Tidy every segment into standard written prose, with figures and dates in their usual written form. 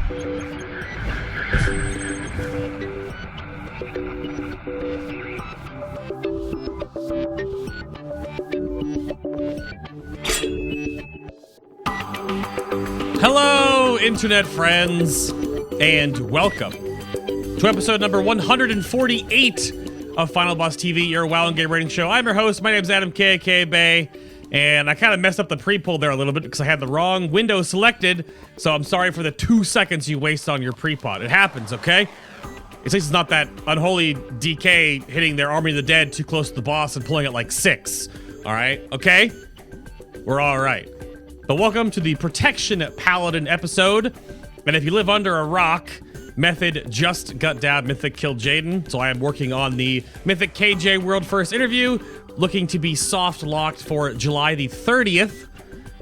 Hello, internet friends, and welcome to episode number 148 of Final Boss TV, your WoW and Game Rating Show. I'm your host. My name's Adam K.K. Bay, and I kind of messed up the pre-poll there a little bit because I had the wrong window selected, so I'm sorry for the 2 seconds you waste on your pre-pod. It happens, okay? At least it's not that unholy DK hitting their Army of the Dead too close to the boss and pulling it like 6. All right? Okay? We're all right. But welcome to the Protection Paladin episode. And if you live under a rock, Method just got down Mythic killed Jaden. So I am working on the Mythic KJ World First interview, looking to be soft locked for July the 30th,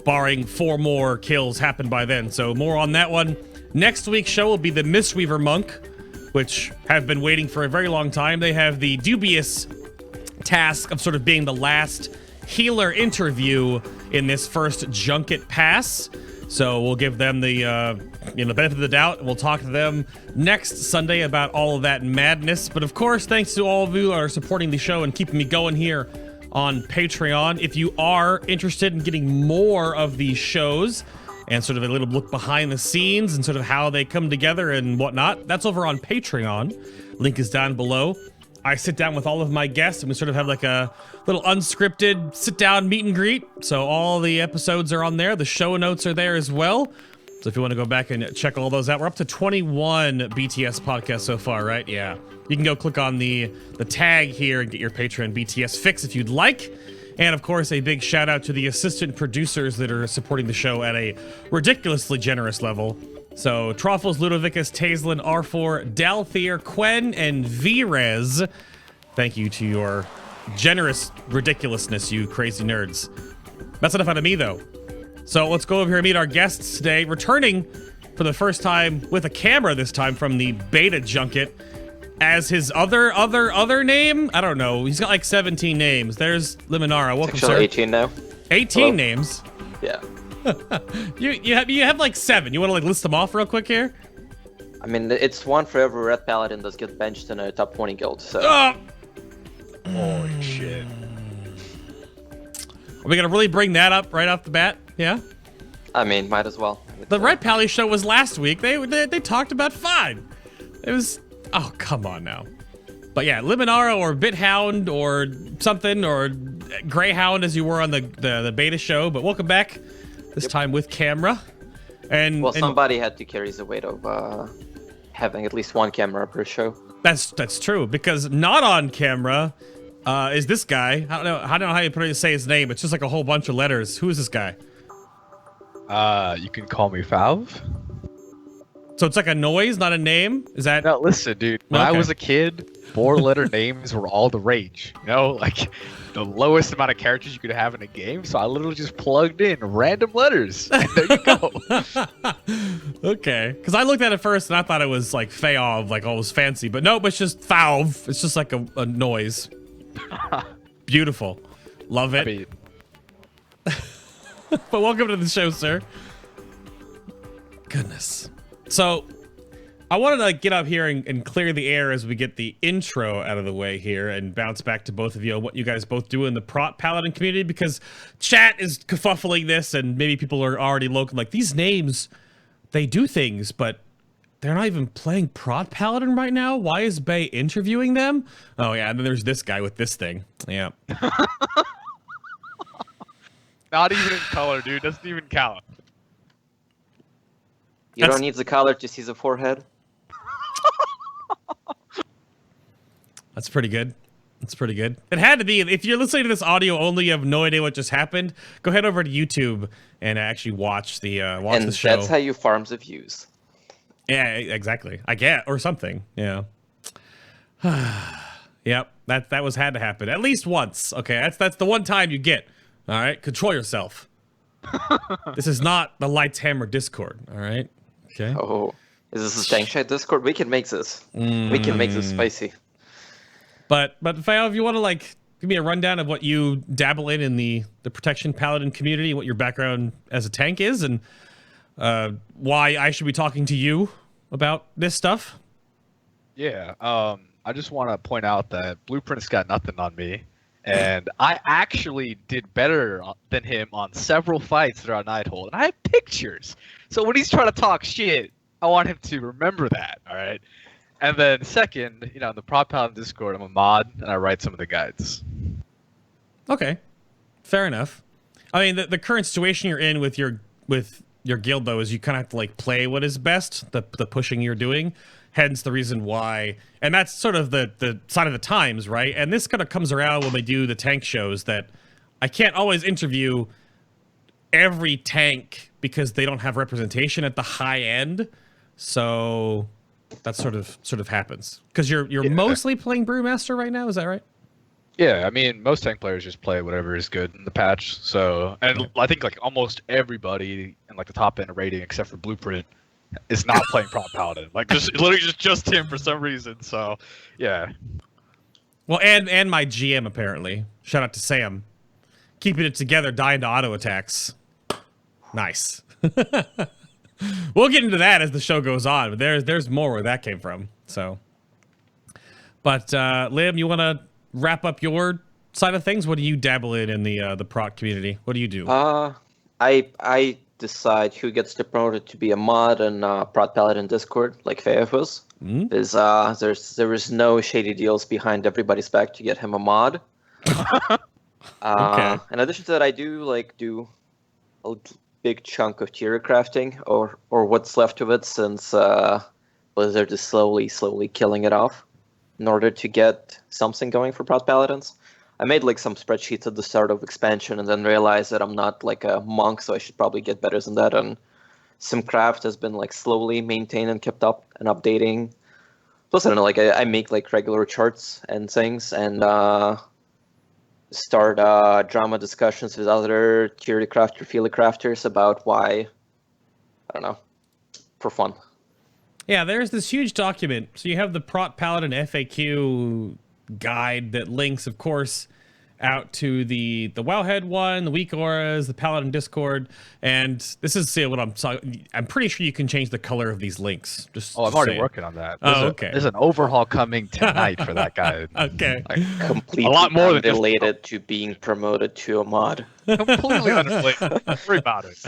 barring 4 more kills happen by then. So more on that one. Next week's show will be the Mistweaver Monk, which have been waiting for a very long time. They have the dubious task of sort of being the last healer interview in this first junket pass, so we'll give them the benefit of the doubt, and we'll talk to them next Sunday about all of that madness. But of course, thanks to all of you who are supporting the show and keeping me going here on Patreon. If you are interested in getting more of these shows and sort of a little look behind the scenes and sort of how they come together and whatnot, that's over on Patreon. Link is down below. I sit down with all of my guests and we sort of have like a little unscripted sit down meet and greet. So all the episodes are on there. The show notes are there as well. So if you want to go back and check all those out, we're up to 21 BTS podcasts so far, right? Yeah. You can go click on the tag here and get your Patreon BTS fix if you'd like. And of course, a big shout out to the assistant producers that are supporting the show at a ridiculously generous level. So, Truffles, Ludovicus, Taislin, R4, Dalthier, Quen, and Vrez. Thank you to your generous ridiculousness, you crazy nerds. That's enough out of me, though. So, let's go over here and meet our guests today. Returning for the first time with a camera this time from the beta junket as his other name? I don't know. He's got like 17 names. There's Liminara. Welcome, sir. 18 now. 18 Hello? Names? Yeah. you have like 7. You want to like list them off real quick here? I mean, it's one for every red paladin that's get benched in a top 20 guild. So. Holy shit! Are we gonna really bring that up right off the bat? Yeah. I mean, might as well. The Red Pally show was last week. They talked about 5. It was oh come on now. But yeah, Liminara or Bithound or something or Greyhound as you were on the beta show. But welcome back. This time with camera, and somebody had to carry the weight of having at least one camera per show. That's true, because not on camera is this guy. I don't know how you say his name. It's just like a whole bunch of letters. Who is this guy? You can call me Faov. So it's like a noise, not a name. Is that? No, listen, dude. When I was a kid, 4-letter names were all the rage. You know, like the lowest amount of characters you could have in a game. So I literally just plugged in random letters. And there you go. Okay, because I looked at it first and I thought it was like Faov, like all was fancy, but nope, it's just Faov. It's just like a noise. Beautiful, love it. I mean... But welcome to the show, sir. Goodness. So, I wanted to get up here and clear the air as we get the intro out of the way here and bounce back to both of you on what you guys both do in the Prot Paladin community, because chat is kerfuffling this and maybe people are already looking like, these names, they do things, but they're not even playing Prot Paladin right now? Why is Bay interviewing them? Oh yeah, and then there's this guy with this thing. Yeah. Not even in color, dude. Doesn't even count. You don't need the color to see the forehead. That's pretty good. That's pretty good. It had to be. If you're listening to this audio only, you have no idea what just happened, go head over to YouTube and actually watch the the show. And that's how you farm the views. Yeah, exactly. I get or something. Yeah. Yep. That was had to happen at least once. Okay, that's the one time you get. All right, control yourself. This is not the Lights Hammer Discord. All right. Okay. Oh, is this a Stank Shite Discord? We can make this. We can make this spicy. But Faov, if you want to like give me a rundown of what you dabble in the Protection Paladin community, what your background as a tank is, and why I should be talking to you about this stuff. Yeah, I just want to point out that Blueprint's got nothing on me, and I actually did better than him on several fights that are on Nighthold, and I have pictures. So when he's trying to talk shit, I want him to remember that, all right? And then second, in the Prop Paladin Discord, I'm a mod, and I write some of the guides. Okay, fair enough. I mean, the current situation you're in with your guild, though, is you kind of have to, like, play what is best, the pushing you're doing. Hence the reason why, and that's sort of the sign of the times, right? And this kind of comes around when they do the tank shows, that I can't always interview every tank because they don't have representation at the high end. So that sort of happens. Because you're mostly playing Brewmaster right now, is that right? Yeah, I mean, most tank players just play whatever is good in the patch. So, and I think like almost everybody in like the top end of rating, except for Blueprint, is not playing Prop Paladin. Like, literally just him for some reason. So, yeah. Well, and my GM apparently. Shout out to Sam, keeping it together, dying to auto attacks. Nice. We'll get into that as the show goes on, but there's more where that came from. So, but Lim, you want to wrap up your side of things? What do you dabble in the prot community? What do you do? I decide who gets promoted to be a mod in Prot Paladin Discord, like Faov was. There is no shady deals behind everybody's back to get him a mod. Okay. In addition to that, I do a big chunk of tier crafting, or what's left of it, since Blizzard is slowly killing it off in order to get something going for Prot Paladins. I made like some spreadsheets at the start of expansion and then realized that I'm not like a monk, so I should probably get better than that. And Simcraft has been like slowly maintained and kept up and updating. Plus, I don't know, like I make like regular charts and things, and start drama discussions with other tier crafter, field crafters about why, I don't know, for fun. Yeah, there's this huge document. So you have the Prot Paladin FAQ guide that links, of course, out to the Wowhead one, the Weak Auras, the Paladin Discord, and this is what I'm pretty sure you can change the color of these links. I'm already working on that. Okay. There's an overhaul coming tonight for that guy. Okay. Like, Completely a lot more than unrelated to being promoted to a mod. Completely unrelated. Don't worry about it.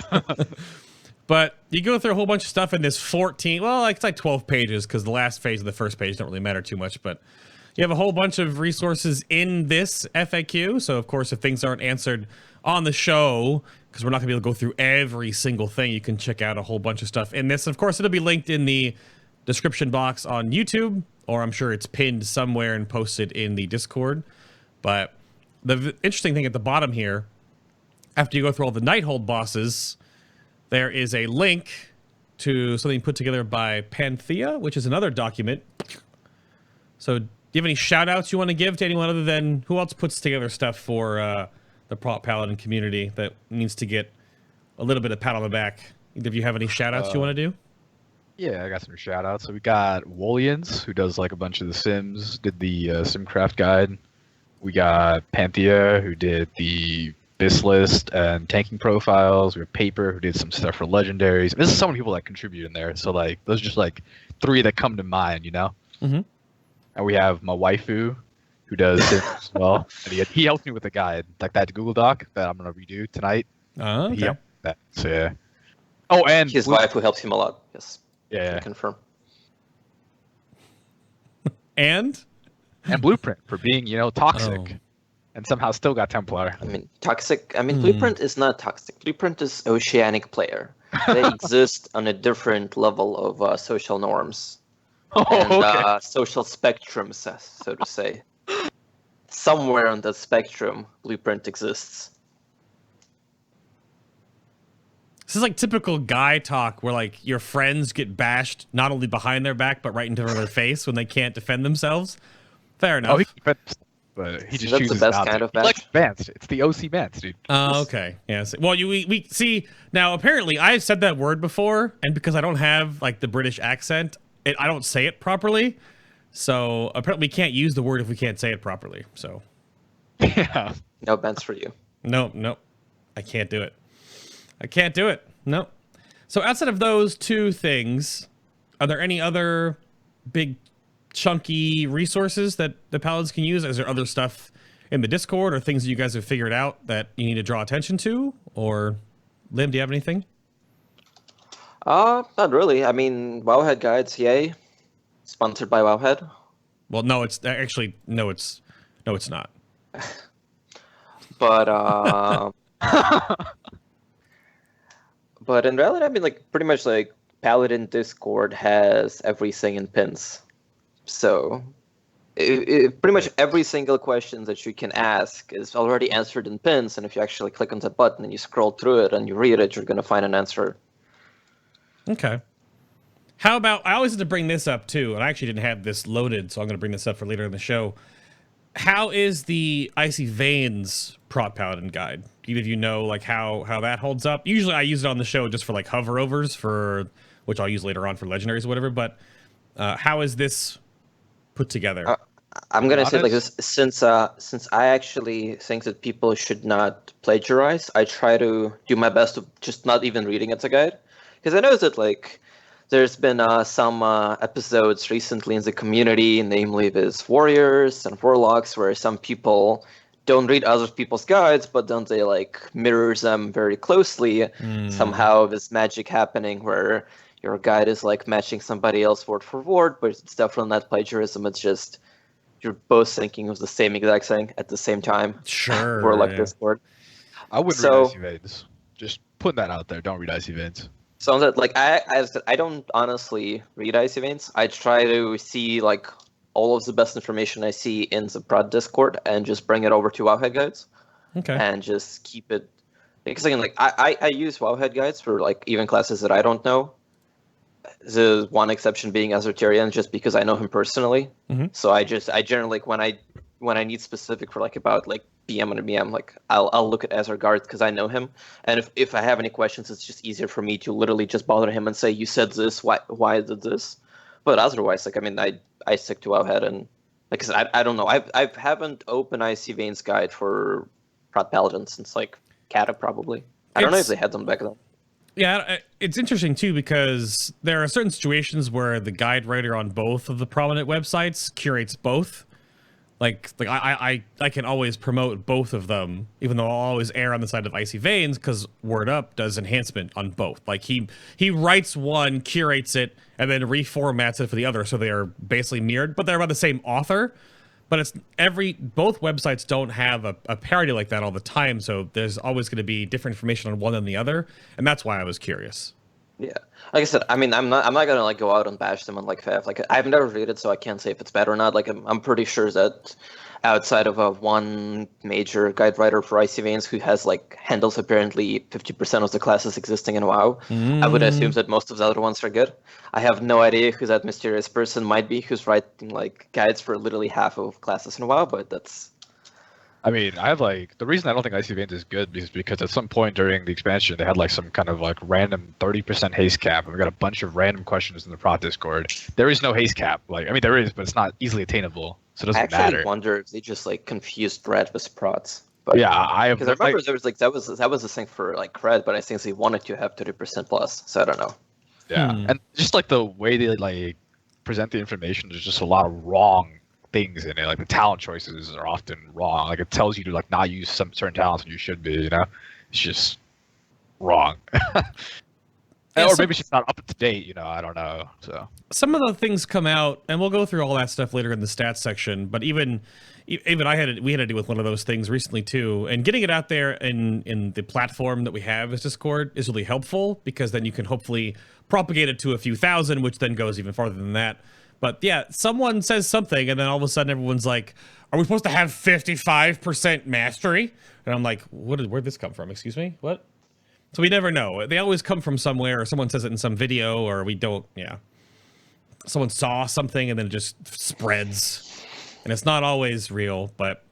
But you go through a whole bunch of stuff in this 14, well, it's like 12 pages, because the last phase of the first page don't really matter too much, but you have a whole bunch of resources in this FAQ. So, of course, if things aren't answered on the show, because we're not going to be able to go through every single thing, you can check out a whole bunch of stuff in this. Of course, it'll be linked in the description box on YouTube, or I'm sure it's pinned somewhere and posted in the Discord. But the interesting thing at the bottom here, after you go through all the Nighthold bosses, there is a link to something put together by Panthea, which is another document. So, do you have any shout-outs you want to give to anyone other than who else puts together stuff for the Prot Paladin community that needs to get a little bit of pat on the back? Either of you have any shout-outs you want to do? Yeah, I got some shout-outs. So we got Wolians, who does like a bunch of the Sims, did the Simcraft guide. We got Panthea, who did the Bis list and tanking profiles. We have Paper, who did some stuff for legendaries. This is so many people that contribute in there. So like those are just like 3 that come to mind, Mm-hmm. And we have my waifu, who does Sims as well. And he helped me with the guide, like that Google Doc that I'm gonna redo tonight. Oh, okay. He helped with that. So yeah. Oh, and His waifu helps him a lot. Yes. Yeah. I confirm. And Blueprint for being, toxic. Oh. And somehow still got Templar. I mean, toxic. I mean, Blueprint is not toxic. Blueprint is oceanic player. They exist on a different level of social norms and social spectrums, so to say. Somewhere on that spectrum, Blueprint exists. This is like typical guy talk where like your friends get bashed not only behind their back but right into their face when they can't defend themselves. Fair enough. Oh, he can defend, but he just That's chooses the best not kind to. of He likes Vance. It's the OC Vance, dude. Oh, okay. Yes. Well, we see now. Apparently, I've said that word before, and because I don't have like the British accent, I don't say it properly. So apparently, we can't use the word if we can't say it properly. So Yeah. No bans for you. no, I can't do it. I can't do it. No. So outside of those two things, are there any other big chunky resources that the Paladins can use? Is there other stuff in the Discord or things that you guys have figured out that you need to draw attention to? Or Lim, do you have anything? Not really. I mean, Wowhead guides, yay. Sponsored by Wowhead. Well, no, it's actually it's not. But but in reality, I mean, like pretty much like Paladin Discord has everything in pins. So pretty much every single question that you can ask is already answered in pins, and if you actually click on that button and you scroll through it and you read it, you're going to find an answer. Okay. How about, I always have to bring this up too, and I actually didn't have this loaded, so I'm going to bring this up for later in the show. How is the Icy Veins Prot Paladin guide? Do either of you know like how that holds up? Usually I use it on the show just for like hover-overs, which I'll use later on for legendaries or whatever, but how is this put together? I'm gonna say like this, since I actually think that people should not plagiarize, I try to do my best to just not even reading it as a guide, because I know that like there's been some episodes recently in the community, namely with warriors and warlocks, where some people don't read other people's guides, but then they like mirror them very closely. Somehow this magic happening where your guide is like matching somebody else word for word, but it's definitely not plagiarism. It's just you're both thinking of the same exact thing at the same time. Sure. Or like Discord. I wouldn't read Icy Veins. Just putting that out there. Don't read Icy Veins. So that like I don't honestly read Icy Veins. I try to see like all of the best information I see in the prod Discord and just bring it over to Wowhead guides. Okay. And just keep it, because again, like I use Wowhead guides for like even classes that I don't know. The one exception being Azertarian, just because I know him personally. So I generally like when I need specific for like about like BM and BM, like I'll look at Azergard because I know him, and if I have any questions, it's just easier for me to literally just bother him and say, you said this, why did this? But otherwise, like I mean, I stick to Wowhead, and like I said, I don't know, I haven't opened Icy Veins guide for Prot Paladin since like Kata probably. I don't know if they had them back then. Yeah, it's interesting too because there are certain situations where the guide writer on both of the prominent websites curates both. Like I can always promote both of them, even though I'll always err on the side of Icy Veins because Word Up does enhancement on both. Like he writes one, curates it, and then reformats it for the other, so they are basically mirrored, but they're by the same author. But it's both websites don't have a parity like that all the time, so there's always going to be different information on one than the other, and that's why I was curious. Yeah, like I said, I mean, I'm not gonna like go out and bash them on like Fav. Like I've never read it, so I can't say if it's bad or not. Like I'm pretty sure that outside of one major guide writer for Icy Veins who has like handles apparently 50% of the classes existing in WoW, I would assume that most of the other ones are good. I have no idea who that mysterious person might be who's writing like guides for literally half of classes in WoW, but that's. I mean, I have like the reason I don't think Icy Veins is good is because at some point during the expansion they had like some kind of like random 30% haste cap, and we got a bunch of random questions in the Prot Discord. There is no haste cap. Like I mean, there is, but it's not easily attainable, so it doesn't matter. I actually wonder if they just like confused Red with Prots. But yeah, I have. Because I remember there was like that was the thing for like Red, but I think they wanted to have 30% plus, so I don't know. Yeah, and just like the way they like present the information, there's just a lot of wrong things in it. Like the talent choices are often wrong. Like it tells you to like not use some certain talents when you should be. You know, it's just wrong. Or maybe it's just not up to date. You know, I don't know. So some of the things come out, and we'll go through all that stuff later in the stats section. But even we had to deal with one of those things recently too. And getting it out there in the platform that we have as Discord is really helpful because then you can hopefully propagate it to a few thousand, which then goes even farther than that. But yeah, someone says something, and then all of a sudden everyone's like, are we supposed to have 55% mastery? And I'm like, where'd this come from? Excuse me? What? So we never know. They always come from somewhere, or someone says it in some video, or we don't, yeah. Someone saw something, and then it just spreads. And it's not always real, but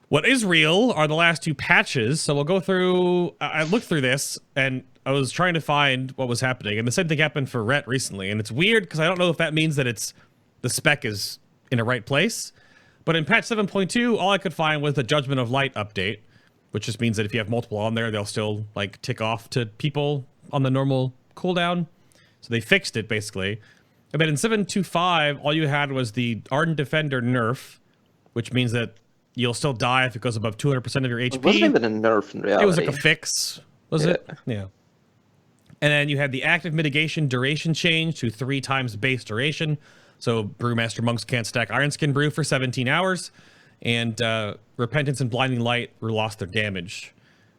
what is real are the last two patches. So we'll go through, I looked through this, and I was trying to find what was happening, and the same thing happened for Rhett recently, and it's weird because I don't know if that means that the spec is in the right place, but in patch 7.2, all I could find was the Judgment of Light update, which just means that if you have multiple on there, they'll still like tick off to people on the normal cooldown. So they fixed it, basically. And then in 7.2.5, all you had was the Ardent Defender nerf, which means that you'll still die if it goes above 200% of your HP. It wasn't even a nerf in reality. It was like a fix, was it? Yeah. And then you had the active mitigation duration change to 3 times base duration. So Brewmaster monks can't stack Ironskin Brew for 17 hours. And Repentance and Blinding Light lost their damage.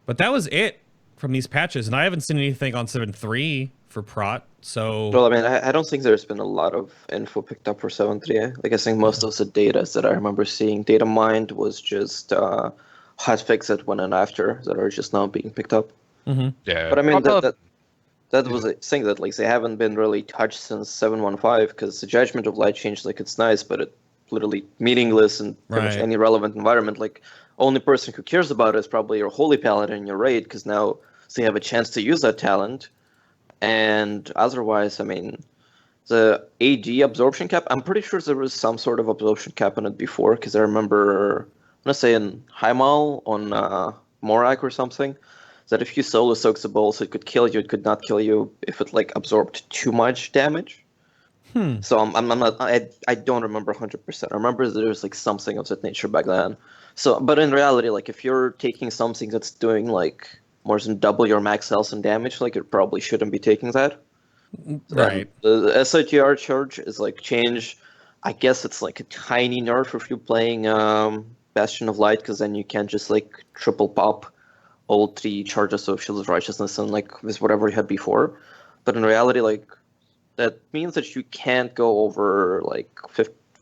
But that was it from these patches. And I haven't seen anything on 7.3 for Prot. So, well, I mean, I don't think there's been a lot of info picked up for 7.3. Like, I think most of the data that I remember seeing, data mined was just hotfix that went in after that are just now being picked up. Mm-hmm. Yeah. But I mean, that was a thing that like they haven't been really touched since 7.1.5 because the Judgment of Light changed. Like, it's nice, but it's literally meaningless in pretty much any relevant environment. Like, only person who cares about it is probably your Holy Paladin in your raid because now they have a chance to use that talent. And otherwise, I mean, the AD absorption cap, I'm pretty sure there was some sort of absorption cap on it before, because I remember, I'm going to say in Heimal on Morak or something, that if you solo soaks the balls, it could kill you, it could not kill you if it like absorbed too much damage. So I don't remember 100%. I remember there was like something of that nature back then. So, but in reality, like if you're taking something that's doing like more than double your max health and damage, like you probably shouldn't be taking that. Right. The SOTR charge is like change. I guess it's like a tiny nerf if you're playing Bastion of Light, because then you can just like triple pop all 3 charges of Shield of Righteousness and like with whatever you had before. But in reality, like that means that you can't go over like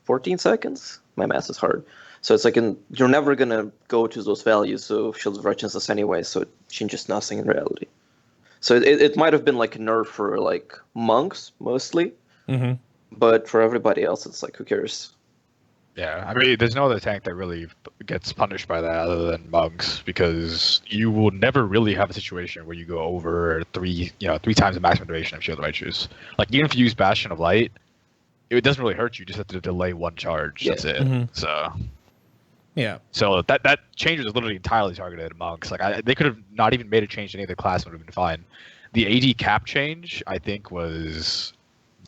14 seconds. My math is hard. So it's like you're never going to go to those values of Shield of Righteousness anyway, so it changes nothing in reality. So it might have been like a nerf for like monks mostly, but for everybody else, it's like, who cares? Yeah, I mean, there's no other tank that really gets punished by that other than monks, because you will never really have a situation where you go over 3 times the maximum duration of Shield of Righteous. Like, even if you use Bastion of Light, it doesn't really hurt you. You just have to delay 1 charge. Yeah. That's it. So. Yeah. So that change was literally entirely targeted at monks. Like they could have not even made a change to any other class, would have been fine. The AD cap change, I think, was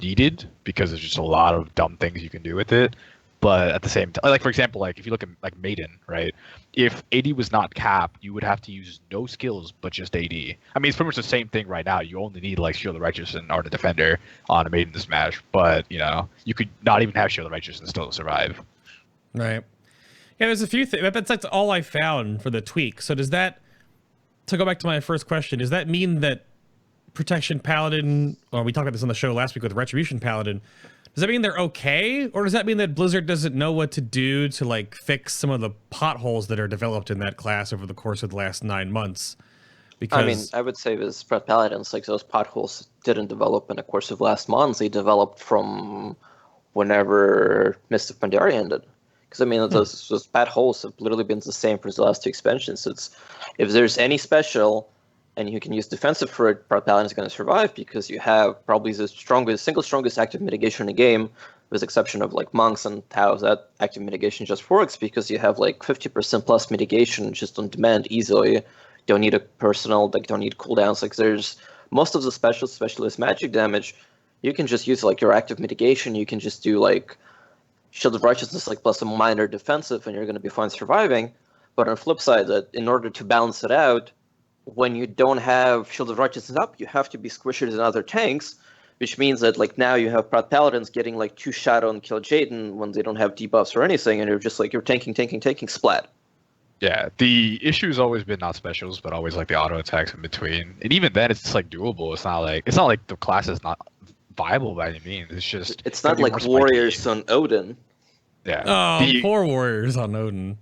needed because there's just a lot of dumb things you can do with it. But at the same time, like for example, like if you look at like Maiden, right? If AD was not capped, you would have to use no skills but just AD. I mean, it's pretty much the same thing right now. You only need like Shield of Righteous and Ardent Defender on a Maiden to smash, but you could not even have Shield of Righteous and still survive. Right. Yeah, there's a few things. That's all I found for the tweak. So does that, to go back to my first question, does that mean that Protection Paladin, or we talked about this on the show last week with Retribution Paladin, does that mean they're okay? Or does that mean that Blizzard doesn't know what to do to like fix some of the potholes that are developed in that class over the course of the last 9 months? Because I mean, I would say with Paladins, like those potholes didn't develop in the course of last month. They developed from whenever Mist of Pandaria ended. Because I mean, those bad holes have literally been the same for the last 2 expansions. It's if there's any special, and you can use defensive for it, Paladin is going to survive because you have probably the single strongest active mitigation in the game, with the exception of like monks and how that active mitigation just works, because you have like 50% plus mitigation just on demand easily. Don't need a personal, like don't need cooldowns. Like there's most of the specials, especially with magic damage, you can just use like your active mitigation. You can just do like Shield of Righteousness, like plus a minor defensive, and you're going to be fine surviving. But on the flip side, that in order to balance it out, when you don't have Shield of Righteousness up, you have to be squished in other tanks, which means that like now you have Paladins getting like 2 Shadow and kill Jaden when they don't have debuffs or anything, and you're just like, you're tanking, splat. Yeah, the issue has always been not specials, but always like the auto attacks in between. And even then, it's like doable. It's not like the class is not viable by any means. It's just it's not like Warriors on Odin. Yeah. Oh, poor Warriors on Odin.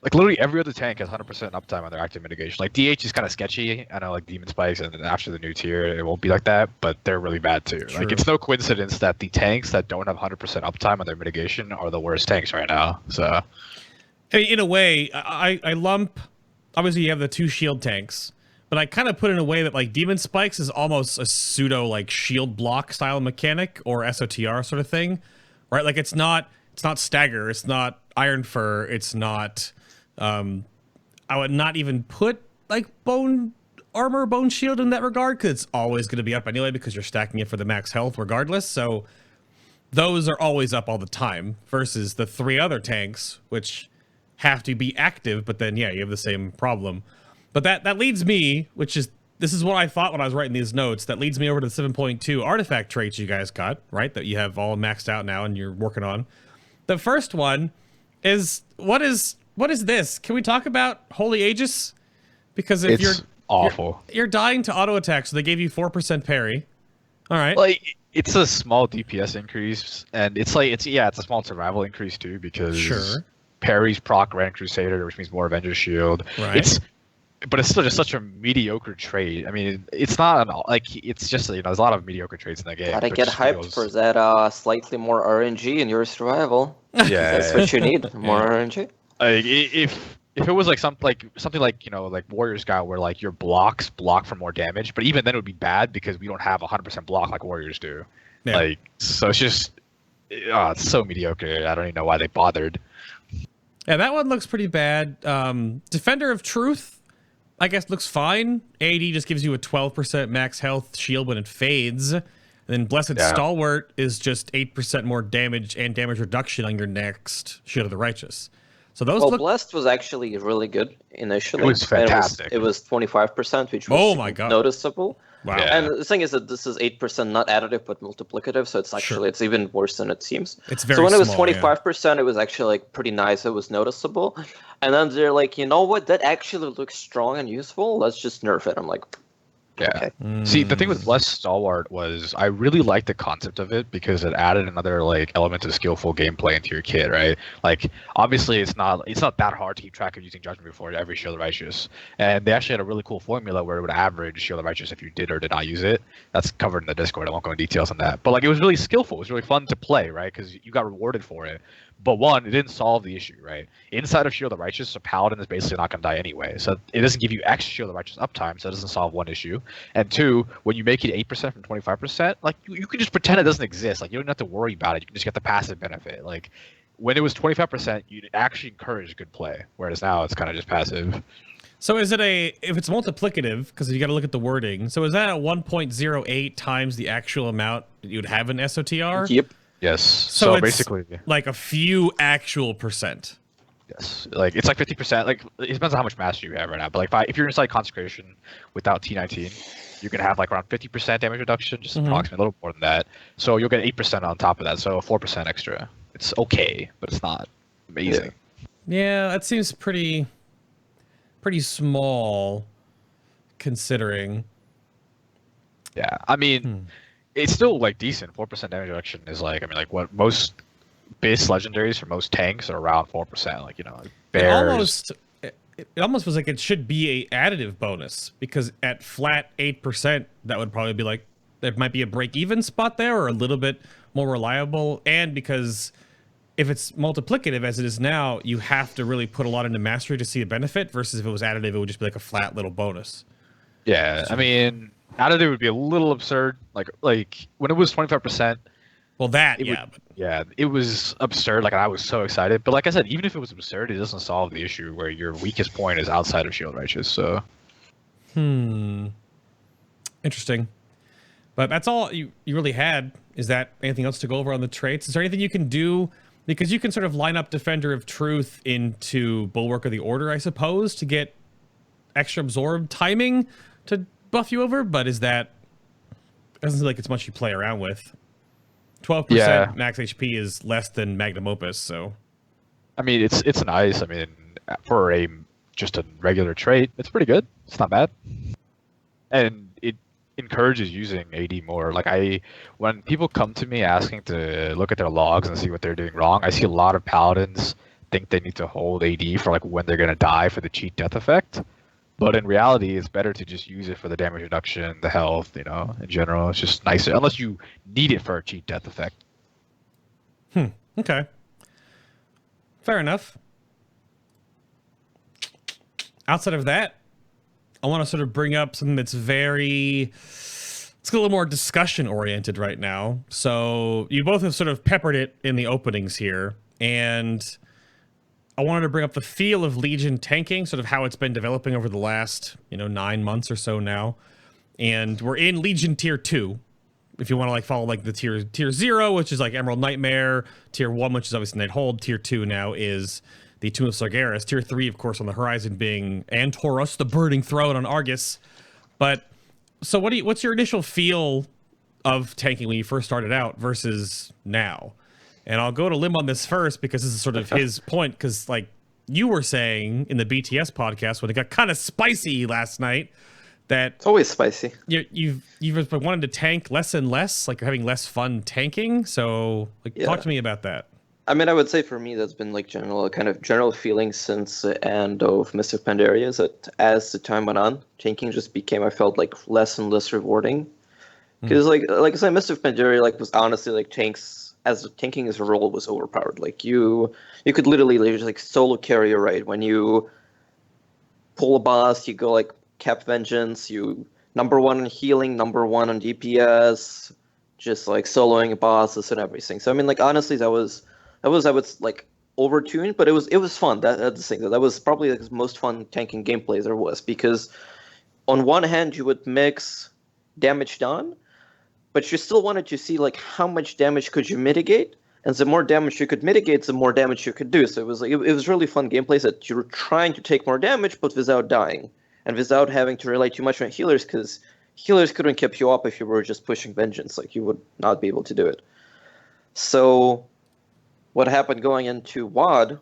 Like literally every other tank has 100% uptime on their active mitigation. Like DH is kind of sketchy. I know like Demon Spikes, and then after the new tier, it won't be like that. But they're really bad too. True. Like it's no coincidence that the tanks that don't have 100% uptime on their mitigation are the worst tanks right now. So, I mean, in a way, I lump. Obviously, you have the 2 shield tanks, but I kind of put in a way that like Demon Spikes is almost a pseudo like shield block style mechanic or SOTR sort of thing, right? Like it's not Stagger, it's not Iron Fur, it's not. I would not even put like Bone armor bone shield in that regard, because it's always going to be up anyway because you're stacking it for the max health regardless. So those are always up all the time versus the 3 other tanks, which have to be active, but then, yeah, you have the same problem. But that leads me, this is what I thought when I was writing these notes, that leads me over to the 7.2 artifact traits you guys got, right? That you have all maxed out now and you're working on. The first one is, what is this? Can we talk about Holy Aegis? Because if It's awful. You're dying to auto attack, so they gave you 4% parry. All right. Like, it's a small DPS increase, and it's a small survival increase too, because parries proc Grand Crusader, which means more Avenger Shield. Right. But it's still just such a mediocre trait. I mean, it's not it's just, there's a lot of mediocre traits in the game. Gotta get hyped for that slightly more RNG in your survival. Yeah, That's what you need, more RNG. Like, if it was like something like like Warriors Guy, where like your blocks block for more damage, but even then it would be bad because we don't have 100% block like Warriors do. Yeah. Like, so it's just it's so mediocre. I don't even know why they bothered. Yeah, that one looks pretty bad. Defender of Truth, I guess, looks fine. AD just gives you a 12% max health shield when it fades. And then Blessed Stalwart is just 8% more damage and damage reduction on your next Shield of the Righteous. So those look... Blessed was actually really good initially. It was fantastic. It was 25%, which was noticeable. Wow. Yeah. And the thing is that this is 8% not additive but multiplicative, so it's actually it's even worse than it seems. It's very so when it was small, 25%, it was actually like pretty nice. It was noticeable. And then they're like, you know what? That actually looks strong and useful. Let's just nerf it. I'm like, okay. See, the thing with Blessed Stalwart was I really liked the concept of it because it added another like element of skillful gameplay into your kit, right? Like, obviously it's not that hard to keep track of using Judgment before every Shield of Righteous, and they actually had a really cool formula where it would average Shield of Righteous if you did or did not use it. That's covered in the Discord. I won't go into details on that, but like, it was really skillful. It was really fun to play, right? Because you got rewarded for it. But one, it didn't solve the issue, right? Inside of Shield of Righteous, a Paladin is basically not going to die anyway. So it doesn't give you extra Shield of Righteous uptime, so it doesn't solve one issue. And two, when you make it 8% from 25%, like, you can just pretend it doesn't exist. Like, you don't have to worry about it. You can just get the passive benefit. Like, when it was 25%, you'd actually encourage good play. Whereas now, it's kind of just passive. So is it if it's multiplicative, because you got to look at the wording, so is that at 1.08 times the actual amount that you'd have in SOTR? Yep. Yes. So it's basically, like a few actual percent. yes, like it's like 50%. Like, it depends on how much mastery you have right now. But like, if you're inside Consecration without T19, you're gonna have like around 50% damage reduction, just approximately a little more than that. So you'll get 8% on top of that. So 4% extra. It's okay, but it's not amazing. Yeah, that seems pretty small, considering. Yeah, I mean. It's still like decent. 4% damage reduction is like, I mean, like what most base legendaries for most tanks are around 4%. Like, bears. It almost feels like it should be a additive bonus, because at flat 8%, that would probably be like, there might be a break-even spot there or a little bit more reliable. And because if it's multiplicative as it is now, you have to really put a lot into mastery to see a benefit, versus if it was additive, it would just be like a flat little bonus. Yeah, I mean, additive would be a little absurd. Like when it was 25%. Well, it was absurd. Like, I was so excited. But like I said, even if it was absurd, it doesn't solve the issue where your weakest point is outside of Shield Righteous. So. Interesting. But that's all you really had. Is that anything else to go over on the traits? Is there anything you can do? Because you can sort of line up Defender of Truth into Bulwark of the Order, I suppose, to get extra absorb timing to buff you over, but doesn't seem like it's much you play around with. 12% max HP is less than Magnum Opus, so. I mean, it's nice. I mean, for just a regular trait, it's pretty good. It's not bad. And it encourages using AD more. Like, when people come to me asking to look at their logs and see what they're doing wrong, I see a lot of Paladins think they need to hold AD for like when they're gonna die for the cheat death effect. But in reality, it's better to just use it for the damage reduction, the health, in general. It's just nicer, unless you need it for a cheat death effect. Okay. Fair enough. Outside of that, I want to sort of bring up something that's let's get a little more discussion-oriented right now. So you both have sort of peppered it in the openings here, and I wanted to bring up the feel of Legion tanking, sort of how it's been developing over the last, 9 months or so now. And we're in Legion Tier 2. If you want to like follow like the tier 0, which is like Emerald Nightmare, Tier 1, which is obviously Nighthold, Tier 2 now is the Tomb of Sargeras, Tier 3, of course, on the horizon being Antorus, the Burning Throne on Argus. But so what's your initial feel of tanking when you first started out versus now? And I'll go to Lim on this first because this is sort of his point, because like you were saying in the BTS podcast when it got kind of spicy last night, that it's always spicy. You've been wanting to tank less and less, like you're having less fun tanking. So like, talk to me about that. I mean, I would say for me that's been like general feeling since the end of Mist of Pandaria, is that as the time went on, tanking just became, I felt like, less and less rewarding. Because like I said, Mist of Pandaria like was honestly like tanking as a role was overpowered. Like you could literally just like solo carry a raid. When you pull a boss, you go like Cap Vengeance, you number 1 on healing, number 1 on DPS, just like soloing bosses and everything. So I mean, like honestly, that was I was like overtuned, but it was fun. That's the thing. That was probably the most fun tanking gameplay there was, because on one hand you would mix damage done, but you still wanted to see like how much damage could you mitigate, and the more damage you could mitigate, the more damage you could do. So it was like it was really fun gameplays that you were trying to take more damage but without dying and without having to rely too much on healers, because healers couldn't keep you up if you were just pushing vengeance. Like you would not be able to do it. So what happened going into WoD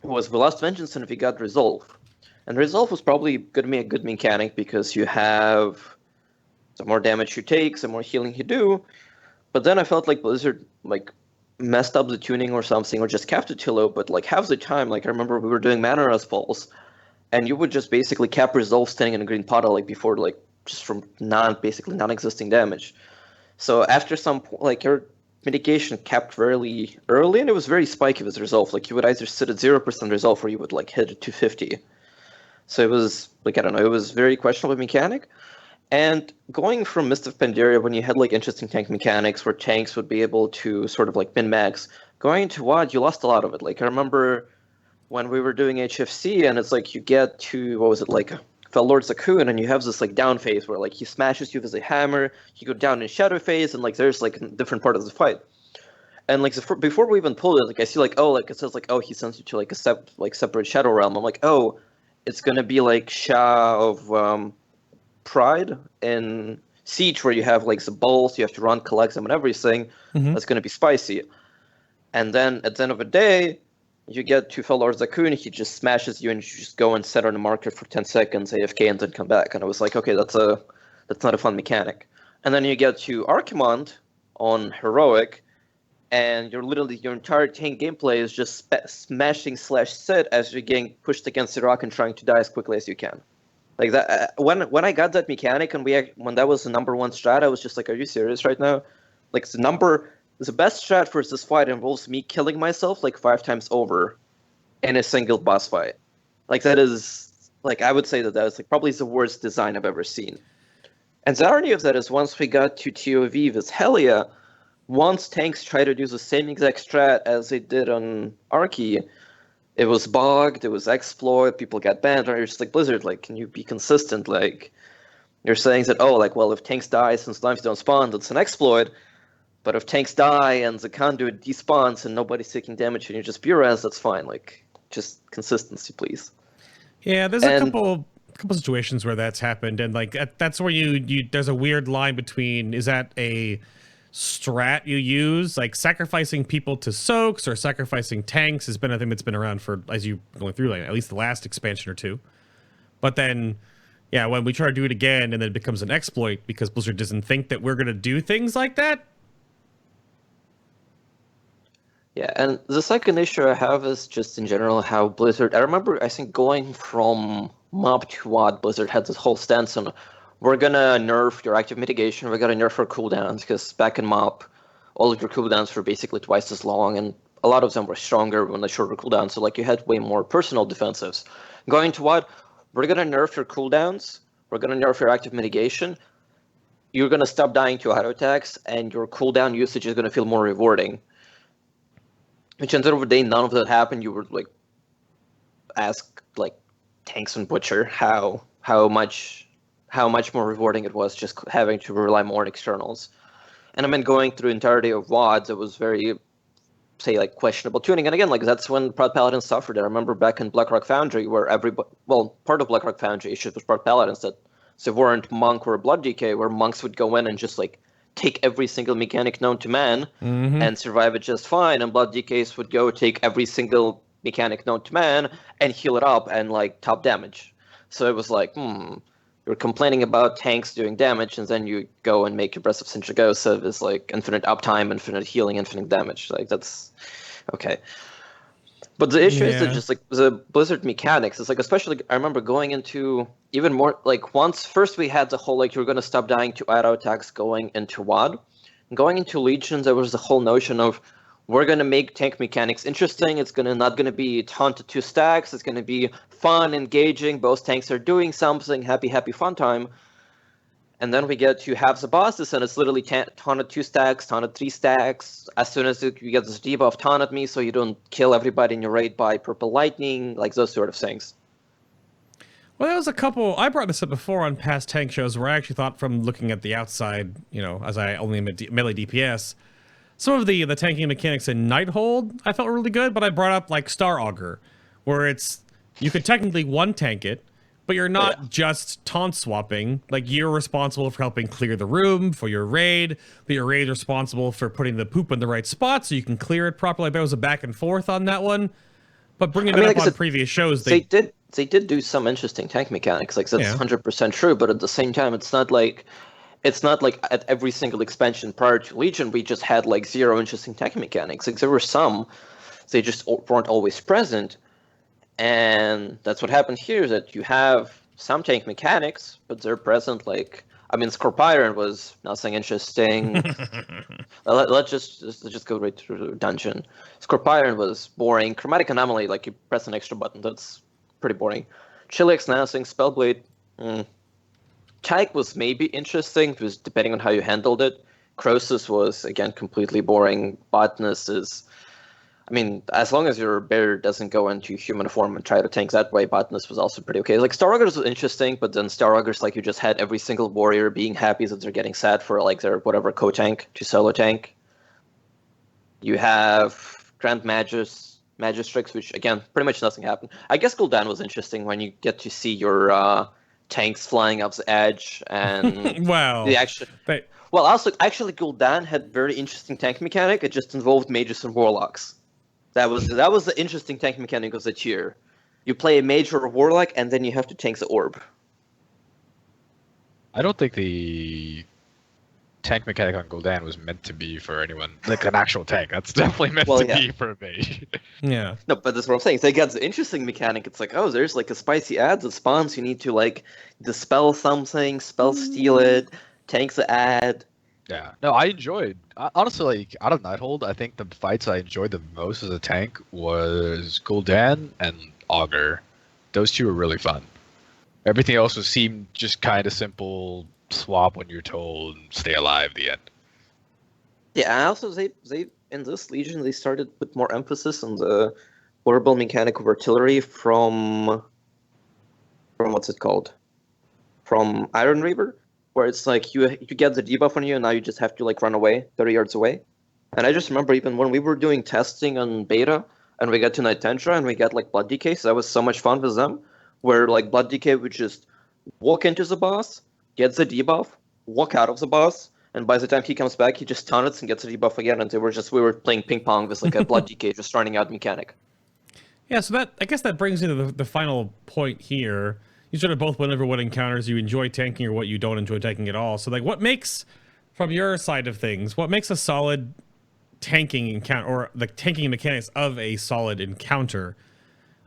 was we lost vengeance and we got resolve. And resolve was probably going to be a good mechanic because you have the more damage you take, the more healing you do. But then I felt like Blizzard like messed up the tuning or something, or just kept it too low. But like half the time, like I remember we were doing Mana Rust Falls, and you would just basically cap resolve standing in a green puddle like before, like just from basically non-existing damage. So after some like your mitigation capped very early, and it was very spiky with resolve. Like you would either sit at 0% resolve or you would like hit at 250. So it was like, I don't know, it was very questionable mechanic. And going from Mist of Pandaria, when you had like interesting tank mechanics where tanks would be able to sort of like min-max, going into WoD, you lost a lot of it. Like I remember when we were doing HFC, and it's like you get to, what was it, like Lord Zakun, and you have this like down phase where like he smashes you with a hammer, you go down in shadow phase, and like there's like a different part of the fight. And like before we even pulled it, like I see like, oh, like it says like, oh, he sends you to like a separate shadow realm. I'm like, oh, it's gonna be like Shah of Pride in Siege, where you have like the balls, you have to run, collect them and everything. That's gonna be spicy. And then at the end of the day, you get to Lord Zakun, he just smashes you, and you just go and set on the market for 10 seconds, AFK, and then come back. And I was like, okay, that's not a fun mechanic. And then you get to Archimond on Heroic, and you're literally, your entire tank gameplay is just smashing /sit as you're getting pushed against the rock and trying to die as quickly as you can. Like that, when I got that mechanic, and when that was the number 1 strat, I was just like, are you serious right now? Like the best strat for this fight involves me killing myself like 5 times over in a single boss fight. Like that is, like I would say that is like probably the worst design I've ever seen. And the irony of that is once we got to TOV with Helia, once tanks try to do the same exact strat as they did on Archie, it was bugged, it was exploit, people got banned, and you're just like, Blizzard, like, can you be consistent? Like, you're saying that, oh, like, well, if tanks die since lives don't spawn, that's an exploit. But if tanks die and the conduit despawns and nobody's taking damage and you just BRS, that's fine. Like, just consistency, please. Yeah, there's a couple situations where that's happened, and like that's where you there's a weird line between, is that a strat you use, like sacrificing people to soaks or sacrificing tanks has been a thing that's been around for, as you going through, like at least the last expansion or two. But then, yeah, when we try to do it again and then it becomes an exploit because Blizzard doesn't think that we're gonna do things like that. Yeah, and the second issue I have is just in general how Blizzard, I remember, I think going from MOB to WoD, Blizzard had this whole stance on, we're gonna nerf your active mitigation, we're gonna nerf our cooldowns, because back in MOB, all of your cooldowns were basically twice as long, and a lot of them were stronger when they shorter cooldowns, so like you had way more personal defensives. Going to WoD, we're gonna nerf your cooldowns, we're gonna nerf your active mitigation, you're gonna stop dying to auto attacks, and your cooldown usage is gonna feel more rewarding. Which at the end of the day, none of that happened. You were like ask like Tanks and Butcher how much more rewarding it was just having to rely more on externals. And I mean, going through the entirety of WoDs, it was very, say, like questionable tuning. And again, like that's when Proud Paladins suffered. I remember back in Blackrock Foundry, where part of Blackrock Foundry issues with Proud Paladins that so weren't Monk or Blood DK, where monks would go in and just like take every single mechanic known to man and survive it just fine, and Blood DKs would go take every single mechanic known to man and heal it up and like top damage. So it was like, you're complaining about tanks doing damage, and then you go and make your Breath of Sindragosa is like infinite uptime, infinite healing, infinite damage. Like that's okay. But the issue is that just like the Blizzard mechanics, it's like, especially I remember going into even more like first we had the whole like you're going to stop dying to auto attacks going into WoD. Going into Legions, there was the whole notion of we're going to make tank mechanics interesting. It's not going to be taunt to 2 stacks. It's going to be fun, engaging. Both tanks are doing something. Happy fun time. And then we get to have the bosses, and it's literally taunted 2 stacks, taunted 3 stacks. As soon as you get this debuff, taunt me so you don't kill everybody in your raid by purple lightning, like those sort of things. Well, there was a couple, I brought this up before on past tank shows where I actually thought from looking at the outside, you know, as I only am a melee DPS, some of the tanking mechanics in Nighthold I felt really good, but I brought up like Star Augur, where you could technically one-tank it, but you're not just taunt swapping. Like, you're responsible for helping clear the room for your raid, but your raid is responsible for putting the poop in the right spot so you can clear it properly. There was a back and forth on that one. But bringing it up on previous shows, they did do some interesting tank mechanics. Like, that's 100% true, but at the same time, it's not like at every single expansion prior to Legion, we just had like 0 interesting tank mechanics. Like, there were some, they just weren't always present. And that's what happened here, is that you have some tank mechanics, but they're present. Like, I mean, Scorpiron was nothing interesting. Let's just go right through the dungeon. Scorpiron was boring. Chromatic Anomaly, like you press an extra button, that's pretty boring. Chilex, nothing. Spellblade, Tyke was maybe interesting, because depending on how you handled it. Croesus was, again, completely boring. Botanist is... I mean, as long as your bear doesn't go into human form and try to tank that way, Botanist was also pretty okay. Like, Star Augurs was interesting, but then Star Augurs, like, you just had every single warrior being happy that they're getting sad for, like, their whatever co-tank to solo tank. You have Grand Magistrix, which, again, pretty much nothing happened. I guess Gul'dan was interesting when you get to see your tanks flying up the edge, and... Wow. Well, also, actually, Gul'dan had very interesting tank mechanic. It just involved mages and warlocks. That was the interesting tank mechanic of the tier. You play a mage or a warlock, and then you have to tank the orb. I don't think the tank mechanic on Gul'dan was meant to be for anyone, like an actual tank. That's definitely meant to be for a mage. Yeah. No, but that's what I'm saying. They got the interesting mechanic. It's like, oh, there's like a spicy ad that spawns. You need to like dispel something, spell steal it, tank the ad. Yeah. No, I enjoyed, honestly, like, out of Nighthold, I think the fights I enjoyed the most as a tank was Gul'dan and Augur. Those two were really fun. Everything else seemed just kind of simple, swap when you're told, stay alive, the end. Yeah, and also they in this Legion, they started to put more emphasis on the horrible mechanic of artillery from what's it called? From Iron Reaver, where it's like you get the debuff on you, and now you just have to like run away 30 yards away. And I just remember even when we were doing testing on beta, and we got to Night Tendra, and we got like Blood DK, so that was so much fun with them, where like Blood DK would just walk into the boss, get the debuff, walk out of the boss, and by the time he comes back, he just taunts and gets the debuff again, and we were playing ping pong with like a Blood DK just running out mechanic. Yeah, so I guess that brings into the final point here. You sort of both went over what encounters you enjoy tanking or what you don't enjoy tanking at all. So, like, what makes, from your side of things, what makes a solid tanking encounter, or the tanking mechanics of a solid encounter?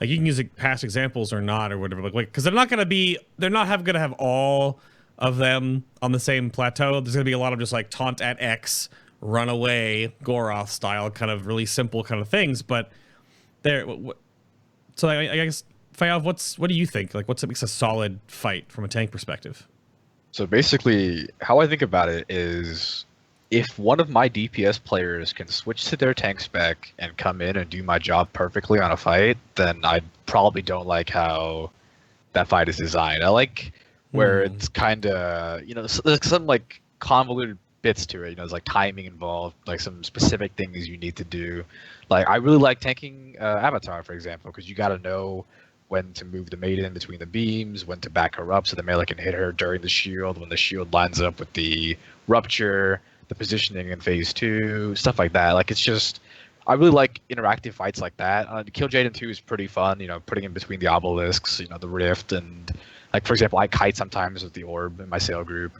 Like, you can use past examples or not, or whatever. Like, because they're not going to have all of them on the same plateau. There's going to be a lot of just like taunt at X, run away, Goroth style, kind of really simple kind of things. But there, so I guess. Faov, what do you think? Like, what makes a solid fight from a tank perspective? So basically, how I think about it is if one of my DPS players can switch to their tank spec and come in and do my job perfectly on a fight, then I probably don't like how that fight is designed. I like where it's kind of, there's some like convoluted bits to it. There's like timing involved, like some specific things you need to do. Like I really like tanking Avatar, for example, because you got to know when to move the maiden between the beams, when to back her up so the melee can hit her during the shield, when the shield lines up with the rupture, the positioning in phase 2, stuff like that. Like it's just, I really like interactive fights like that. Kill Jaden 2 is pretty fun, putting in between the obelisks, the rift, and like for example, I kite sometimes with the orb in my sail group.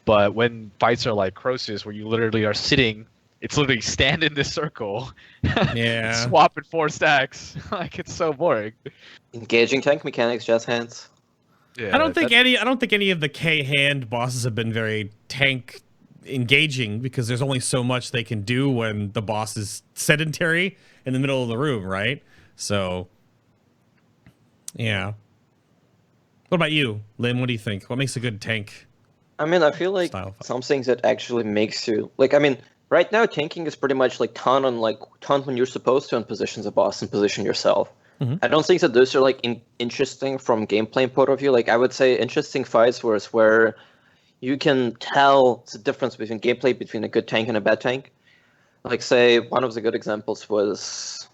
But when fights are like Croesus, where you literally are sitting, it's literally stand in this circle, swapping 4 stacks. Like it's so boring. Engaging tank mechanics, just hands. Yeah, I don't think any of the K hand bosses have been very tank engaging because there's only so much they can do when the boss is sedentary in the middle of the room, right? So, yeah. What about you, Lim? What do you think? What makes a good tank? I mean, I feel like some things that actually makes you like. I mean, right now tanking is pretty much like taunt when you're supposed to and position the boss and position yourself. I don't think that those are like interesting from gameplay point of view. Like I would say interesting fights where you can tell the difference between gameplay between a good tank and a bad tank. Like say one of the good examples was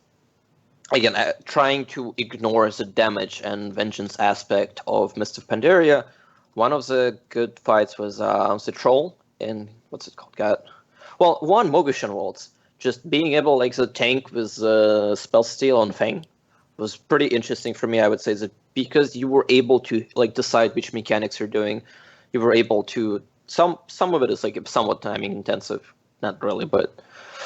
again trying to ignore the damage and vengeance aspect of Mist of Pandaria. One of the good fights was the troll in what's it called? Well, one Mogushan Waltz. Just being able like the tank with spell steal on Fang was pretty interesting for me. I would say that because you were able to like decide which mechanics you're doing, you were able to some of it is like somewhat timing intensive, not really, but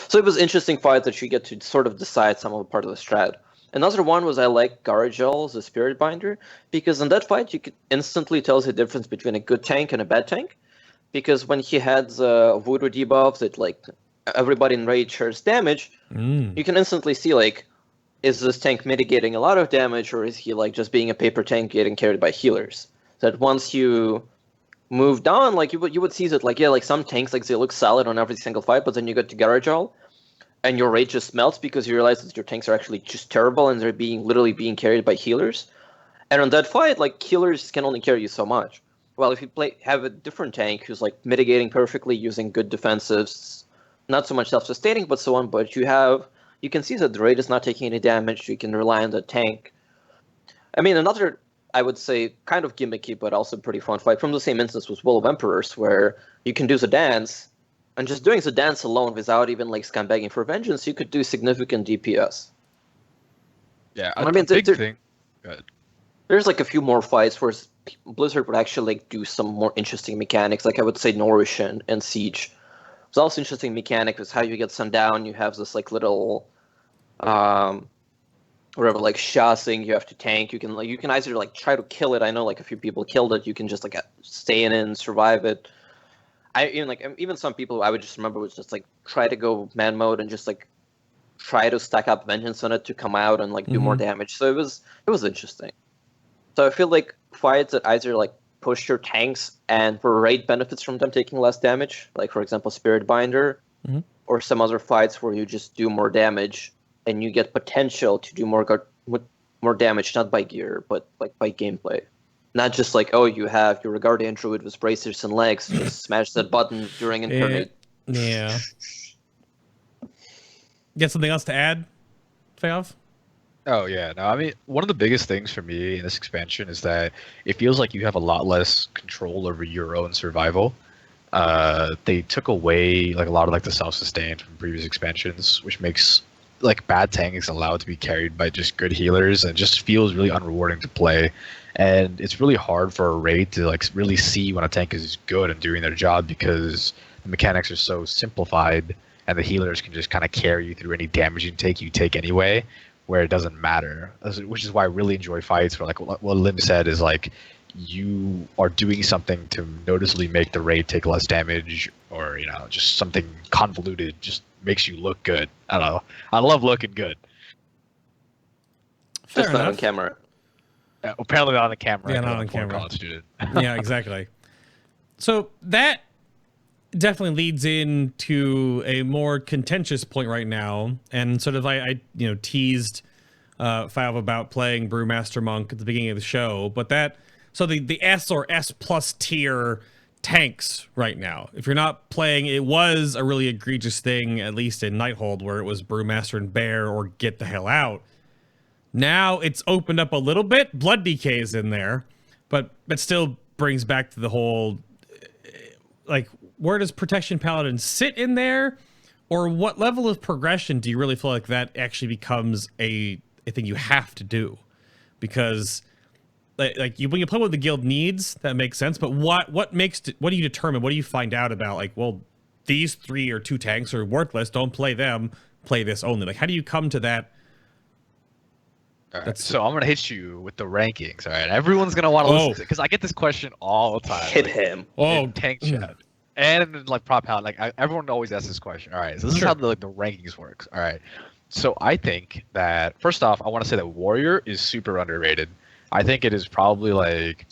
so it was interesting fight that you get to sort of decide some of the part of the strat. Another one was I like Garajal, the Spirit Binder, because in that fight you could instantly tell the difference between a good tank and a bad tank, because when he had the Voodoo debuff that like everybody in raid shares damage, you can instantly see like, is this tank mitigating a lot of damage, or is he like just being a paper tank getting carried by healers? That once you moved on, like you would see that like like some tanks like they look solid on every single fight, but then you get to Garajal, and your rage just melts because you realize that your tanks are actually just terrible and they're literally being carried by healers. And on that fight, like healers can only carry you so much. Well, if you have a different tank who's like mitigating perfectly using good defensives, not so much self-sustaining, but so on, but you can see that the raid is not taking any damage. You can rely on the tank. I mean, another, I would say, kind of gimmicky, but also pretty fun fight from the same instance was Will of Emperors, where you can do the dance, and just doing the dance alone without even like scumbagging for vengeance, you could do significant DPS. Yeah, I mean, big thing. Good. There's like a few more fights where Blizzard would actually like do some more interesting mechanics. Like I would say Nourish and Siege. It's also interesting mechanic is how you get Sundown. You have this like little whatever, like Shasing you have to tank. You can either like try to kill it. I know like a few people killed it. You can just like stay in it and survive it. Even some people I would just remember was just like try to go man mode and just like try to stack up vengeance on it to come out and like do more damage. So it was interesting. So I feel like fights that either like push your tanks and for raid benefits from them taking less damage, like for example Spirit Binder, or some other fights where you just do more damage and you get potential to do more damage, not by gear, but like by gameplay. Not just like, oh, you have your Guardian Druid with bracers and legs, just smash that button during Incarnate. Yeah. You got something else to add, Faov? Oh, yeah. No, I mean, one of the biggest things for me in this expansion is that it feels like you have a lot less control over your own survival. They took away like a lot of like the self-sustain from previous expansions, which makes like bad tanks allowed to be carried by just good healers, and just feels really unrewarding to play. And it's really hard for a raid to like really see when a tank is good and doing their job, because the mechanics are so simplified and the healers can just kind of carry you through any damage you take anyway, where it doesn't matter. Which is why I really enjoy fights where like what Lim said is like you are doing something to noticeably make the raid take less damage, or just something convoluted just makes you look good. I don't know. I love looking good. Just not on camera. Apparently not on the camera. Yeah, not on camera. College student. Yeah, exactly. So that definitely leads into a more contentious point right now, and sort of I teased Faov about playing Brewmaster Monk at the beginning of the show, but the S or S plus tier tanks right now, if you're not playing, it was a really egregious thing, at least in Nighthold, where it was Brewmaster and Bear or get the hell out. Now it's opened up a little bit. Blood DK is in there, but that still brings back to the whole, like, where does Protection Paladin sit in there? Or what level of progression do you really feel like that actually becomes a thing you have to do? Because when you play what the guild needs, that makes sense. But what do you determine? What do you find out about, like, well, these 3 or 2 tanks are worthless, don't play them, play this only? Like, how do you come to that? All right, so I'm going to hit you with the rankings, all right? Everyone's going to want to listen to it, because I get this question all the time. Hit him. In tank chat. And in, like, Prop Paladin, like, everyone always asks this question. All right, so this is how the rankings works. All right. So I think that, first off, I want to say that Warrior is super underrated. I think it is probably, like,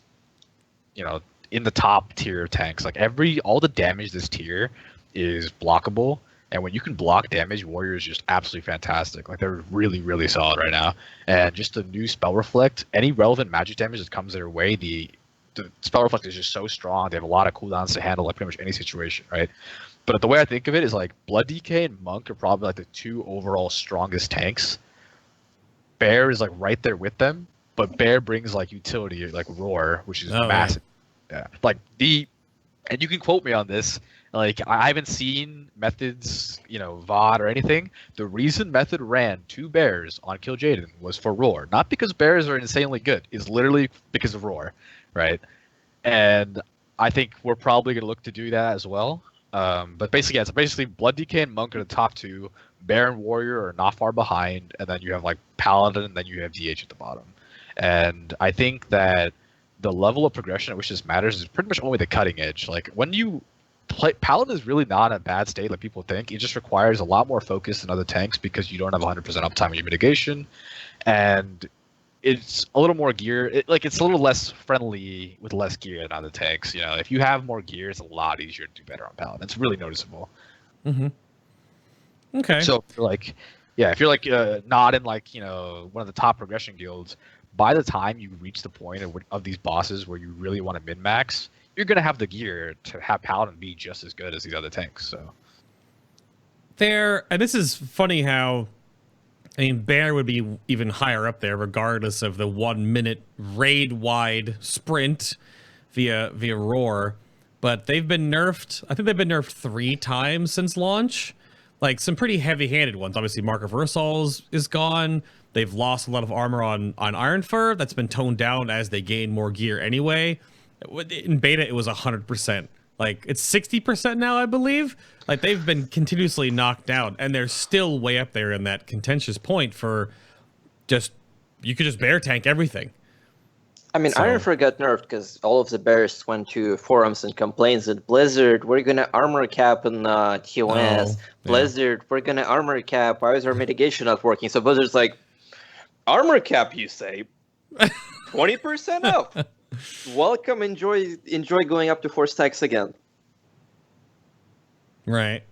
in the top tier of tanks. Like, all the damage this tier is blockable. And when you can block damage, Warrior is just absolutely fantastic. Like, they're really, really solid right now. And just the new Spell Reflect, any relevant magic damage that comes their way, the Spell Reflect is just so strong. They have a lot of cooldowns to handle, like, pretty much any situation, right? But the way I think of it is, like, Blood DK and Monk are probably, like, the 2 overall strongest tanks. Bear is, like, right there with them. But Bear brings, like, utility, like Roar, which is massive. Yeah. Like, and you can quote me on this. Like, I haven't seen Method's, VOD or anything. The reason Method ran 2 Bears on Kill Jaden was for Roar. Not because Bears are insanely good. It's literally because of Roar, right? And I think we're probably going to look to do that as well. But basically, yeah, so basically Blood DK and Monk are the top 2. Bear and Warrior are not far behind. And then you have, like, Paladin, and then you have DH at the bottom. And I think that the level of progression at which this matters is pretty much only the cutting edge. Like, when you play, Paladin is really not in a bad state like people think. It just requires a lot more focus than other tanks because you don't have 100% uptime in your mitigation. And it's a little more gear. It's a little less friendly with less gear than other tanks. If you have more gear, it's a lot easier to do better on Paladin. It's really noticeable. Mm-hmm. Okay. So, if you're not in, like, one of the top progression guilds, by the time you reach the point of these bosses where you really want to min-max, you're going to have the gear to have Paladin be just as good as these other tanks. So and this is funny how, Bear would be even higher up there regardless of the 1 minute raid-wide sprint via Roar. But they've been nerfed. I think they've been nerfed 3 times since launch. Like, some pretty heavy-handed ones. Obviously, Mark of Ursol's is gone. They've lost a lot of armor on Ironfur. That's been toned down as they gain more gear anyway. In beta, it was 100%. Like, it's 60% now, I believe. Like, they've been continuously knocked down, and they're still way up there in that contentious point for you could just bear tank everything. Ironfur got nerfed because all of the bears went to forums and complaints that Blizzard, we're gonna armor cap in TOS. Blizzard, we're gonna armor cap. Why is our mitigation not working? So Blizzard's like, armor cap, you say? 20% up. Welcome, enjoy going up to 4 stacks again. Right.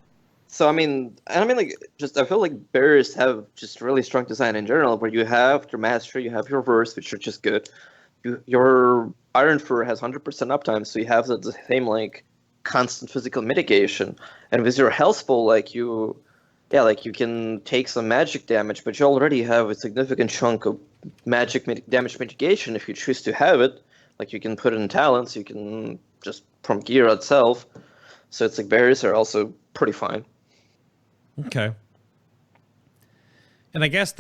So I feel like bears have just really strong design in general, where you have your mastery, you have your verse, which are just good. Your Ironfur has 100% uptime, so you have the same, like, constant physical mitigation. And with your health pool, you can take some magic damage, but you already have a significant chunk of damage mitigation if you choose to have it. Like, you can put it in talents, you can just from gear itself. So it's like bears are also pretty fine. Okay. And I guess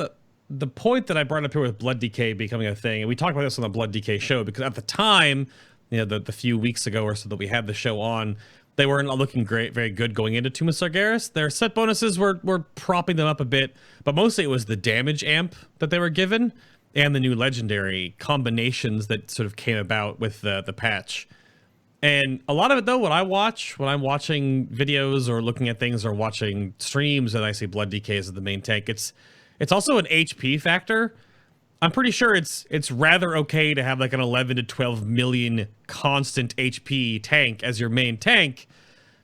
the point that I brought up here with Blood DK becoming a thing, and we talked about this on the Blood DK show, because at the time, the few weeks ago or so that we had the show on, they weren't looking very good going into Tomb of Sargeras. Their set bonuses were propping them up a bit, but mostly it was the damage amp that they were given and the new legendary combinations that sort of came about with the patch. And a lot of it, though, when I'm watching videos or looking at things or watching streams and I see Blood DK as the main tank, it's also an HP factor. I'm pretty sure it's rather okay to have like an 11 to 12 million constant HP tank as your main tank,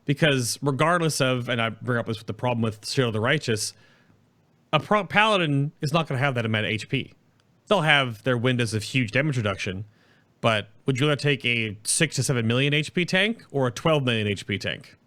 because regardless of, and I bring up this with the problem with Shield of the Righteous, a Paladin is not going to have that amount of HP. They'll have their windows of huge damage reduction, but would you rather take a 6 to 7 million HP tank or a 12 million HP tank?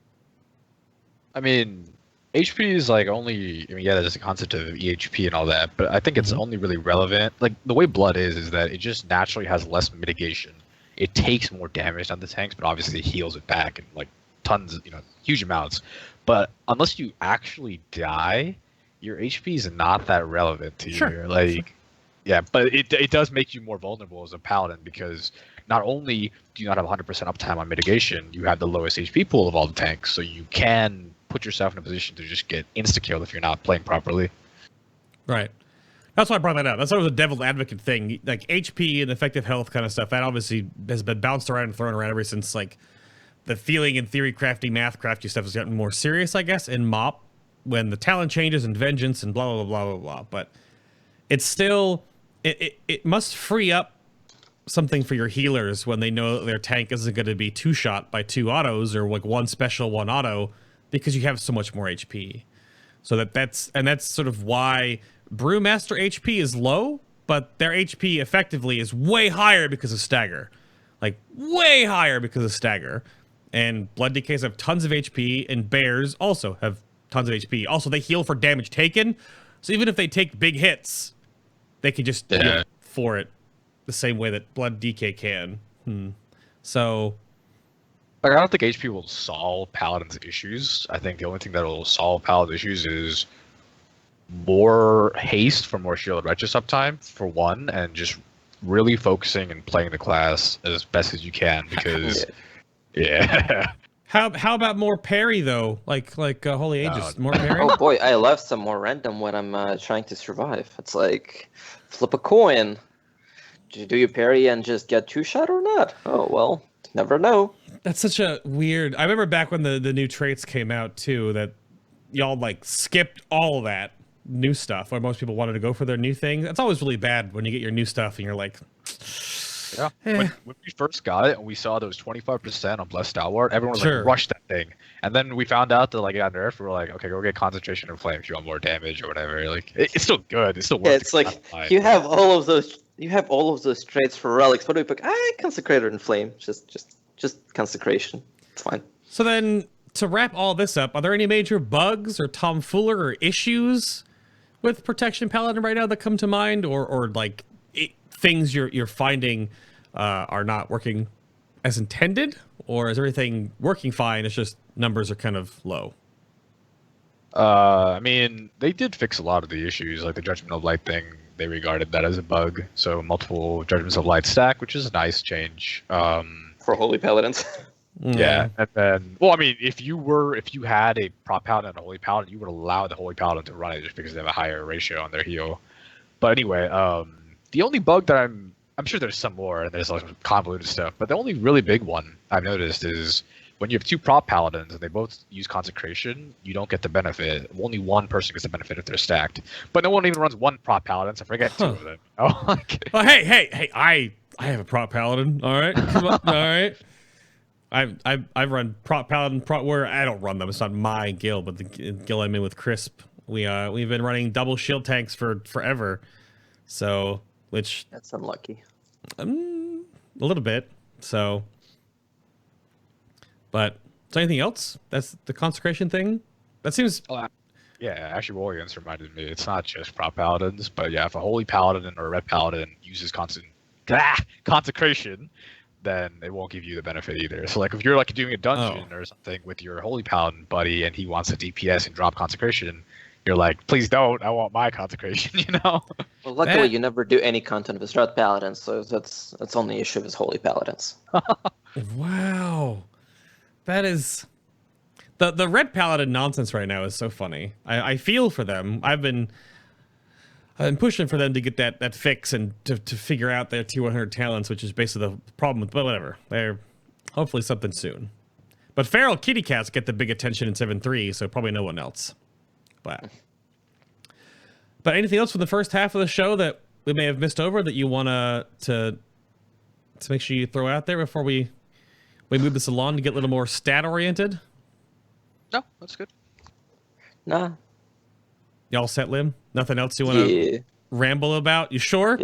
I mean, HP is like only, I mean, yeah, there's a concept of EHP and all that, but I think it's only really relevant. Like, the way Blood is that it just naturally has less mitigation. It takes more damage on the tanks, but obviously it heals it back in like tons, huge amounts. But unless you actually die, your HP is not that relevant to you. Like, yeah, but it does make you more vulnerable as a Paladin because not only do you not have 100% uptime on mitigation, you have the lowest HP pool of all the tanks, so you can put yourself in a position to just get insta-killed if you're not playing properly. Right. That's why I brought that up. That's always a devil's advocate thing. Like HP and effective health kind of stuff, that obviously has been bounced around and thrown around ever since like the feeling and theory crafty, math crafty stuff has gotten more serious, I guess, in MOP when the talent changes and vengeance and blah, blah, blah, blah, blah. But it's still, it must free up something for your healers when they know their tank isn't going to be two-shot by 2 autos or like 1 special, 1 auto because you have so much more HP. So that's sort of why Brewmaster HP is low, but their HP effectively is way higher because of Stagger. Like, way higher because of Stagger. And Blood DKs have tons of HP, and Bears also have tons of HP. Also, they heal for damage taken, so even if they take big hits, they can just heal for it the same way that Blood DK can. So... Like, I don't think HP will solve Paladin's issues. I think the only thing that will solve Paladin's issues is more haste for more Shield Righteous uptime, for one, and just really focusing and playing the class as best as you can, because... yeah. How about more parry, though? Like Holy Aegis, more parry? Oh boy, I love some more random when I'm trying to survive. It's like, flip a coin. Do you parry and just get 2-shot or not? Oh, well, never know. That's such a weird... I remember back when the new traits came out, too, that y'all, like, skipped all that new stuff, or most people wanted to go for their new thing. That's always really bad when you get your new stuff and you're like... Yeah, when we first got it and we saw those 25% on Blessed Stalwart, everyone was like, rush that thing. And then we found out that like it got nerfed. We were like, okay, go get Concentration and Flame if you want more damage or whatever. Like, it's still good. It's still worth it. It's like, you have all of those traits for relics. What do we pick? Consecrator and Flame. Just Consecration. It's fine. So then, to wrap all this up, are there any major bugs or tomfoolery or issues with Protection Paladin right now that come to mind, or like things you're finding are not working as intended, or is everything working fine? It's just numbers are kind of low. I mean, they did fix a lot of the issues, like the Judgment of Light thing. They regarded that as a bug, so multiple Judgments of Light stack, which is a nice change. For Holy Paladins. Yeah, and then, well, I mean, if you had a Prop Paladin and a Holy Paladin, you would allow the Holy Paladin to run it just because they have a higher ratio on their heal. But anyway, the only bug that I'm sure there's some more, and there's like convoluted stuff, but the only really big one I've noticed is when you have 2 Prop Paladins and they both use Consecration, you don't get the benefit. Only one person gets the benefit if they're stacked. But no one even runs 1 Prop Paladin, so forget 2 of them. Oh, like... Well, hey, I have a Prop Paladin, all right? Come on, all right? I run Prop Paladin, Prop Warrior. I don't run them. It's not my guild, but the guild I'm in with Crisp. We've been running double shield tanks for forever. So, which... That's unlucky. A little bit, so... But, is there anything else? That's the Consecration thing? That seems... Yeah, actually, Warriors reminded me. It's not just Prop Paladins, but yeah, if a Holy Paladin or a Red Paladin uses Consecration, then it won't give you the benefit either. So, like, if you're, like, doing a dungeon or something with your Holy Paladin buddy and he wants to DPS and drop Consecration... You're like, please don't. I want my Consecration, you know? Well, luckily, you never do any content with Red Paladins, so that's only issue with Holy Paladins. Wow. That is... The Red Paladin nonsense right now is so funny. I feel for them. I've been pushing for them to get that fix and to figure out their T100 talents, which is basically the problem with... But whatever. They're hopefully something soon. But Feral Kitty Cats get the big attention in 7.3, so probably no one else. But anything else from the first half of the show that we may have missed over that you want to make sure you throw out there before we move this along to get a little more stat oriented? No, that's good. Nah. Y'all set, Lim? Nothing else you want to ramble about? You sure?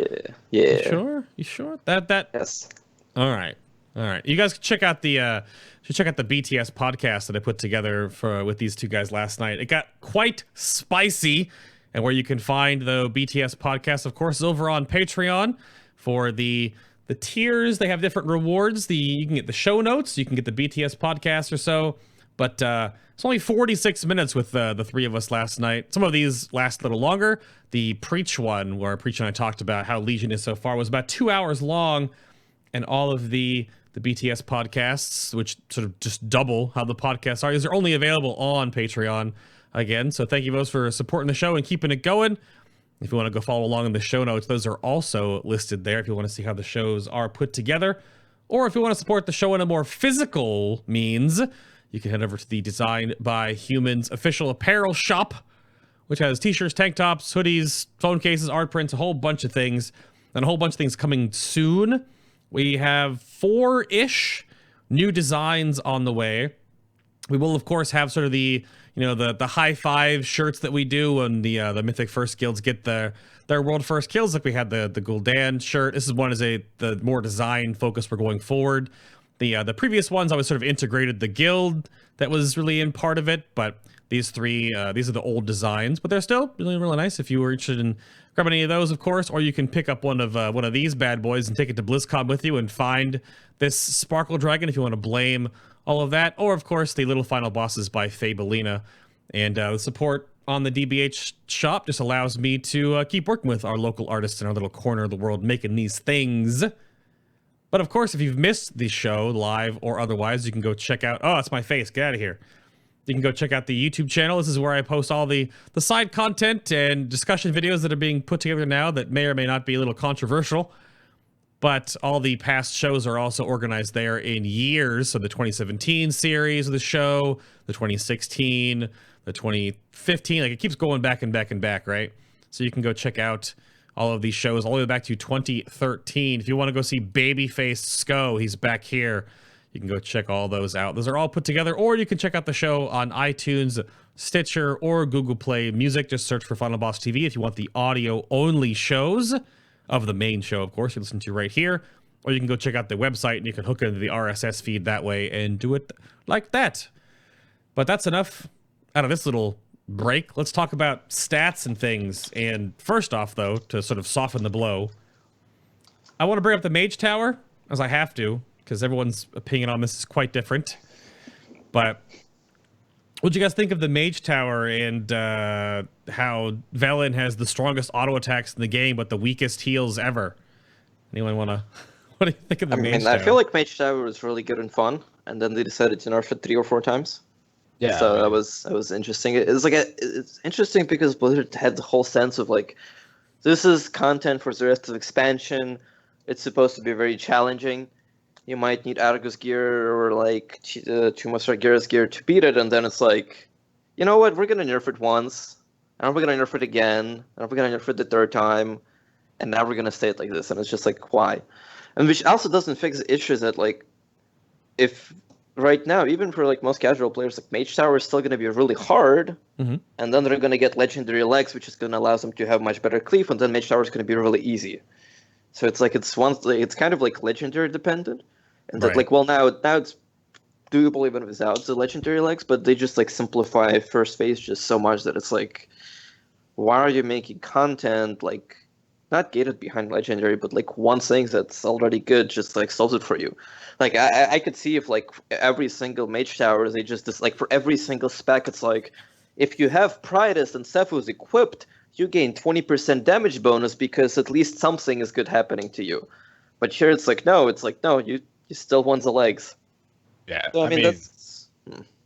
Yeah. You sure? That. Yes. All right. You guys check out the BTS podcast that I put together with these two guys last night. It got quite spicy, and where you can find the BTS podcast, of course, is over on Patreon for the tiers. They have different rewards. You can get the show notes, you can get the BTS podcast or so, but it's only 46 minutes with the three of us last night. Some of these last a little longer. The Preach one, where Preach and I talked about how Legion is so far, was about 2 hours long, and all of the BTS podcasts, which sort of just double how the podcasts are, is they're only available on Patreon again. So thank you both for supporting the show and keeping it going. If you want to go follow along in the show notes, those are also listed there if you want to see how the shows are put together. Or if you want to support the show in a more physical means, you can head over to the Designed by Humans official apparel shop, which has t-shirts, tank tops, hoodies, phone cases, art prints, a whole bunch of things, and a whole bunch of things coming soon. We have 4-ish new designs on the way. We will, of course, have sort of the high five shirts that we do when the Mythic First Guilds get their world first kills. Like we had the Gul'dan shirt. This is the more design focus we're going forward. The previous ones I was sort of integrated the guild that was really in part of it, but these three these are the old designs, but they're still really, really nice if you were interested in grab any of those, of course, or you can pick up one of these bad boys and take it to BlizzCon with you and find this Sparkle Dragon if you want to blame all of that. Or, of course, the Little Final Bosses by Fabelina. And the support on the DBH shop just allows me to keep working with our local artists in our little corner of the world making these things. But, of course, if you've missed the show, live or otherwise, you can go check out... Oh, that's my face. Get out of here. You can go check out the YouTube channel. This is where I post all the side content and discussion videos that are being put together now that may or may not be a little controversial. But all the past shows are also organized there in years. So the 2017 series of the show, the 2016, the 2015, like it keeps going back and back and back, right? So you can go check out all of these shows all the way back to 2013. If you want to go see Babyface Sko, he's back here. You can go check all those out. Those are all put together, or you can check out the show on iTunes, Stitcher, or Google Play Music. Just search for FinalBossTV if you want the audio-only shows of the main show, of course, you listen to right here. Or you can go check out the website, and you can hook into the RSS feed that way and do it like that. But that's enough out of this little break. Let's talk about stats and things. And first off, though, to sort of soften the blow, I want to bring up the Mage Tower, as I have to, because everyone's opinion on this is quite different. But what'd you guys think of the Mage Tower and how Velen has the strongest auto attacks in the game, but the weakest heals ever? Anyone want to... What do you think of the Mage Tower? I feel like Mage Tower was really good and fun, and then they decided to nerf it 3 or 4 times. Yeah. So that was interesting. It's interesting because Blizzard had the whole sense of like, this is content for the rest of expansion. It's supposed to be very challenging. You might need Argus gear or like Tomb of Sargeras gear to beat it, and then it's like, you know what? We're gonna nerf it once, and we're gonna nerf it again, and we're gonna nerf it the 3rd time, and now we're gonna stay it like this, and it's just like, why? And which also doesn't fix the issues that like, if right now, even for like most casual players, like Mage Tower is still gonna be really hard, and then they're gonna get legendary legs, which is gonna allow them to have much better cleave, and then Mage Tower is gonna be really easy. So it's like it's kind of like legendary dependent. And that, like, well, now it's doable even without the legendary legs, but they just, like, simplify first phase just so much that it's like, why are you making content, like, not gated behind legendary, but, like, one thing that's already good just, like, solves it for you. Like, I could see if, like, every single Mage Tower, they just, like, for every single spec, it's like, if you have Prioritize and Cephus equipped, you gain 20% damage bonus because at least something is good happening to you. But here it's like, no, you still want the legs. Yeah, so, I mean that's...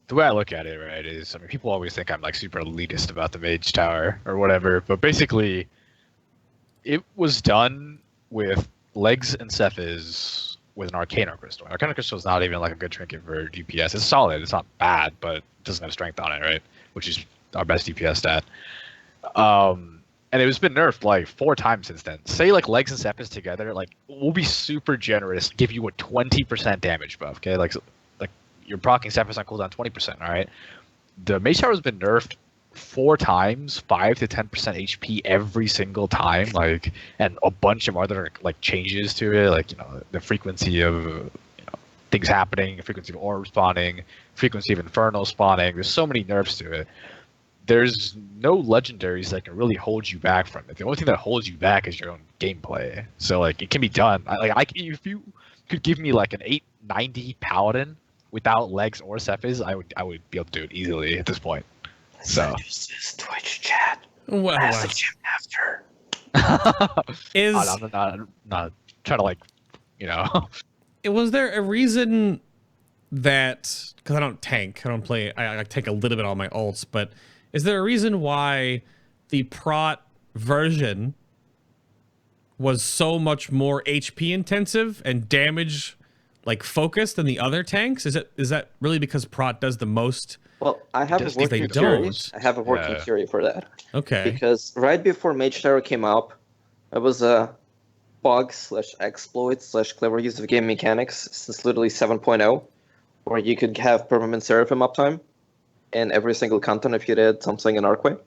The way I look at it, right, is, I mean, people always think I'm, like, super elitist about the Mage Tower or whatever, but basically, it was done with legs and Cephas with an Arcana Crystal. Arcana Crystal is not even, like, a good trinket for DPS. It's solid, it's not bad, but it doesn't have strength on it, right? Which is our best DPS stat. And it's been nerfed like 4 times since then. Say like legs and Cephas together, like we'll be super generous, give you a 20% damage buff. Okay, like you're proccing Cephas on cooldown 20%. All right, the Mage Tower has been nerfed 4 times, 5 to 10% HP every single time, like, and a bunch of other like changes to it, like the frequency of things happening, frequency of orb spawning, frequency of inferno spawning. There's so many nerfs to it. There's no legendaries that can really hold you back from it. The only thing that holds you back is your own gameplay. So like it can be done. If you could give me like an 890 Paladin without legs or Cephas, I would be able to do it easily at this point. So Use this Twitch chat. Well, Message him after. I'm not trying to like, was there a reason that, because I don't tank, I tank a little bit on my ults, but is there a reason why the Prot version was so much more HP intensive and damage like focused than the other tanks? Is that really because Prot does the most? Well, I have a working theory. I have a working theory for that. Okay. Because right before Mage Tower came up, it was a bug/exploit/clever use of game mechanics since literally 7.0, where you could have permanent Seraphim uptime in every single content if you did something in Arcway.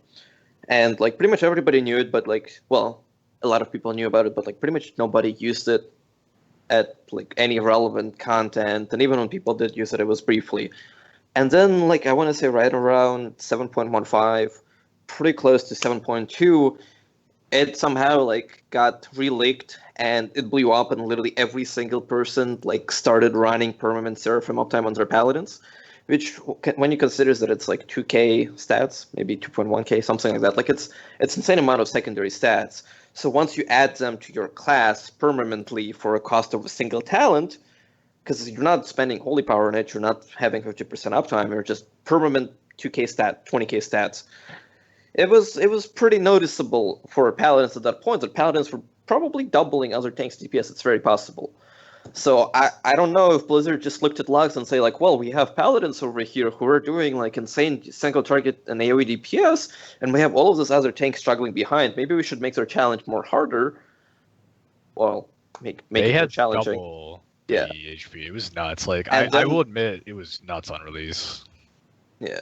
And like pretty much everybody knew it, but like, well, a lot of people knew about it, but like pretty much nobody used it at like any relevant content. And even when people did use it, it was briefly. And then like I want to say right around 7.15, pretty close to 7.2, it somehow like got re-leaked and it blew up, and literally every single person like started running permanent Seraphim uptime on their Paladins, which when you consider that it's like 2k stats, maybe 2.1k, something like that, like it's insane amount of secondary stats. So once you add them to your class permanently for a cost of a single talent, because you're not spending holy power on it, you're not having 50% uptime, you're just permanent 2k stat, 20k stats. It was pretty noticeable for Paladins at that point that Paladins were probably doubling other tanks' DPS. It's very possible. So I don't know if Blizzard just looked at logs and say like, well, we have Paladins over here who are doing like insane single target and AoE DPS, and we have all of those other tanks struggling behind. Maybe we should make their challenge more harder. Well, make it more challenging. Double the HP. It was nuts. Like And I will admit, it was nuts on release. Yeah.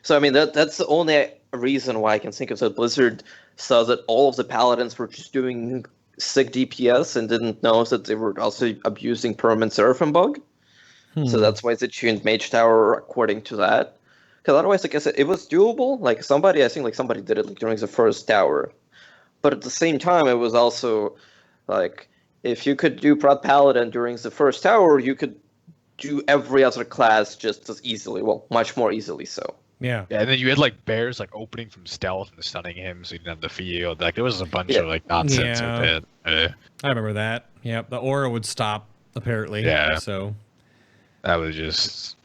So I mean that's the only reason why I can think of that Blizzard saw that all of the Paladins were just doing sick DPS and didn't know that they were also abusing permanent Seraphim bug. So that's why they tuned Mage Tower according to that. Because otherwise, like I said, it was doable. Like I think somebody did it like during the first tower. But at the same time, it was also like if you could do Prot Paladin during the first tower, you could do every other class just as easily. Well, much more easily so. Yeah, and then you had like bears like opening from stealth and stunning him, so you didn't have the field. Like there was a bunch of like nonsense with it. I remember that. Yep, the aura would stop apparently. Yeah. So that was just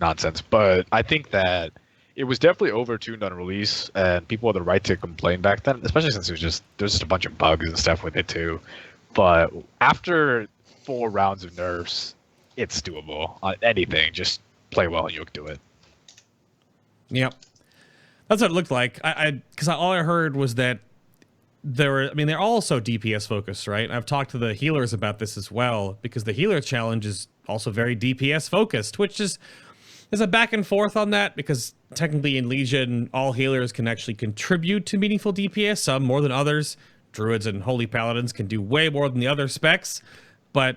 nonsense. But I think that it was definitely overtuned on release, and people had the right to complain back then, especially since there's just a bunch of bugs and stuff with it too. But after 4 rounds of nerfs, it's doable. Anything, just play well and you'll do it. Yep, that's what it looked like. Because all I heard was that they're also DPS focused, right? I've talked to the healers about this as well, because the healer challenge is also very DPS focused, which is there's a back and forth on that, because technically in Legion, all healers can actually contribute to meaningful DPS, some more than others. Druids and Holy Paladins can do way more than the other specs, but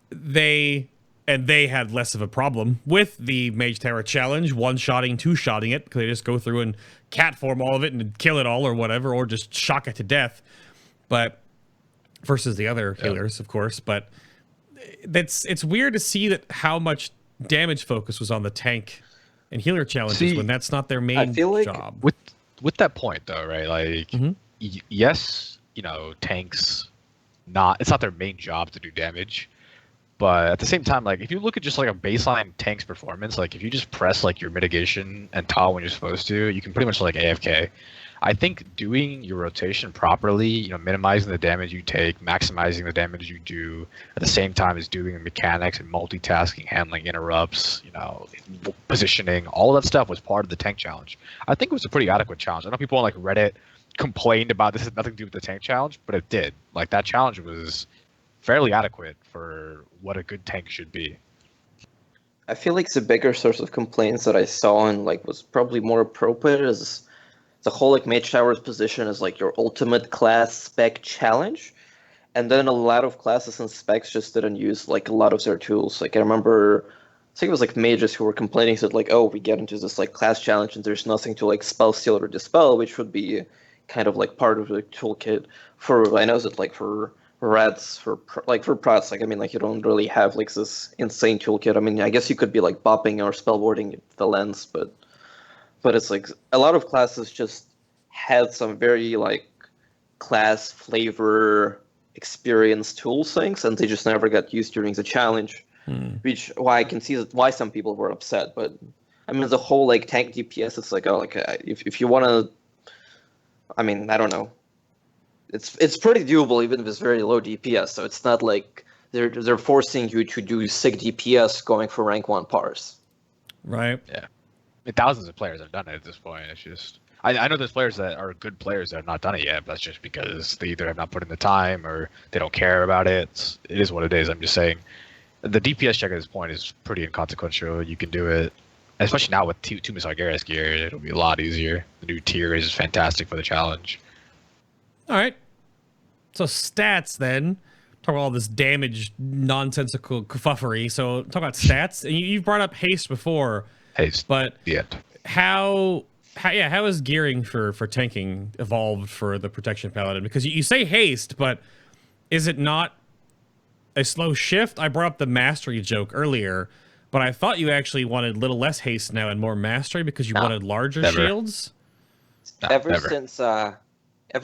they had less of a problem with the Mage Tower challenge, one-shotting, two-shotting it, because they just go through and cat form all of it and kill it all or whatever, or just shock it to death. But versus the other healers, of course. But it's weird to see that how much damage focus was on the tank and healer challenges when that's not their main job. With that point though, right? Like yes, tanks it's not their main job to do damage. But at the same time, like if you look at just like a baseline tank's performance, like if you just press like your mitigation and TAW when you're supposed to, you can pretty much like AFK. I think doing your rotation properly, minimizing the damage you take, maximizing the damage you do, at the same time as doing the mechanics and multitasking, handling interrupts, positioning, all of that stuff was part of the tank challenge. I think it was a pretty adequate challenge. I know people on like Reddit complained about this had nothing to do with the tank challenge, but it did. Like that challenge was fairly adequate for what a good tank should be. I feel like the bigger source of complaints that I saw and like was probably more appropriate is the whole like Mage Tower's position as like your ultimate class spec challenge. And then a lot of classes and specs just didn't use like a lot of their tools. Like I remember, I think it was like mages who were complaining that like, oh, we get into this like class challenge and there's nothing to like spell steal or dispel, which would be kind of like part of the toolkit. I know that like for rats, for prots, like I mean like you don't really have like this insane toolkit. I mean I guess you could be like bopping or spellboarding the lens, but it's like a lot of classes just had some very like class flavor experience tool things, and they just never got used during the challenge. Which why I can see why some people were upset. But I mean the whole like tank DPS, it's like, oh, like if you want to, I mean I don't know, it's pretty doable even if it's very low DPS. So it's not like they're forcing you to do sick DPS going for rank 1 pars. Right. Yeah. I mean, thousands of players have done it at this point. It's just I know there's players that are good players that have not done it yet, but that's just because they either have not put in the time or they don't care about it. It is what it is. I'm just saying the DPS check at this point is pretty inconsequential. You can do it, especially now with Tomb of Sargeras gear. It'll be a lot easier. The new tier is fantastic for the challenge. All right. So stats then. Talk about all this damage, nonsensical kerfufflery. So talk about stats. And you've brought up haste before. Haste. But yeah. How has gearing for tanking evolved for the Protection Paladin? Because you say haste, but is it not a slow shift? I brought up the mastery joke earlier, but I thought you actually wanted a little less haste now and more mastery because you wanted larger shields. Ever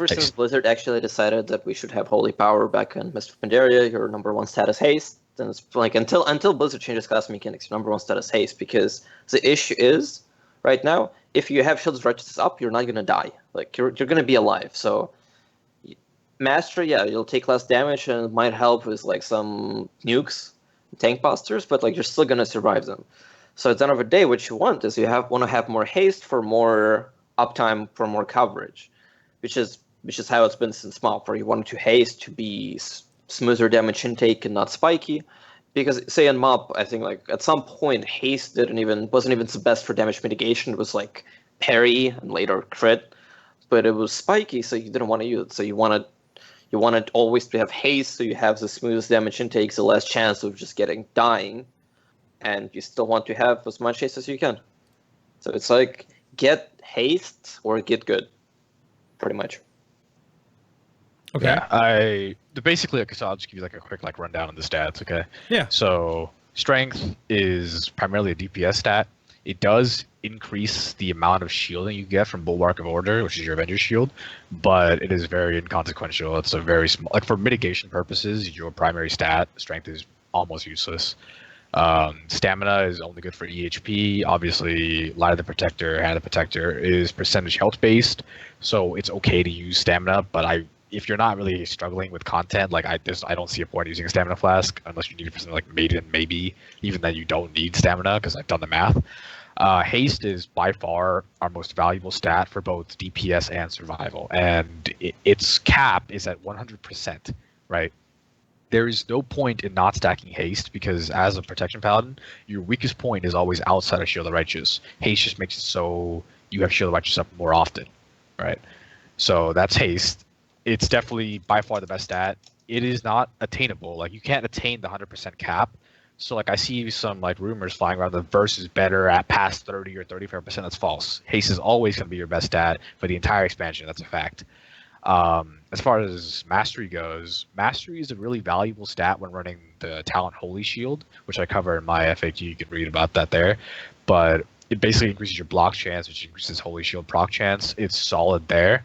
since Blizzard actually decided that we should have holy power back in Mist of Pandaria, your number 1 status haste, then it's like until Blizzard changes class mechanics, your number 1 status haste, because the issue is right now, if you have Shields Righteous up, you're not going to die. Like, you're going to be alive. So, Mastery, yeah, you'll take less damage, and it might help with, like, some nukes, tank busters, but, like, you're still going to survive them. So, at the end of the day, what you want is want to have more haste for more uptime, for more coverage, which is how it's been since MOP, where you wanted to haste to be smoother damage intake and not spiky. Because, say, in MOP, I think, like, at some point, haste wasn't even the best for damage mitigation. It was, like, parry and later crit. But it was spiky, so you didn't want to use it. So you wanted always to have haste, so you have the smoothest damage intake, the less chance of just dying. And you still want to have as much haste as you can. So it's like, get haste or get good. Pretty much. Okay. Yeah, basically, so I'll just give you like a quick like rundown on the stats. Okay. Yeah. So strength is primarily a DPS stat. It does increase the amount of shielding you get from Bulwark of Order, which is your Avenger shield, but it is very inconsequential. It's a very small, like for mitigation purposes, your primary stat strength is almost useless. Stamina is only good for EHP. Obviously, Light of the Protector, Hand of the Protector is percentage health based, so it's okay to use stamina. But if you're not really struggling with content, like I don't see a point using a stamina flask unless you need it for something like Maiden, maybe. Even then, you don't need stamina because I've done the math. Haste is by far our most valuable stat for both DPS and survival, and its cap is at 100%. Right. There is no point in not stacking haste because as a Protection Paladin, your weakest point is always outside of Shield of Righteous. Haste just makes it so you have Shield of Righteous up more often, right? So that's haste. It's definitely by far the best stat. It is not attainable. Like you can't attain the 100% cap. So like I see some like rumors flying around the verse is better at past 30 or 35%. That's false. Haste is always going to be your best stat for the entire expansion. That's a fact. As far as Mastery goes, Mastery is a really valuable stat when running the Talent Holy Shield, which I cover in my FAQ. You can read about that there. But it basically increases your block chance, which increases Holy Shield proc chance. It's solid there,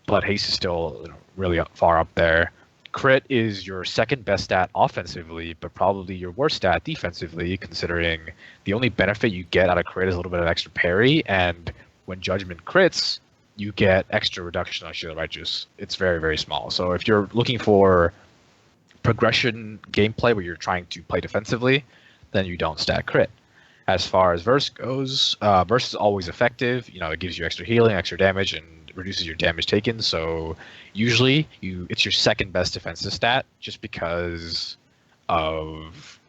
but Haste is still really far up there. Crit is your second best stat offensively, but probably your worst stat defensively, considering the only benefit you get out of crit is a little bit of extra parry, and when Judgment crits, you get extra reduction on Shield of Righteous. It's very, very small. So if you're looking for progression gameplay where you're trying to play defensively, then you don't stack crit. As far as Verse goes, Verse is always effective. It gives you extra healing, extra damage, and reduces your damage taken. So usually it's your second best defensive stat just because of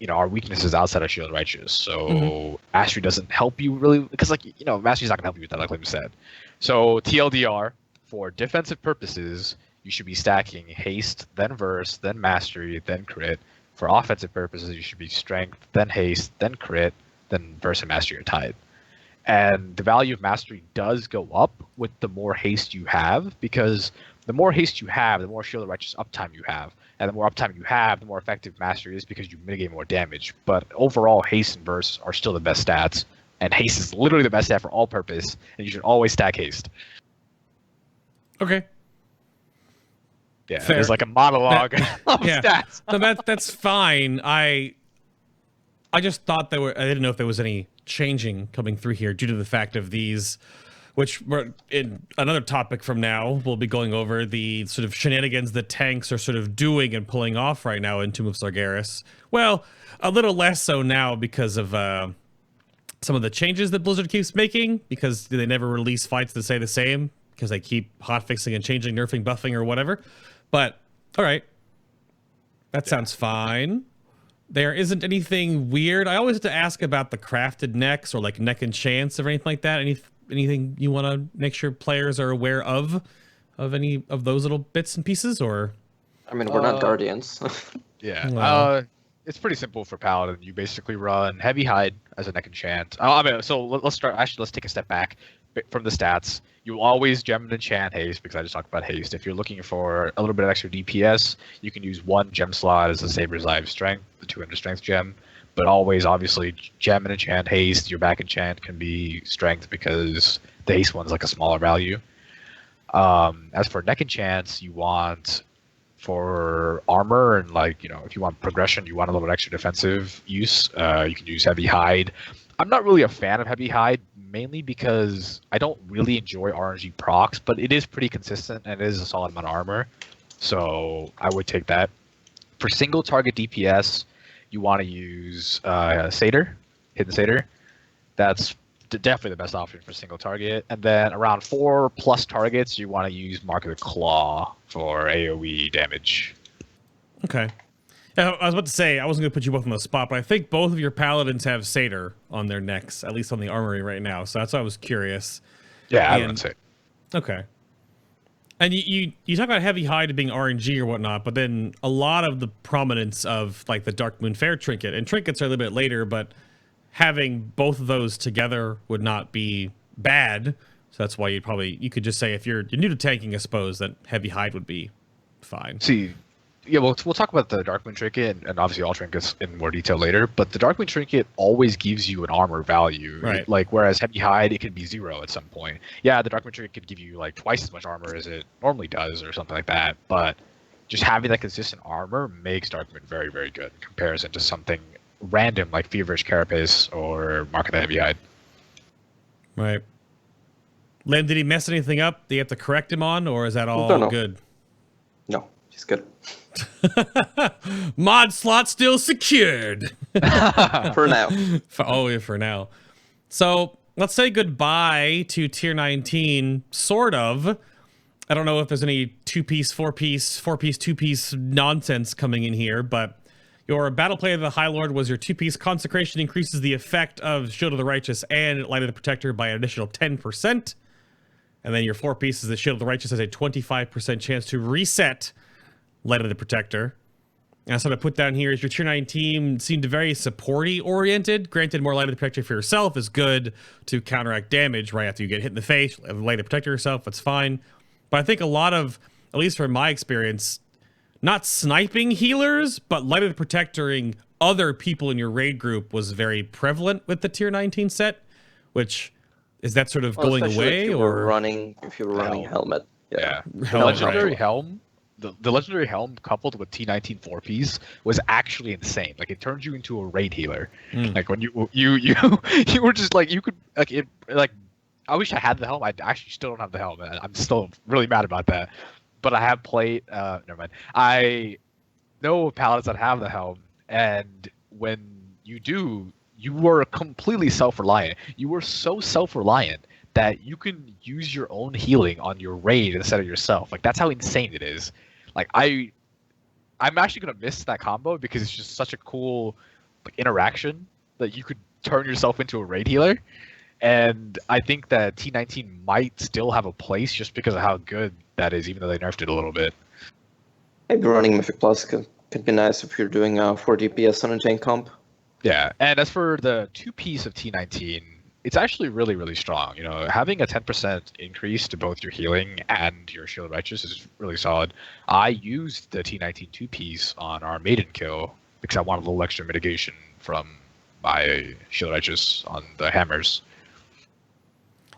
our weaknesses outside of Shield Righteous. So Mastery doesn't help you really, because Mastery's not gonna help you with that, like Lim said. So TLDR, for defensive purposes, you should be stacking Haste, then Verse, then Mastery, then Crit. For offensive purposes, you should be Strength, then Haste, then Crit, then Verse and Mastery are tied. And the value of Mastery does go up with the more haste you have, because the more haste you have, the more Shield of Righteous uptime you have. And the more uptime you have, the more effective Mastery is because you mitigate more damage. But overall, Haste and Verse are still the best stats. And Haste is literally the best stat for all purpose, and you should always stack Haste. Okay. Yeah, fair. There's like a monologue of stats. No, that's fine. I just thought I didn't know if there was any changing coming through here due to the fact of these, which we're in another topic from now. We'll be going over the sort of shenanigans that tanks are sort of doing and pulling off right now in Tomb of Sargeras. Well, a little less so now because of some of the changes that Blizzard keeps making, because they never release fights that say the same, because they keep hotfixing and changing, nerfing, buffing, or whatever. But all right, that sounds fine. There isn't anything weird. I always have to ask about the crafted necks or like neck enchants or anything like that. Anything you want to make sure players are aware of any of those little bits and pieces? Or I mean, we're not guardians. Yeah. Well, it's pretty simple for Paladin. You basically run Heavy Hide as a neck enchant. So let's start. Actually, let's take a step back from the stats. You always gem and enchant Haste, because I just talked about Haste. If you're looking for a little bit of extra DPS, you can use one gem slot as a Saber's Eye of Strength, the 200 Strength gem. But always, obviously, gem and enchant Haste. Your back enchant can be Strength, because the Haste one's like a smaller value. As for neck enchants, you want for armor and if you want progression, you want a little bit extra defensive use. You can use Heavy Hide. I'm not really a fan of Heavy Hide, mainly because I don't really enjoy RNG procs, but it is pretty consistent and it is a solid amount of armor. So I would take that. For single target DPS, you want to use Satyr, Hidden Satyr. That's definitely the best option for single target. And then around 4+ targets, you want to use Mark of the Claw for AoE damage. Okay. I was about to say, I wasn't going to put you both on the spot, but I think both of your Paladins have Satyr on their necks, at least on the Armory right now. So that's why I was curious. Yeah, I would say. Okay. And you talk about Heavy Hide being RNG or whatnot, but then a lot of the prominence of like the Dark Moon Fair Trinket, and Trinkets are a little bit later, but having both of those together would not be bad. So that's why you could just say, if you're new to tanking, I suppose, that Heavy Hide would be fine. See, yeah, we'll talk about the Darkmoon Trinket and obviously all trinkets in more detail later, but the Darkmoon Trinket always gives you an armor value. Right. Whereas Heavy Hide, it can be 0 at some point. Yeah, the Darkmoon Trinket could give you twice as much armor as it normally does or something like that, but just having that consistent armor makes Darkmoon very, very good in comparison to something random like Feverish Carapace or Mark of the Heavy Hide. Right. Lim, did he mess anything up? Do you have to correct him on, or is that all good? No, he's good. Mod slot still secured. For now. For now. So let's say goodbye to tier 19, sort of. I don't know if there's any 2-piece, 4-piece, 4-piece, 2-piece nonsense coming in here, but your Battle Play of the High Lord was your 2-piece Consecration, increases the effect of Shield of the Righteous and Light of the Protector by an additional 10%. And then your 4-piece is the Shield of the Righteous has a 25% chance to reset Light of the Protector. And so what I put down here is your tier 9 team seemed very supporty oriented. Granted, more Light of the Protector for yourself is good to counteract damage right after you get hit in the face. Light of the Protector yourself, that's fine. But I think a lot of, at least from my experience, not sniping healers, but Light of the Protectoring other people in your raid group was very prevalent with the tier 19 set, which is that sort of going away? If you were running Helmet. Yeah. Legendary Helm. The Legendary Helm coupled with T19 4-piece was actually insane. It turns you into a raid healer. When you were just you could I wish I had the helm. I actually still don't have the helm. I'm still really mad about that. But I have played. Never mind. I know Paladins that have the helm, and when you do, you were completely self-reliant. You were so self-reliant that you can use your own healing on your raid instead of yourself. That's how insane it is. I'm actually gonna miss that combo because it's just such a cool like interaction that you could turn yourself into a raid healer. And I think that T19 might still have a place just because of how good that is, even though they nerfed it a little bit. Maybe running Mythic Plus could be nice if you're doing 4 DPS on a tank comp. Yeah, and as for the 2-piece of T19, it's actually really, really strong. You know, having a 10% increase to both your healing and your Shield Righteous is really solid. I used the T19 2-piece on our maiden kill because I wanted a little extra mitigation from my Shield Righteous on the hammers.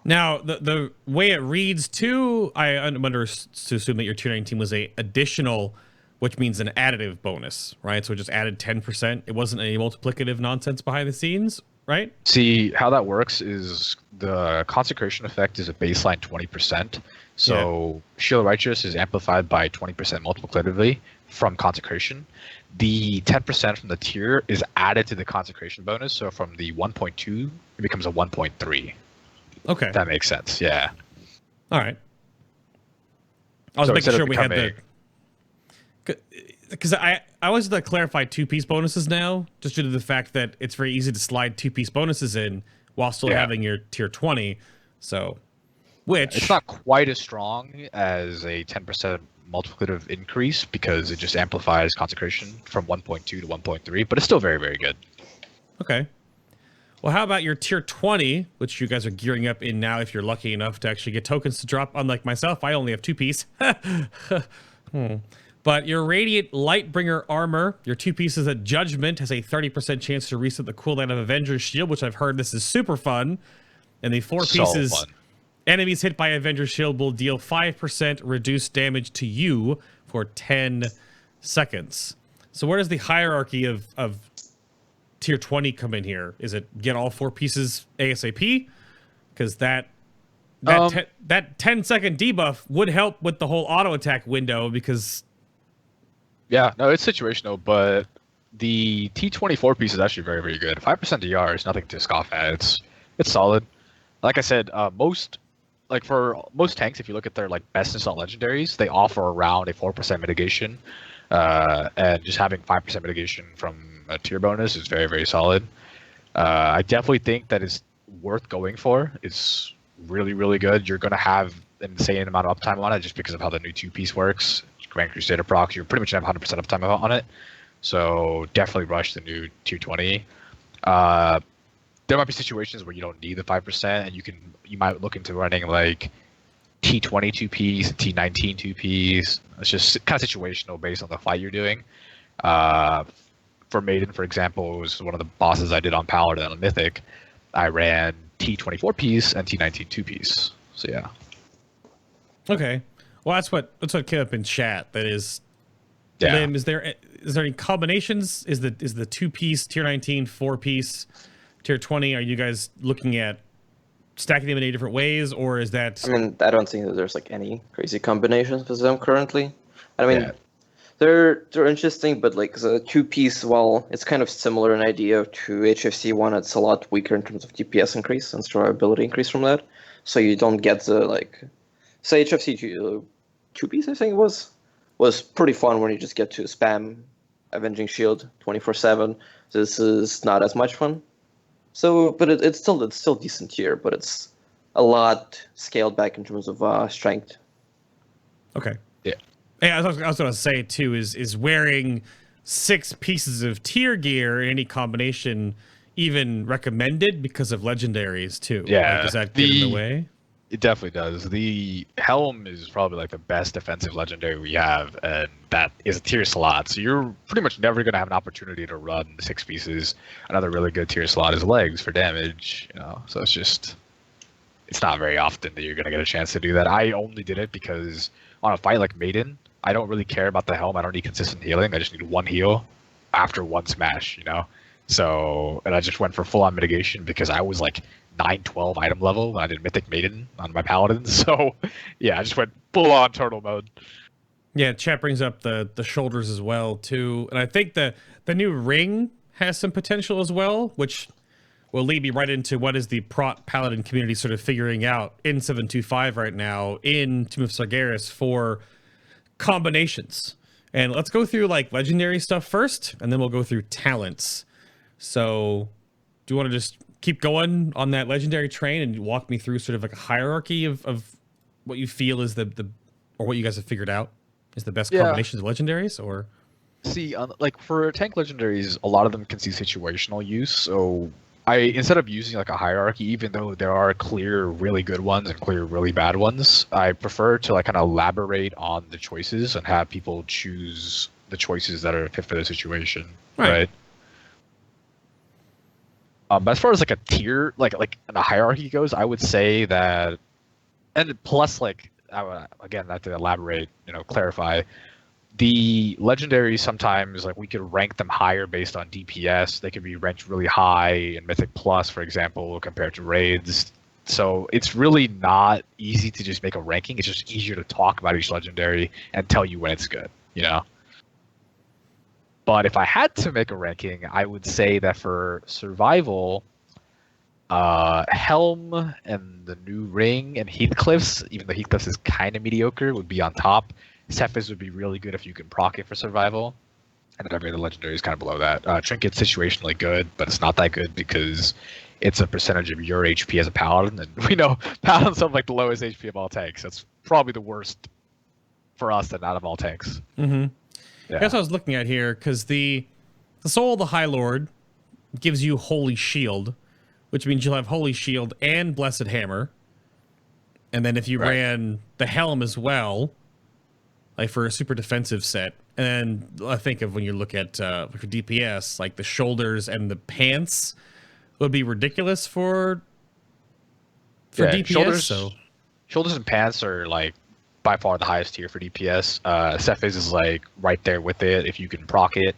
Now, the way it reads too, I'm under to assume that your tier 19 was a additional, which means an additive bonus, right? So it just added 10%. It wasn't any multiplicative nonsense behind the scenes, right? See, how that works is the Consecration effect is a baseline 20%. So Shield Righteous is amplified by 20% multiplicatively from Consecration. The 10% from the tier is added to the Consecration bonus. So from the 1.2, it becomes a 1.3. Okay. If that makes sense, yeah. All right. I was making sure we had the... Because I always like clarify 2-piece bonuses now, just due to the fact that it's very easy to slide 2-piece bonuses in while still having your tier 20. So, which... It's not quite as strong as a 10% multiplicative increase because it just amplifies Consecration from 1.2 to 1.3, but it's still very, very good. Okay. Well, how about your tier 20, which you guys are gearing up in now if you're lucky enough to actually get tokens to drop. Unlike myself, I only have 2-piece. But your Radiant Lightbringer armor, your 2-pieces at Judgment, has a 30% chance to reset the cooldown of Avenger's Shield, which I've heard this is super fun. And the 4 pieces, enemies hit by Avenger's Shield will deal 5% reduced damage to you for 10 seconds. So where does the hierarchy of tier 20 come in here? Is it get all 4 pieces ASAP? Because that 10-second debuff would help with the whole auto attack window because... Yeah, no, it's situational, but the T24 piece is actually very, very good. 5% DR is nothing to scoff at. It's solid. Like I said, for most tanks, if you look at their best installed legendaries, they offer around a 4% mitigation, and just having 5% mitigation from a tier bonus is very, very solid. I definitely think that is worth going for. It's really, really good. You're going to have an insane amount of uptime on it just because of how the new 2-piece works. Grand Crusader procs, you're pretty much going to have 100% uptime on it. So definitely rush the new tier 20. There might be situations where you don't need the 5%, and you might look into running T20 2-piece and T19 2-piece. It's just kind of situational based on the fight you're doing. For Maiden, for example, it was one of the bosses I did on Paladin on Mythic. I ran T24 piece and T19 2-piece. So yeah. Okay. Well, that's what came up in chat. That is, yeah. Lim, is there any combinations? Is the 2-piece tier 19, 4-piece tier 20? Are you guys looking at stacking them in any different ways, or is that? I mean, I don't think that there's any crazy combinations with them currently. I mean, they're interesting, but the 2-piece, while it's kind of similar in idea to HFC 1, it's a lot weaker in terms of DPS increase and survivability increase from that. So you don't get the say HFC 2-piece, I think it was pretty fun when you just get to spam Avenging Shield 24/7. This is not as much fun. So, but it's still decent here, but it's a lot scaled back in terms of strength. Okay. Yeah. Yeah, I was going to say too is wearing 6 pieces of tier gear in any combination even recommended because of legendaries too? Yeah. Does that get in the way? It definitely does. The Helm is probably the best defensive legendary we have, and that is a tier slot. So you're pretty much never going to have an opportunity to run 6 pieces. Another really good tier slot is legs for damage. So it's not very often that you're going to get a chance to do that. I only did it because on a fight like Maiden, I don't really care about the Helm. I don't need consistent healing. I just need 1 heal after 1 smash. So, and I just went for full-on mitigation because I was 9-12 item level when I did Mythic Maiden on my Paladins. So, yeah, I just went full-on turtle mode. Yeah, chat brings up the shoulders as well, too. And I think the new ring has some potential as well, which will lead me right into what is the Prot Paladin community sort of figuring out in 7.2.5 right now in Tomb of Sargeras for combinations. And let's go through legendary stuff first, and then we'll go through talents. So do you want to just keep going on that legendary train and walk me through sort of like a hierarchy of what you feel is or what you guys have figured out is the best combinations of legendaries? Or See, like for tank legendaries, a lot of them can see situational use. So instead of using like a hierarchy, even though there are clear really good ones and clear really bad ones, I prefer to like kind of elaborate on the choices and have people choose the choices that are fit for the situation, right? But as far as like a tier, like a hierarchy goes, I would say that, and plus like again, I have to elaborate, clarify. The legendaries sometimes, like we could rank them higher based on DPS. They could be ranked really high in Mythic Plus, for example, compared to raids. So it's really not easy to just make a ranking. It's just easier to talk about each legendary and tell you when it's good, But if I had to make a ranking, I would say that for survival, Helm and the New Ring and Heathcliff's, even though Heathcliff's is kind of mediocre, would be on top. Cephas would be really good if you can proc it for survival. And then every other legendary is kind of below that. Trinket's situationally good, but it's not that good because it's a percentage of your HP as a paladin. And we know paladins have like the lowest HP of all tanks. That's probably the worst for us and out of all tanks. Mm-hmm. Yeah. That's what I was looking at here, because the Soul of the High Lord gives you Holy Shield, which means you'll have Holy Shield and Blessed Hammer. And then if you ran the Helm as well, like for a super defensive set, and I think of when you look at for DPS, like the shoulders and the pants would be ridiculous for DPS. Shoulders and pants are like by far the highest tier for DPS. Cephas is like right there with it if you can proc it.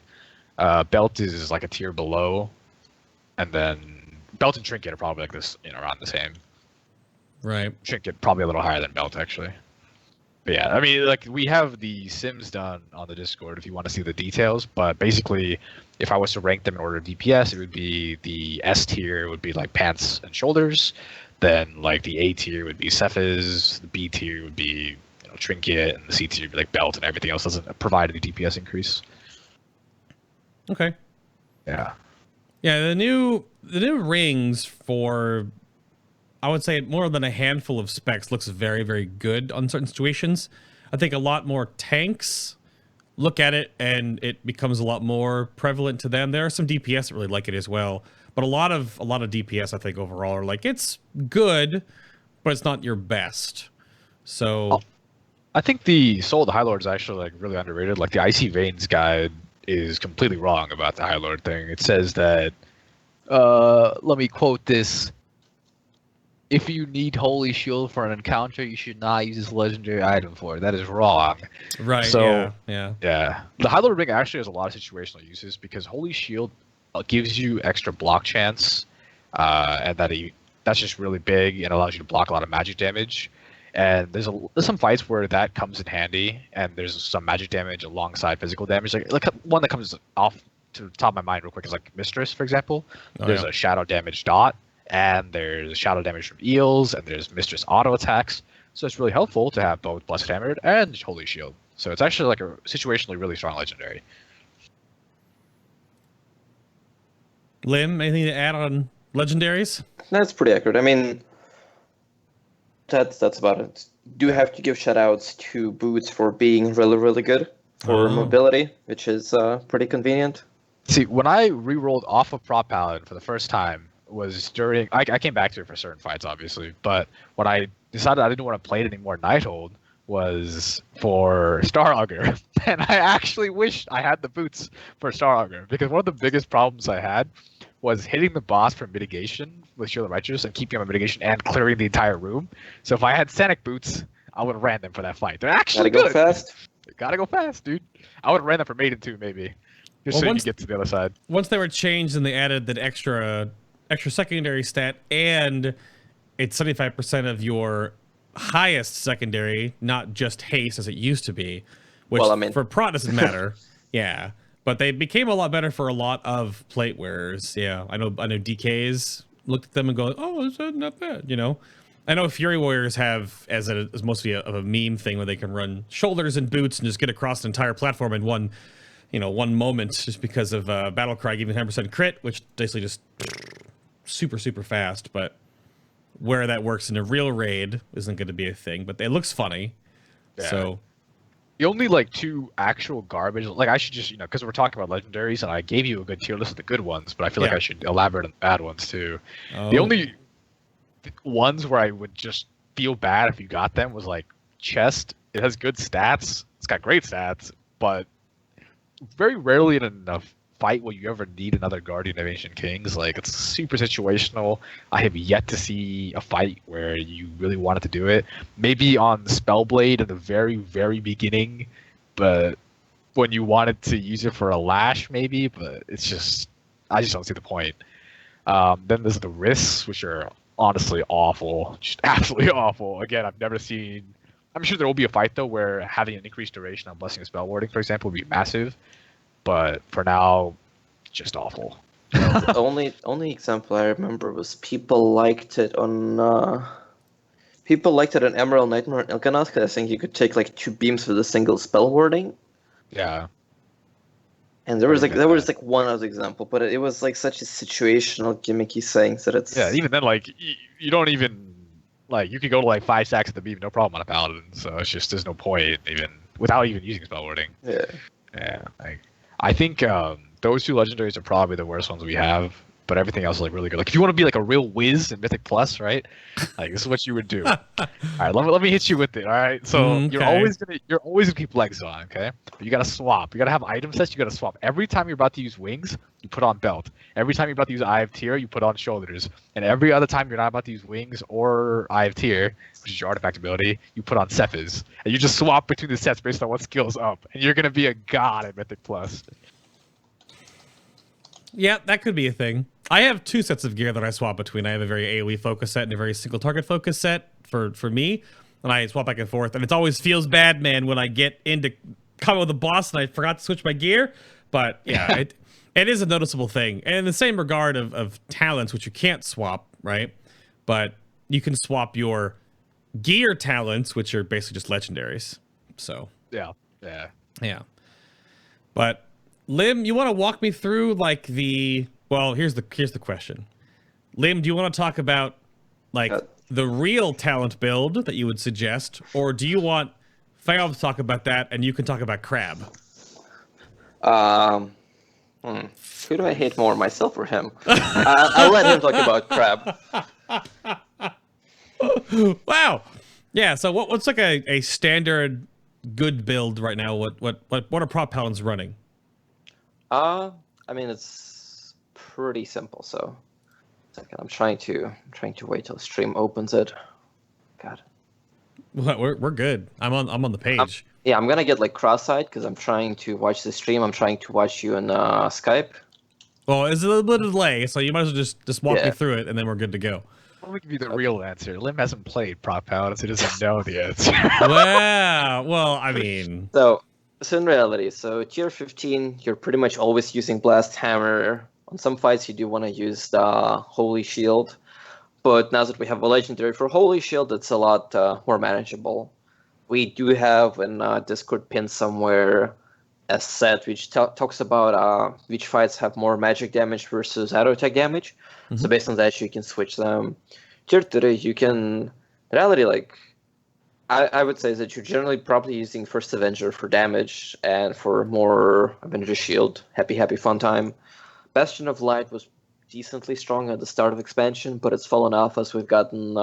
Belt is like a tier below, and then Belt and Trinket are probably like this, around the same. Right. Trinket probably a little higher than Belt actually. But yeah, I mean, like we have the sims done on the Discord if you want to see the details. But basically, if I was to rank them in order of DPS, it would be the S tier would be like pants and shoulders. Then like the A tier would be Cephas. The B tier would be Trinket, and the C tier would be like Belt, and everything else doesn't provide any DPS increase. Okay. Yeah. Yeah, the new rings for, I would say, more than a handful of specs looks very, very good on certain situations. I think a lot more tanks look at it and it becomes a lot more prevalent to them. There are some DPS that really like it as well, but a lot of DPS I think overall are like, it's good, but it's not your best. So I think the Soul of the High Lord is actually like really underrated. Like the Icy Veins guide is completely wrong about the High Lord thing. It says that, let me quote this. If you need Holy Shield for an encounter, you should not use this legendary item for it. That is wrong. Right, so, yeah. The High Lord ring actually has a lot of situational uses because Holy Shield gives you extra block chance, and that's just really big and allows you to block a lot of magic damage. And there's some fights where that comes in handy, and there's some magic damage alongside physical damage. Like one that comes off to the top of my mind real quick is like Mistress, for example. There's a shadow damage dot, and there's shadow damage from eels, and there's Mistress auto attacks. So it's really helpful to have both Blessed Hammered and Holy Shield. So it's actually like a situationally really strong legendary. Lim, anything to add on legendaries? That's pretty accurate. I mean, that's about it. Do have to give shoutouts to boots for being really, really good for mobility, which is pretty convenient. See, when I re-rolled off of Prop Paladin for the first time was during... I came back to it for certain fights, obviously, but when I decided I didn't want to play it anymore Nighthold was for Star Augur. And I actually wished I had the boots for Star Augur, because one of the biggest problems I had was hitting the boss for mitigation with Shield of Righteous and keeping him on mitigation and clearing the entire room. So if I had Sanic boots, I would have ran them for that fight. They're actually Gotta go fast. Gotta go fast, dude. I would have ran them for Maiden too, maybe. Just so you get to the other side. Once they were changed and they added that extra secondary stat, and it's 75% of your highest secondary, not just haste as it used to be, which for Prot doesn't matter. Yeah. But they became a lot better for a lot of plate wearers. Yeah, I know DKs looked at them and go, "Oh, it's not bad," I know Fury Warriors have as mostly a meme thing where they can run shoulders and boots and just get across an entire platform in one one moment just because of Battlecry giving 10% crit, which basically just super, super fast. But where that works in a real raid isn't going to be a thing, but it looks funny. Yeah. So the only like 2 actual garbage, like I should just, because we're talking about legendaries and I gave you a good tier list of the good ones, but I feel like I should elaborate on the bad ones too. Oh. The only ones where I would just feel bad if you got them was like Chest. It has good stats. It's got great stats, but very rarely in enough fight will you ever need another Guardian of Ancient Kings. Like, it's super situational. I have yet to see a fight where you really wanted to do it. Maybe on Spellblade in the very, very beginning, but when you wanted to use it for a lash, maybe, but it's just, I just don't see the point. Then there's the risks, which are honestly awful, just absolutely awful. Again, I've never seen. I'm sure there will be a fight though where having an increased duration on Blessing of Spell Warding, for example, would be massive. But for now, just awful. The only example I remember was people liked it on Emerald Nightmare and Il'Ganas, because I think you could take like 2 beams with a single spell warding. Yeah. And there was one other example, but it was like such a situational gimmicky thing that it's even then, like you don't even like you could go to like 5 stacks of the beam, no problem on a paladin. So it's just there's no point even without even using spell warding. Yeah. I think those 2 legendaries are probably the worst ones we have, but everything else is like really good. Like if you want to be like a real whiz in Mythic Plus, right? Like this is what you would do. All right, let me hit you with it. All right, so you're always gonna keep legs on, okay? But you gotta swap. You gotta have item sets. You gotta swap every time you're about to use wings. You put on belt. Every time you're about to use Eye of Tear, you put on shoulders. And every other time you're not about to use wings or Eye of Tear, which is your artifact ability, you put on Cephas. And you just swap between the sets based on what skill's up. And you're gonna be a god at Mythic Plus. Yeah, that could be a thing. I have 2 sets of gear that I swap between. I have a very AoE focus set and a very single target focus set for me. And I swap back and forth. And it always feels bad, man, when I get into combat with the boss and I forgot to switch my gear. But yeah, it is a noticeable thing. And in the same regard of talents, which you can't swap, right? But you can swap your gear talents, which are basically just legendaries. So Yeah. But Lim, you want to walk me through like here's the question. Lim, do you want to talk about like the real talent build that you would suggest, or do you want Faov to talk about that and you can talk about Crab? Who do I hate more, myself or him? I'll let him talk about Crab. Wow. Yeah. So what's like a standard good build right now? What are prop paladins running? I mean it's pretty simple. So, second, I'm trying to wait till stream opens it. God. Well, we're good. I'm on the page. I'm gonna get like cross-eyed because I'm trying to watch the stream. I'm trying to watch you on Skype. Well, it's a little bit of delay, so you might as well just walk me through it, and then we're good to go. Let me give you the real answer. Lim hasn't played prop paladins, so he doesn't know the answer. Wow. Well, I mean. So in reality, tier 15, you're pretty much always using Blast Hammer. On some fights, you do want to use the Holy Shield. But now that we have a legendary for Holy Shield, it's a lot more manageable. We do have in Discord pin somewhere a set which talks about which fights have more magic damage versus auto attack damage. Mm-hmm. So based on that, you can switch them. Tier 3, you can, in reality, like, I would say that you're generally probably using First Avenger for damage and for more Avenger Shield. Happy fun time. Bastion of Light was decently strong at the start of expansion, but it's fallen off as we've gotten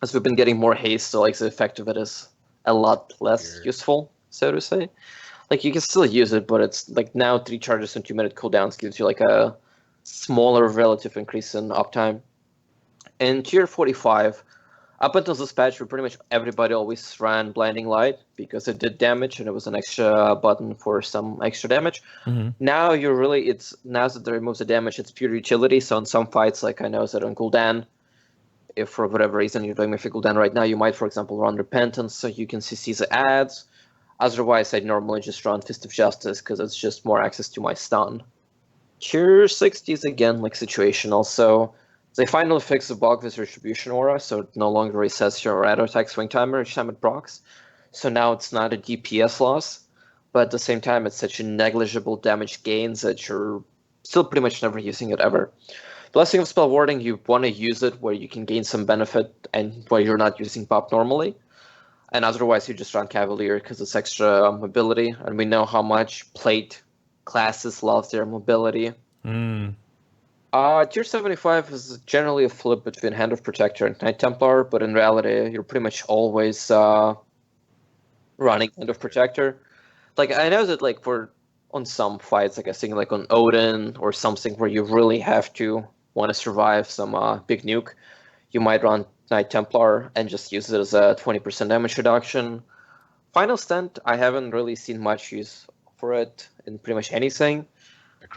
as we've been getting more haste, so like the effect of it is a lot less useful, so to say. Like you can still use it, but it's like now 3 charges and 2-minute cooldowns gives you like a smaller relative increase in uptime. In tier 45, up until this patch, pretty much everybody always ran Blinding Light because it did damage and it was an extra button for some extra damage. Mm-hmm. Now now that they remove the damage, it's pure utility. So in some fights, like I know that on Gul'dan, if for whatever reason you're doing Mythic Gul'dan right now, you might, for example, run Repentance so you can see the ads. Otherwise, I'd normally just run Fist of Justice because it's just more access to my stun. Tier 60 is again like situational, so they finally fixed the bug with Retribution Aura, so it no longer resets your auto attack swing timer each time it procs. So now it's not a DPS loss. but at the same time, it's such a negligible damage gains that you're still pretty much never using it ever. Blessing of Spell Warding, you want to use it where you can gain some benefit and where you're not using Pop normally. And otherwise, you just run Cavalier because it's extra mobility, and we know how much plate classes love their mobility. Tier 75 is generally a flip between Hand of Protector and Knight Templar, but in reality, you're pretty much always running Hand of Protector. Like, I know that, like, on some fights, like I think like on Odin or something where you really have to want to survive some big nuke, you might run Knight Templar and just use it as a 20% damage reduction. Final Stand, I haven't really seen much use for it in pretty much anything.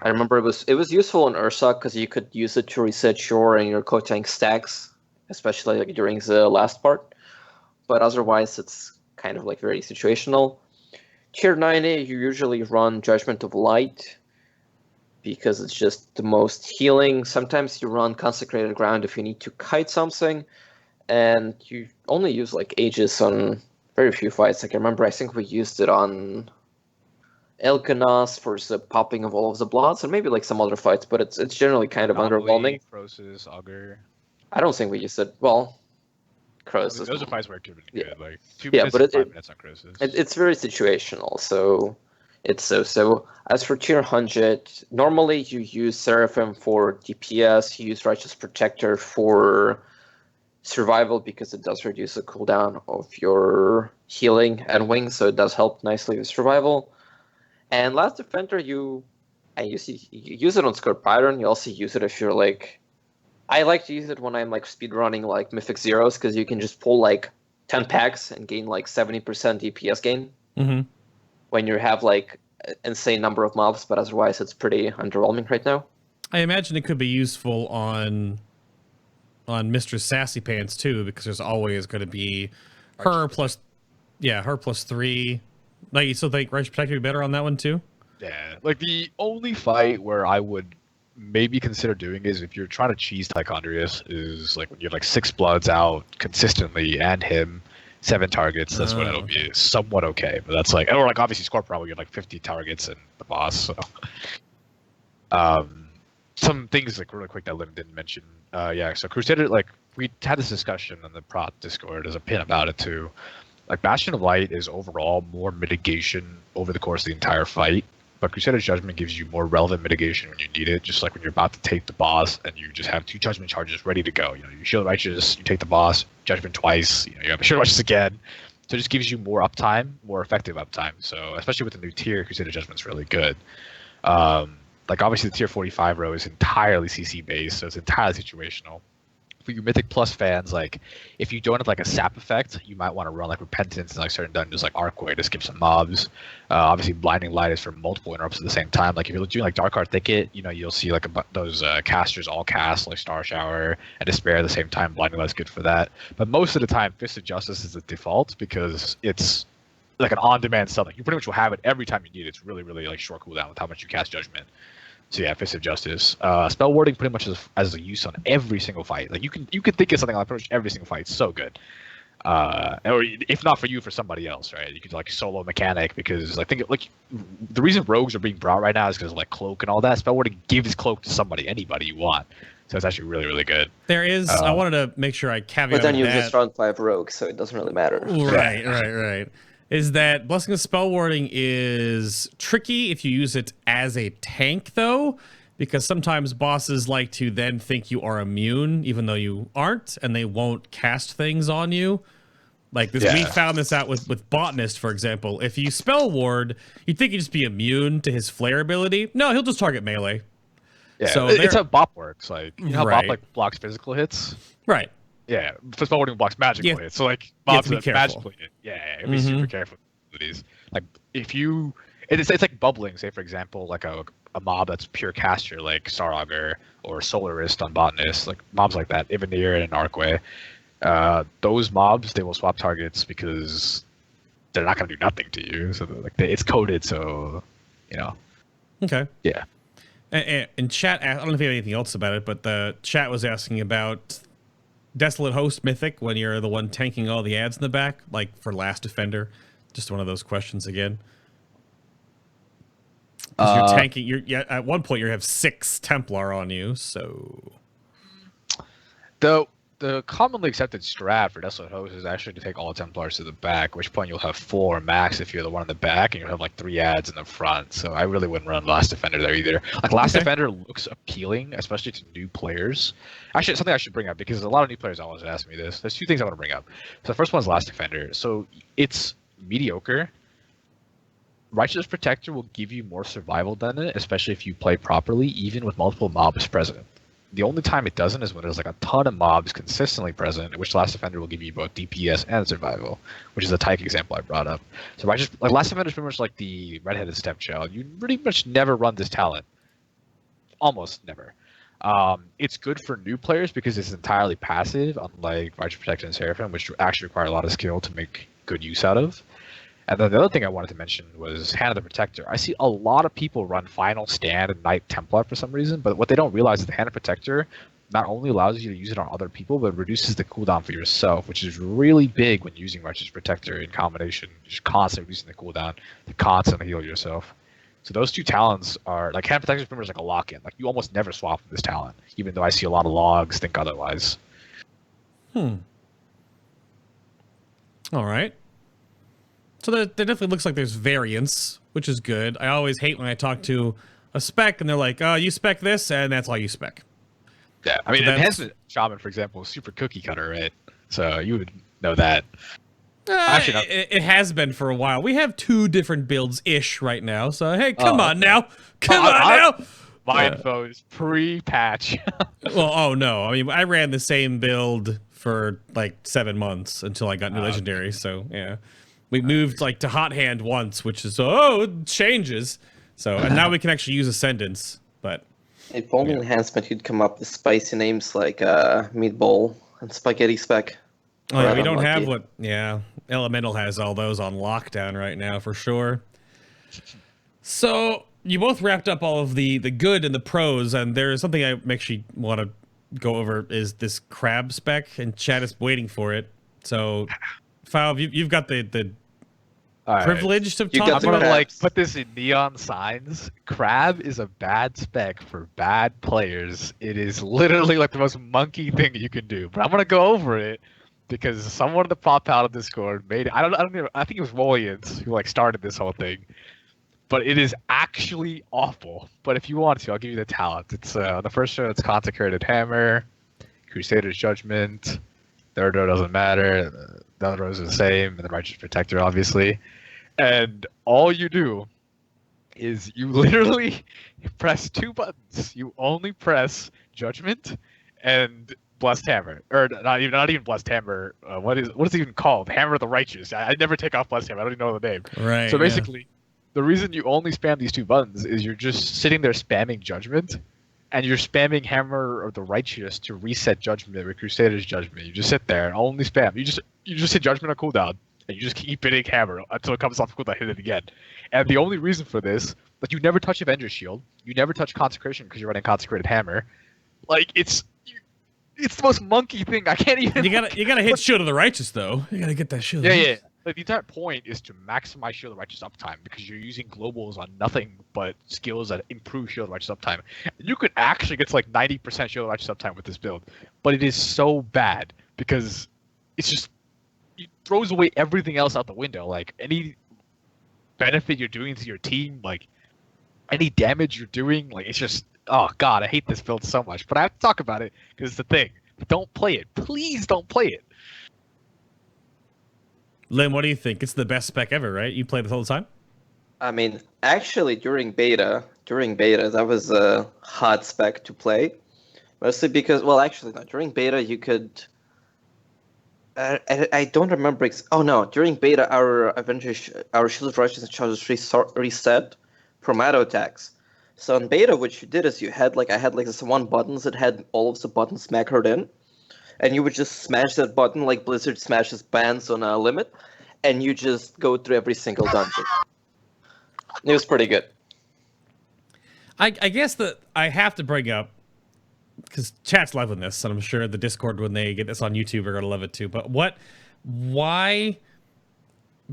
I remember it was useful in Ursa because you could use it to reset your and your co-tank stacks, especially like during the last part. But otherwise, it's kind of like very situational. Tier 90, you usually run Judgment of Light because it's just the most healing. Sometimes you run Consecrated Ground if you need to kite something, and you only use like Aegis on very few fights. Like I remember, I think we used it on Elkanas for the popping of all of the bloods, and maybe like some other fights, but it's generally kind of underwhelming. Croesus, Augur. I don't think we used it. Well, Croesus. Those are fights where it could have been good. Like 2 Yeah, minutes but and 5 minutes on Croesus. It's very situational, so it's so. As for tier 100, normally you use Seraphim for DPS, you use Righteous Protector for survival because it does reduce the cooldown of your healing and wings, so it does help nicely with survival. And Last Defender, you use it on Scorpion. You also use it if you're like, I like to use it when I'm like speedrunning like Mythic Zeros because you can just pull like 10 packs and gain like 70% DPS gain when you have like an insane number of mobs, but otherwise it's pretty underwhelming right now. I imagine it could be useful on Mistress Sassy Pants too, because there's always going to be her plus 3. Like, you still think Righteous Protector would be better on that one too? Yeah, like the only fight where I would maybe consider doing is if you're trying to cheese Tichondrius is like when you have like 6 bloods out consistently and him 7 targets. That's when it'll be somewhat okay. But that's like, or like obviously Scorpion, we have like 50 targets and the boss. So, some things like really quick that Lim didn't mention. So Crusader, like we had this discussion on the prop Discord as a pin about it too. Like Bastion of Light is overall more mitigation over the course of the entire fight, but Crusader's Judgment gives you more relevant mitigation when you need it. Just like when you're about to take the boss and you just have 2 Judgment charges ready to go. You know, you Shield Righteous, you take the boss, Judgment twice. You know, you have Shield Righteous again. So it just gives you more uptime, more effective uptime. So especially with the new tier, Crusader Judgment's really good. Like obviously the tier 45 row is entirely CC based, so it's entirely situational. For you Mythic Plus fans, like if you don't have like a sap effect, you might want to run like Repentance and like certain dungeons like Archway to skip some mobs. Obviously Blinding Light is for multiple interrupts at the same time. Like if you're doing like Dark Heart Thicket, you know, you'll see like those casters all cast like Star Shower and Despair at the same time. Blinding Light is good for that. But most of the time Fist of Justice is the default because it's like an on-demand something. You pretty much will have it every time you need it. It's really, really like short cooldown with how much you cast Judgment. So yeah, Fist of Justice. Spell Warding pretty much as a use on every single fight. Like you can think of something on pretty much every single fight. It's so good. Or if not for you, for somebody else, right? You could like solo mechanic because like the reason rogues are being brought right now is because like cloak and all that. Spell Warding gives cloak to anybody you want. So it's actually really, really good. There is. I wanted to make sure I caveat. But then you that. just run 5 rogues, so it doesn't really matter. Right. Is that Blessing of Spell Warding is tricky if you use it as a tank, though, because sometimes bosses like to then think you are immune, even though you aren't, and they won't cast things on you. Like this, we found this out with Botanist, for example. If you spell ward, you'd think he'd just be immune to his flare ability. No, he'll just target melee. Yeah, so it's how Bop works. Like you know how Bop like blocks physical hits. Right. Yeah, spell warding blocks magical hits. So like mobs that magically hit. Yeah, be super careful with these. Like if you, it's like bubbling. Say for example, like a mob that's pure caster, like Star Augur or Solarist on Botanist, like mobs like that, Ivanir and Archway. Those mobs they will swap targets because they're not going to do nothing to you. So like it's coded, so you know. Okay. Yeah. And chat, I don't know if you have anything else about it, but the chat was asking about Desolate Host Mythic when you're the one tanking all the ads in the back, like for Last Defender. Just one of those questions again. Because you're tanking. You're at one point you have 6 Templar on you, so. The commonly accepted strat for Desolate Host is actually to take all Templars to the back, at which point you'll have 4 max if you're the one in the back, and you'll have like 3 ads in the front. So I really wouldn't run Last Defender there either. Like Last Defender looks appealing, especially to new players. Actually, it's something I should bring up because a lot of new players always ask me this. There's 2 things I want to bring up. So the first one is Last Defender. So it's mediocre. Righteous Protector will give you more survival than it, especially if you play properly, even with multiple mobs present. The only time it doesn't is when there's like a ton of mobs consistently present, which Last Defender will give you both DPS and survival, which is a Tyke example I brought up. So Last Defender is pretty much like the redheaded stepchild. You pretty much never run this talent. Almost never. It's good for new players because it's entirely passive, unlike Righteous Protector and Seraphim, which actually require a lot of skill to make good use out of. And then the other thing I wanted to mention was Hand of the Protector. I see a lot of people run Final Stand and Knight Templar for some reason, but what they don't realize is the Hand of Protector not only allows you to use it on other people, but reduces the cooldown for yourself, which is really big when using Righteous Protector in combination. You're just constantly reducing the cooldown to constantly heal yourself. So those 2 talents are, like, Hand of Protector is pretty much like a lock-in. Like, you almost never swap this talent, even though I see a lot of logs think otherwise. All right. So there definitely looks like there's variance, which is good. I always hate when I talk to a spec and they're like, oh, you spec this, and that's all you spec. Yeah, I mean, Enhancement Shaman, for example, is super cookie cutter, right? So you would know that. Actually, it has been for a while. We have 2 different builds-ish right now, so hey, come on now. Come on now! My info is pre-patch. Well, oh no. I mean, I ran the same build for like 7 months until I got new legendary, so yeah. We moved like to Hot Hand once, which is it changes. So and now we can actually use Ascendance, but if only enhancement you'd come up with spicy names like Meatball and Spaghetti Spec. Oh yeah, we don't have Elemental has all those on lockdown right now for sure. So you both wrapped up all of the good and the pros, and there's something I actually want to go over is this crab spec, and chat is waiting for it. So Faov, you've got the privilege to talk I'm gonna crabs. like put this in neon signs. Crab is a bad spec for bad players. It is literally like the most monkey thing you can do. But I'm gonna go over it because someone in the Pop Out of Discord made it. I think it was Voliant who like started this whole thing. But it is actually awful. But if you want to, I'll give you the talent. It's the first row. It's Consecrated Hammer, Crusader's Judgment. Third row doesn't matter. The other rows are the same, and the Righteous Protector, obviously. And all you do is you literally press 2 buttons. You only press Judgment and Blessed Hammer, or not even Blessed Hammer. What is it even called? Hammer of the Righteous. I never take off Blessed Hammer. I don't even know the name. Right. So basically, the reason you only spam these 2 buttons is you're just sitting there spamming Judgment, and you're spamming Hammer of the Righteous to reset Judgment with Crusader's Judgment. You just sit there and only spam. You just hit Judgment on cooldown, and you just keep hitting Hammer until it comes off cooldown, hit it again. And the only reason for this, like, you never touch Avenger's Shield, you never touch Consecration because you're running Consecrated Hammer. Like, it's the most monkey thing. I can't even. You gotta hit Shield of the Righteous though. You gotta get that shield. Yeah. Like, the entire point is to maximize Shield of Righteous uptime because you're using globals on nothing but skills that improve Shield of Righteous uptime. And you could actually get to like 90% Shield of Righteous uptime with this build, but it is so bad because it's just it throws away everything else out the window. Like, any benefit you're doing to your team, like any damage you're doing, like, it's just, oh god, I hate this build so much. But I have to talk about it because it's the thing. Don't play it. Please don't play it. Lim, what do you think? It's the best spec ever, right? You play this all the time? I mean, actually, during beta, that was a hot spec to play. Mostly because, well, actually, no. During beta, you could. I don't remember. Oh no! During beta, our Shield of Righteousness charges reset from auto attacks. So in beta, what you did is I had this 1 button that had all of the buttons macroed in, and you would just smash that button like Blizzard smashes bans on a limit, and you just go through every single dungeon. It was pretty good. I guess that I have to bring up, because chat's loving this, and I'm sure the Discord, when they get this on YouTube, are going to love it too. But why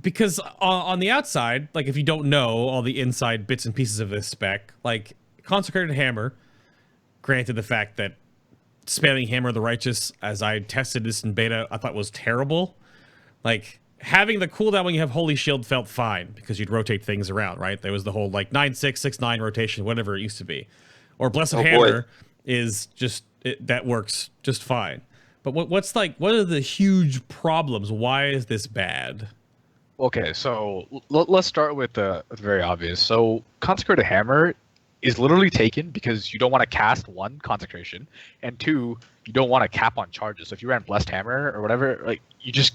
because on the outside, like if you don't know all the inside bits and pieces of this spec, like Consecrated Hammer, granted the fact that spamming Hammer of the Righteous, as I tested this in beta, I thought was terrible. Like, having the cooldown when you have Holy Shield felt fine, because you'd rotate things around, right? There was the whole, like, 9-6, 6-9 rotation, whatever it used to be. Or Blessed Hammer is just, that works just fine. But what are the huge problems? Why is this bad? Okay, so let's start with the very obvious. So Consecrated Hammer is literally taken because you don't want to cast one Consecration, and two, you don't want to cap on charges. So if you ran Blessed Hammer or whatever, like you just,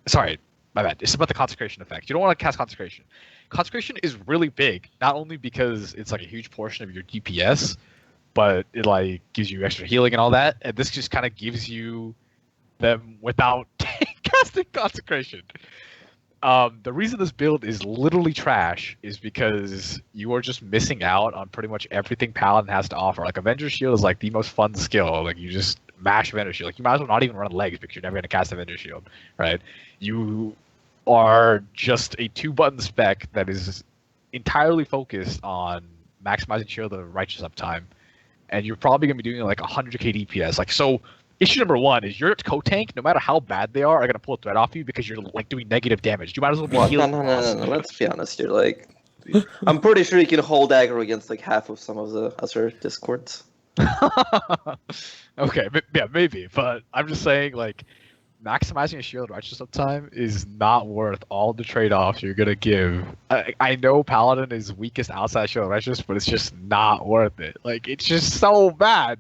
sorry, my bad. It's about the Consecration effect. You don't want to cast Consecration. Consecration is really big, not only because it's like a huge portion of your DPS, but it like gives you extra healing and all that. And this just kind of gives you them without casting Consecration. The reason this build is literally trash is because you are just missing out on pretty much everything Paladin has to offer. Like Avenger Shield is like the most fun skill. Like you just mash Avenger Shield. Like you might as well not even run legs because you're never going to cast Avenger Shield, right? You are just a 2-button spec that is entirely focused on maximizing Shield of the Righteous uptime, and you're probably going to be doing like 100k DPS. Like so. Issue number one is your co-tank, no matter how bad they are going to pull a threat off you because you're like doing negative damage. You might as well be healing. No. Let's be honest here. Like, I'm pretty sure you can hold aggro against like half of some of the other discords. Okay, yeah, maybe, but I'm just saying like maximizing a shield righteous uptime is not worth all the trade-offs you're gonna give. I know Paladin is weakest outside shield righteous, but it's just not worth it. Like it's just so bad.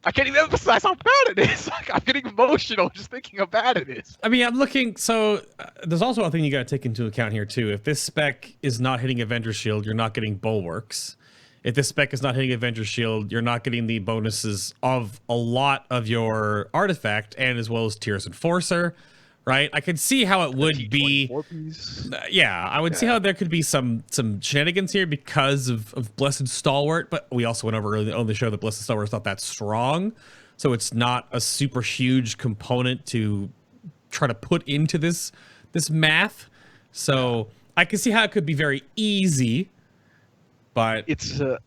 I can't even emphasize how bad it is. Like, I'm getting emotional just thinking how bad it is. I mean, I'm looking, so there's also a thing you got to take into account here too. If this spec is not hitting Avenger Shield, you're not getting Bulwarks. If this spec is not hitting Avenger Shield, you're not getting the bonuses of a lot of your artifact, and as well as Tyr's Enforcer, right? I could see how it would be. Yeah, I would see how there could be some shenanigans here because of Blessed Stalwart, but we also went over on the show that Blessed Stalwart is not that strong, so it's not a super huge component to try to put into this math. So I can see how it could be very easy, but it's a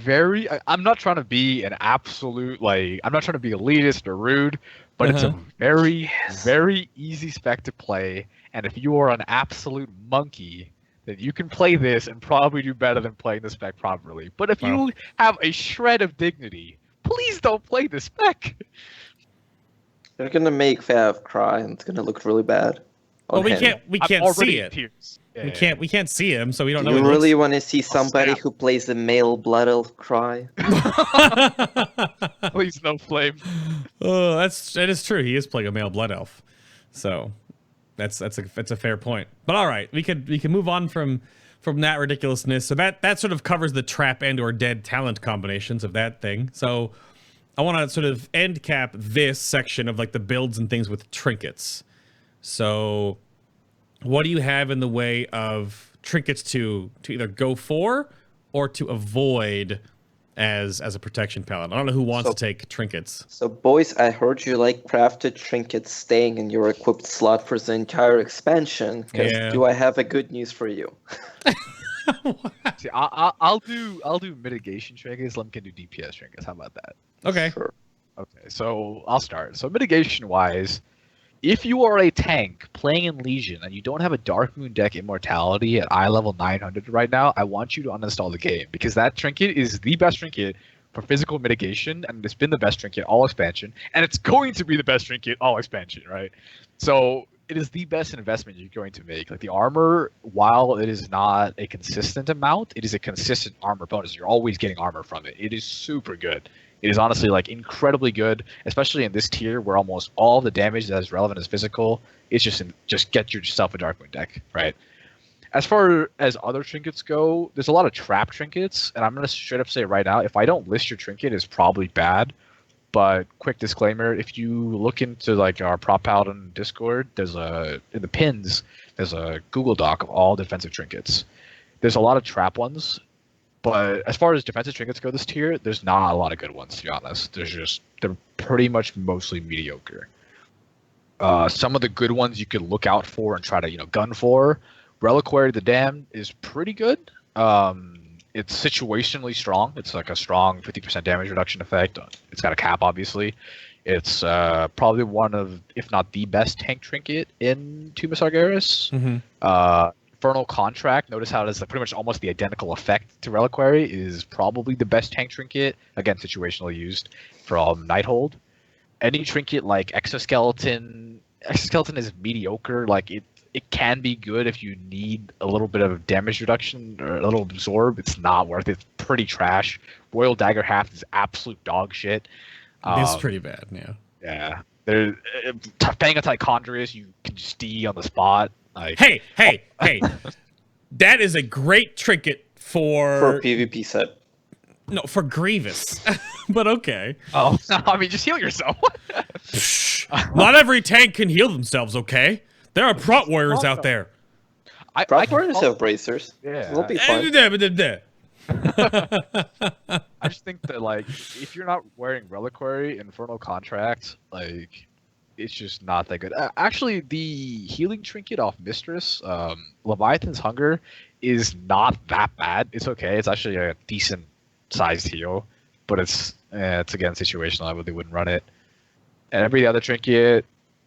very. I'm not trying to be an absolute like. I'm not trying to be elitist or rude. But it's a very, very easy spec to play, and if you are an absolute monkey, then you can play this and probably do better than playing the spec properly. But if you have a shred of dignity, please don't play the spec. They're gonna make Fav cry, and it's gonna look really bad. Well, we can't see it. Yeah, we can't see him, so we don't know. You really want to see somebody who plays the male blood elf cry? Please no flame. Oh, that is true. He is playing a male blood elf, so that's a fair point. But all right, we can move on from that ridiculousness. So that sort of covers the trap and or dead talent combinations of that thing. So I want to sort of end cap this section of like the builds and things with trinkets. So what do you have in the way of trinkets to either go for or to avoid as a protection paladin? I don't know who wants to take trinkets. So boys, I heard you like crafted trinkets staying in your equipped slot for the entire expansion. Do I have a good news for you? See, I'll do mitigation trinkets. Lem can do DPS trinkets. How about that? Okay. Sure. Okay, so I'll start. So mitigation wise, if you are a tank playing in Legion and you don't have a Dark Moon deck Immortality at eye level 900 right now, I want you to uninstall the game, because that trinket is the best trinket for physical mitigation, and it's been the best trinket all expansion, and it's going to be the best trinket all expansion, right? So it is the best investment you're going to make. Like the armor, while it is not a consistent amount, it is a consistent armor bonus. You're always getting armor from it. It is super good. It is honestly like incredibly good, especially in this tier where almost all the damage that is relevant is physical. It's just get yourself a Dark Moon deck, right? As far as other trinkets go, there's a lot of trap trinkets, and I'm gonna straight up say right now, if I don't list your trinket, it's probably bad. But quick disclaimer: if you look into like our Prop Paladin Discord, in the pins, there's a Google Doc of all defensive trinkets. There's a lot of trap ones. But as far as defensive trinkets go this tier, there's not a lot of good ones, to be honest. They're pretty much mostly mediocre. Some of the good ones you could look out for and try to gun for. Reliquary the Damned is pretty good. It's situationally strong. It's like a strong 50% damage reduction effect. It's got a cap, obviously. It's probably one of, if not the best tank trinket in Tomb of Sargeras. Infernal Contract, notice how it is pretty much almost the identical effect to Reliquary, is probably the best tank trinket. Again, situationally used from Nighthold. Any trinket like Exoskeleton is mediocre. Like it can be good if you need a little bit of damage reduction or a little absorb. It's not worth it. It's pretty trash. Royal Dagger Haft is absolute dog shit. It's pretty bad, yeah. Yeah. There's Chondrius, you can just D on the spot. Like, hey! That is a great trinket for a PvP set. No, for Grievous. But okay. Oh, I mean, just heal yourself. Not every tank can heal themselves, okay? There are prot warriors out there. Prot warriors have bracers. Yeah. They'll be fine. I just think that, like, if you're not wearing Reliquary, Infernal Contract, like, it's just not that good. Actually, the healing trinket off Mistress, Leviathan's Hunger, is not that bad. It's okay. It's actually a decent sized heal, but it's again situational. I really wouldn't run it. And every other trinket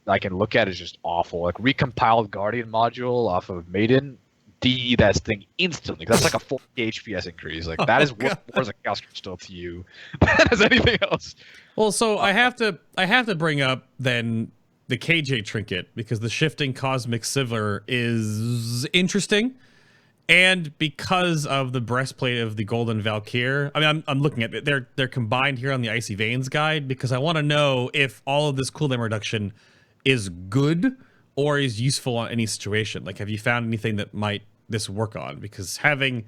I can look at is just awful. Like recompiled Guardian module off of Maiden, D that thing instantly. That's like a 40 HPS increase. Like that is worth more as a Chaos Crystal to you than as anything else. Well, so I have to bring up then the KJ trinket because the shifting Cosmic Sivir is interesting. And because of the breastplate of the Golden Valkyr, I mean, I'm looking at it. They're combined here on the Icy Veins guide because I want to know if all of this cooldown reduction is good or is useful on any situation. Like, have you found anything that might this work on? Because having,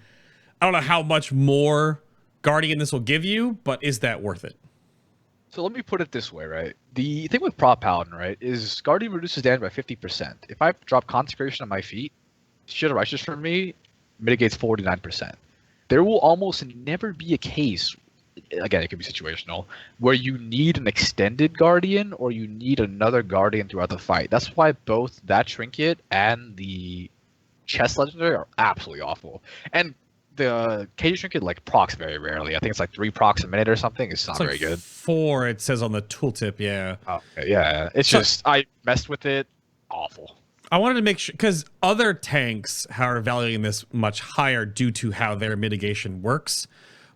I don't know how much more Guardian this will give you, but is that worth it? So let me put it this way, right? The thing with Prot Paladin, right, is Guardian reduces damage by 50%. If I drop Consecration on my feet, Shield of Righteous for me mitigates 49%. There will almost never be a case, again, it could be situational, where you need an extended Guardian or you need another Guardian throughout the fight. That's why both that trinket and the Chest Legendary are absolutely awful. And the KJ trinket like procs very rarely. I think it's like 3 procs a minute or something. It's not very good. 4, it says on the tooltip, yeah. Okay, yeah. It's just, I messed with it. Awful. I wanted to make sure, because other tanks are valuing this much higher due to how their mitigation works.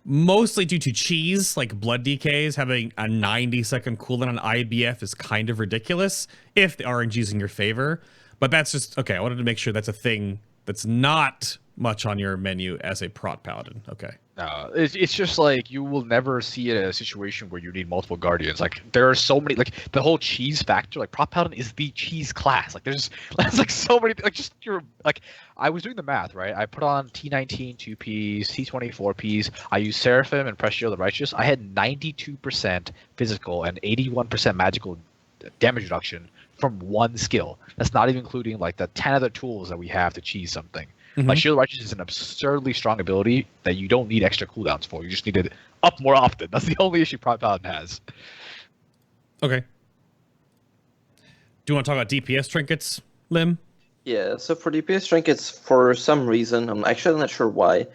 Mostly due to cheese, like Blood DKs, having a 90-second cooldown on IBF is kind of ridiculous if the RNG is in your favor. But that's just, okay, I wanted to make sure that's a thing that's not much on your menu as a Prot Paladin. Okay. No, it's just like you will never see a situation where you need multiple Guardians. Like there are so many, like the whole cheese factor. Like Prot Paladin is the cheese class. Like there's like so many. Like just you're like I was doing the math right. I put on T19 2Ps, T24 Ps. I used Seraphim and Press Shield the Righteous. I had 92% physical and 81% magical damage reduction from one skill. That's not even including like the 10 other tools that we have to cheese something. Like Shield of Righteous is an absurdly strong ability that you don't need extra cooldowns for. You just need it up more often. That's the only issue Prot Paladin has. Okay. Do you want to talk about DPS trinkets, Lim? Yeah, so for DPS trinkets, for some reason, I'm actually not sure why,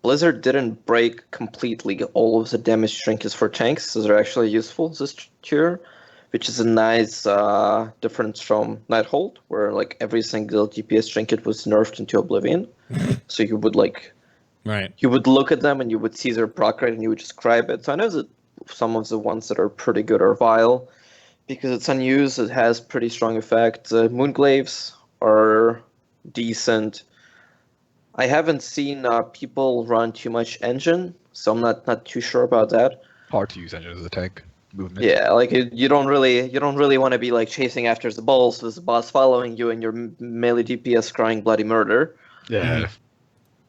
Blizzard didn't break completely all of the damage trinkets for tanks, so they're actually useful this tier, which is a nice difference from Nighthold, where like every single DPS trinket was nerfed into oblivion. So you would like, you would look at them and you would see their proc rate and you would describe it. So I know that some of the ones that are pretty good are vile because it's unused. It has pretty strong effect. Moonglaves are decent. I haven't seen people run too much engine, so I'm not too sure about that. Hard to use engine as a tank. Movement. Yeah, like you don't really want to be like chasing after the balls with the boss following you and your melee DPS crying bloody murder. Yeah.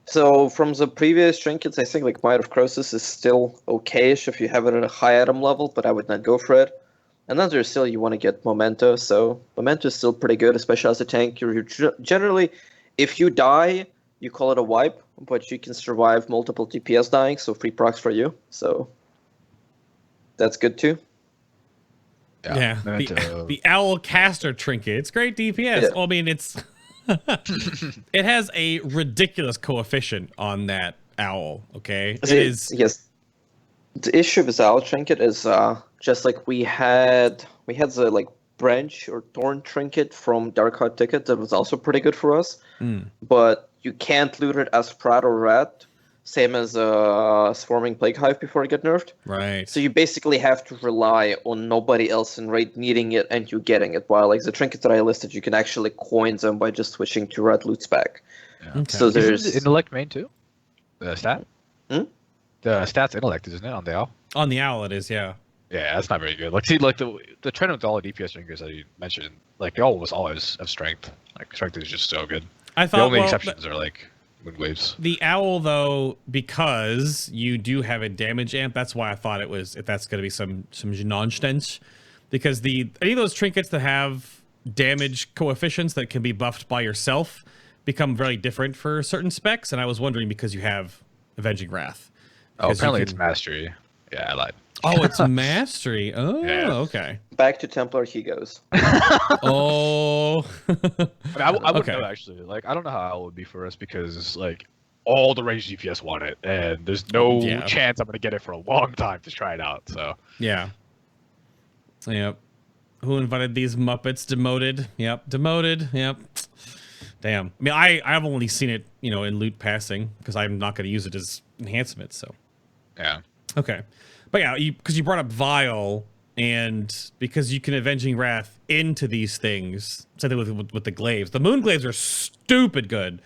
So from the previous trinkets, I think like Might of Croesus is still okay-ish if you have it at a high item level, but I would not go for it. And then there's still you want to get Memento, so Memento is still pretty good, especially as a tank. You're generally, if you die, you call it a wipe, but you can survive multiple DPS dying, so free procs for you. So that's good too. Yeah, Memento. the Owl Caster Trinket. It's great DPS. Yeah. Well, I mean, it's it has a ridiculous coefficient on that owl. Okay, it is. Yes. The issue with our trinket is just like we had the like branch or thorn trinket from Dark Heart Ticket that was also pretty good for us, but you can't loot it as Prat or Rat, same as Swarming Plague Hive before it get nerfed. Right. So you basically have to rely on nobody else in raid needing it and you getting it. While like the trinkets that I listed, you can actually coin them by just switching to Rat loot spec. Yeah. Okay. So there's Isn't intellect main too? The stat? Hmm? The stat's intellect, isn't it, on the owl? On the owl, it is. Yeah. Yeah, that's not very good. Like, see, like the trend with all the DPS drinkers that you mentioned, like they almost always have strength. Like strength is just so good. I thought The only well, exceptions are like wind waves. the owl, though, because you do have a damage amp. That's why I thought it was. If that's going to be some nonsense, because any of those trinkets that have damage coefficients that can be buffed by yourself become very different for certain specs. And I was wondering because you have Avenging Wrath. Oh, Because you apparently can- it's mastery. Yeah, I lied. Oh, it's mastery. Oh, Yeah. okay. back to Templar he goes. Oh. I mean, I wouldn't Okay. know actually. Like, I don't know how it would be for us because like all the range DPS want it, and there's no Yeah. chance I'm gonna get it for a long time to try it out. So Yeah. Yep. Who invited these Muppets? Demoted. Yep. Demoted. Yep. Damn. I mean, I've only seen it, in loot passing because I'm not going to use it as enhancement. So. yeah, Okay. But yeah, because you brought up Vile, and because you can Avenging Wrath into these things, same thing with the Glaives. The Moon Glaives are stupid good.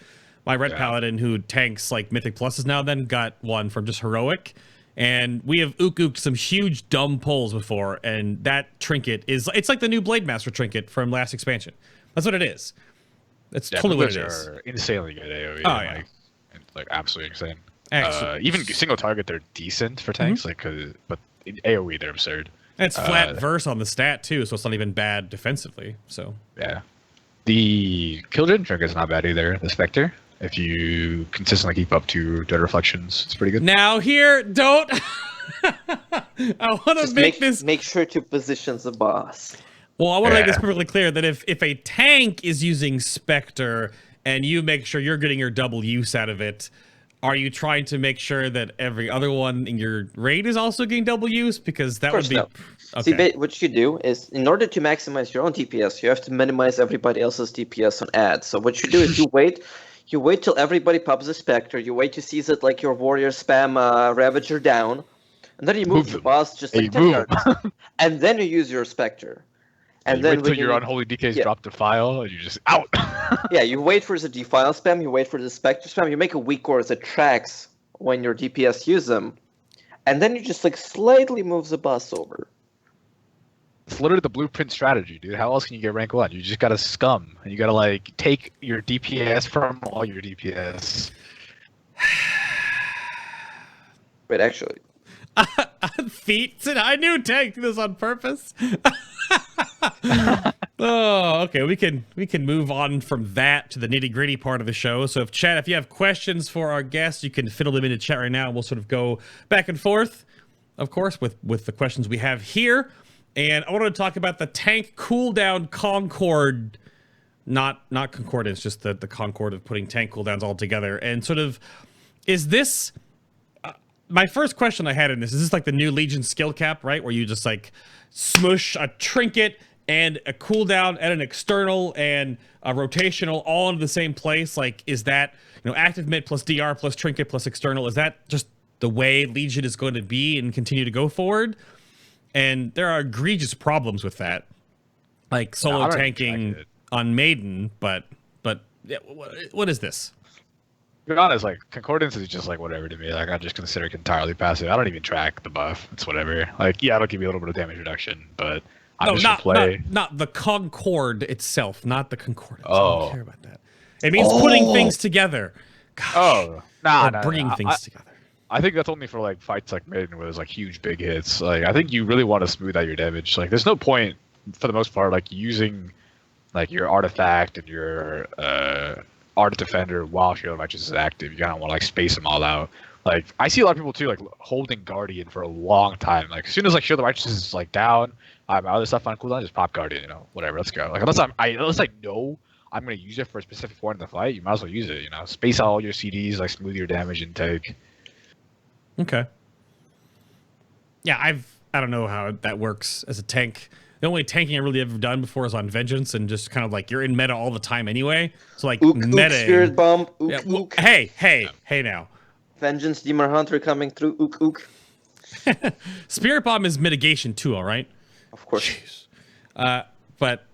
My Red Yeah. Paladin, who tanks like Mythic Pluses now, then got one from just Heroic. And we have ook-ooked some huge dumb pulls before, and that trinket it's like the new Blade Master trinket from last expansion. That's what it is. That's yeah, totally what it Moonglaives is. are insanely good AOE. Oh, yeah. Like absolutely insane. Excellent. Even single target, they're decent for tanks. But in AOE, they're absurd. And it's flat verse on the stat too, so it's not even bad defensively. So Yeah, the Killjoy trinket is not bad either. The Spectre, if you consistently keep up to Dread Reflections, it's pretty good. now here, don't. I want to Just make this. make sure to position the boss. Well, I want to make this Yeah. perfectly clear that if a tank is using Spectre and you make sure you're getting your double use out of it, are you trying to make sure that every other one in your raid is also getting double use? Because that Of would course be. Okay. See, what you do is, in order to maximize your own DPS, you have to minimize everybody else's DPS on ads. So what you do is you wait till everybody pops a Spectre, you wait to see that like your warrior spam Ravager down, and then you move the them. boss just Hey, like 10 move yards. And then you use your Spectre. And You then wait till when your you, unholy DKs yeah. drop Defile, and you just out. yeah, you wait for the Defile spam, you wait for the Spectre spam, you make a weak core that tracks when your DPS use them, and then you just like slightly move the boss over. It's literally the blueprint strategy, dude. How else can you get rank 1? You just gotta scum, and you gotta like take your DPS from all your DPS. Wait, actually, Feet. I knew tank this on purpose. Oh, okay. We can move on from that to the nitty gritty part of the show. So if you have questions for our guests, you can fiddle them into chat right now, and we'll sort of go back and forth, of course, with the questions we have here. And I wanted to talk about the tank cooldown Concord, not concordance, just the Concord of putting tank cooldowns all together. And sort of, is this? My first question I had in this, is this like the new Legion skill cap, right? Where you just like smush a trinket and a cooldown and an external and a rotational all into the same place? Like, is that, active mid plus DR plus trinket plus external? Is that just the way Legion is going to be and continue to go forward? And there are egregious problems with that, like solo I don't tanking expect it. on Maiden. But yeah, what is this? To be honest, like concordance is just like whatever to me. Like I just consider it entirely passive. I don't even track the buff. It's whatever. Like yeah, it'll give you a little bit of damage reduction, but I'm just gonna play. Not the Concord itself, not the concordance. I Oh. don't care about that. It means putting things together. Gosh. Oh, nah, Or bringing things together. I think that's only for like fights like Maiden where there's like huge big hits. Like I think you really want to smooth out your damage. Like there's no point for the most part like using like your artifact and your Art Defender while Shield of Righteous is active. You kind of want to like space them all out. Like I see a lot of people too like holding Guardian for a long time. Like as soon as like Shield of Righteous is like down, My other stuff on cooldown, just pop Guardian, you know, whatever, let's go. Like, unless I know I'm going to use it for a specific point in the fight, you might as well use it, you know. Space out all your CDs, like, smooth your damage intake. Okay. Yeah, I don't know how that works as a tank. The only tanking I really ever done before is on Vengeance, and just kind of like you're in meta all the time anyway. So like meta. Spirit Bomb. Ook, Yeah, well, ook. hey now. Vengeance Demon Hunter coming through. Ook, ook. Spirit Bomb is mitigation too, all right? Of course. Jeez. But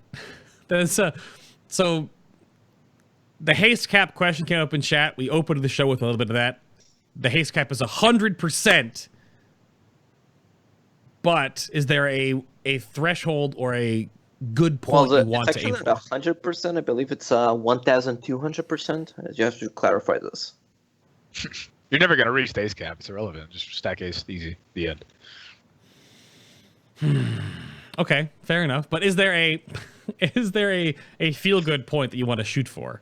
there's so the haste cap question came up in chat. We opened the show with a little bit of that. The haste cap is 100%. But is there a threshold or a good point you want to aim for? It's actually at 100%. I believe it's 1,200%. You have to clarify this. You're never going to reach the ace cap. It's irrelevant. Just stack ace, easy. The end. Okay, fair enough. But is there a feel good point that you want to shoot for?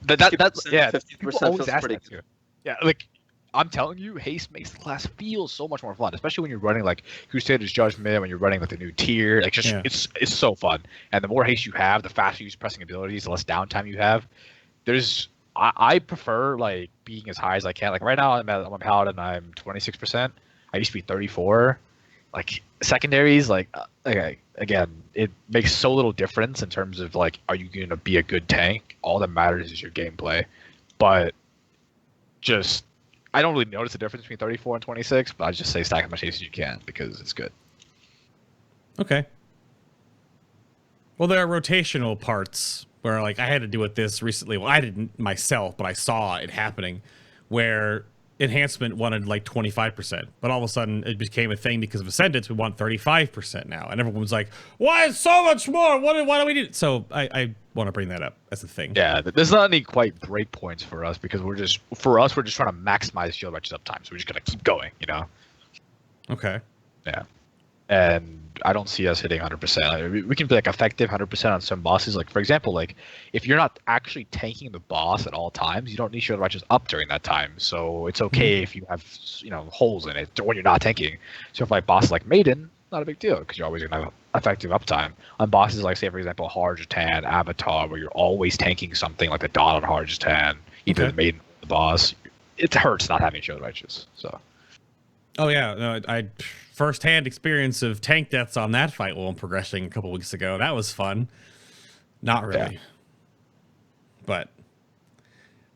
That's 50% people always feels ask pretty that too. Yeah, like I'm telling you, haste makes the class feel so much more fun, especially when you're running like Crusader's Judgment, when you're running like the new tier. Like just it's so fun. And the more haste you have, the faster you use pressing abilities, the less downtime you have. I prefer like being as high as I can. Like right now I'm a Paladin, I'm 26%. I used to be 34. Like secondaries, like okay, again, it makes so little difference in terms of like, are you gonna be a good tank? All that matters is your gameplay. But just I don't really notice the difference between 34 and 26, but I just say stack as much haste as you can because it's good. Okay. Well, there are rotational parts where like I had to do with this recently. Well, I didn't myself, but I saw it happening where enhancement wanted like 25%, but all of a sudden it became a thing because of Ascendance. We want 35% now, and everyone was like, "Why is so much more? Why do we need it?" So I want to bring that up as a thing. Yeah, there's not any quite break points for us because we're just trying to maximize shield righteous uptime, so we're just gonna keep going, you know. Okay. Yeah, and I don't see us hitting 100%. Like, we can be like effective 100% on some bosses. Like for example, like if you're not actually tanking the boss at all times, you don't need shield righteous up during that time. So it's okay if you have holes in it when you're not tanking. So if like bosses like Maiden, not a big deal because you're always gonna have effective uptime. On bosses like say for example Harjatan, Avatar, where you're always tanking something like the dot on Harjatan, either the Maiden or the boss, it hurts not having shield righteous. So. Oh yeah, no, I first-hand experience of tank deaths on that fight while I'm progressing a couple weeks ago. That was fun. Not really, but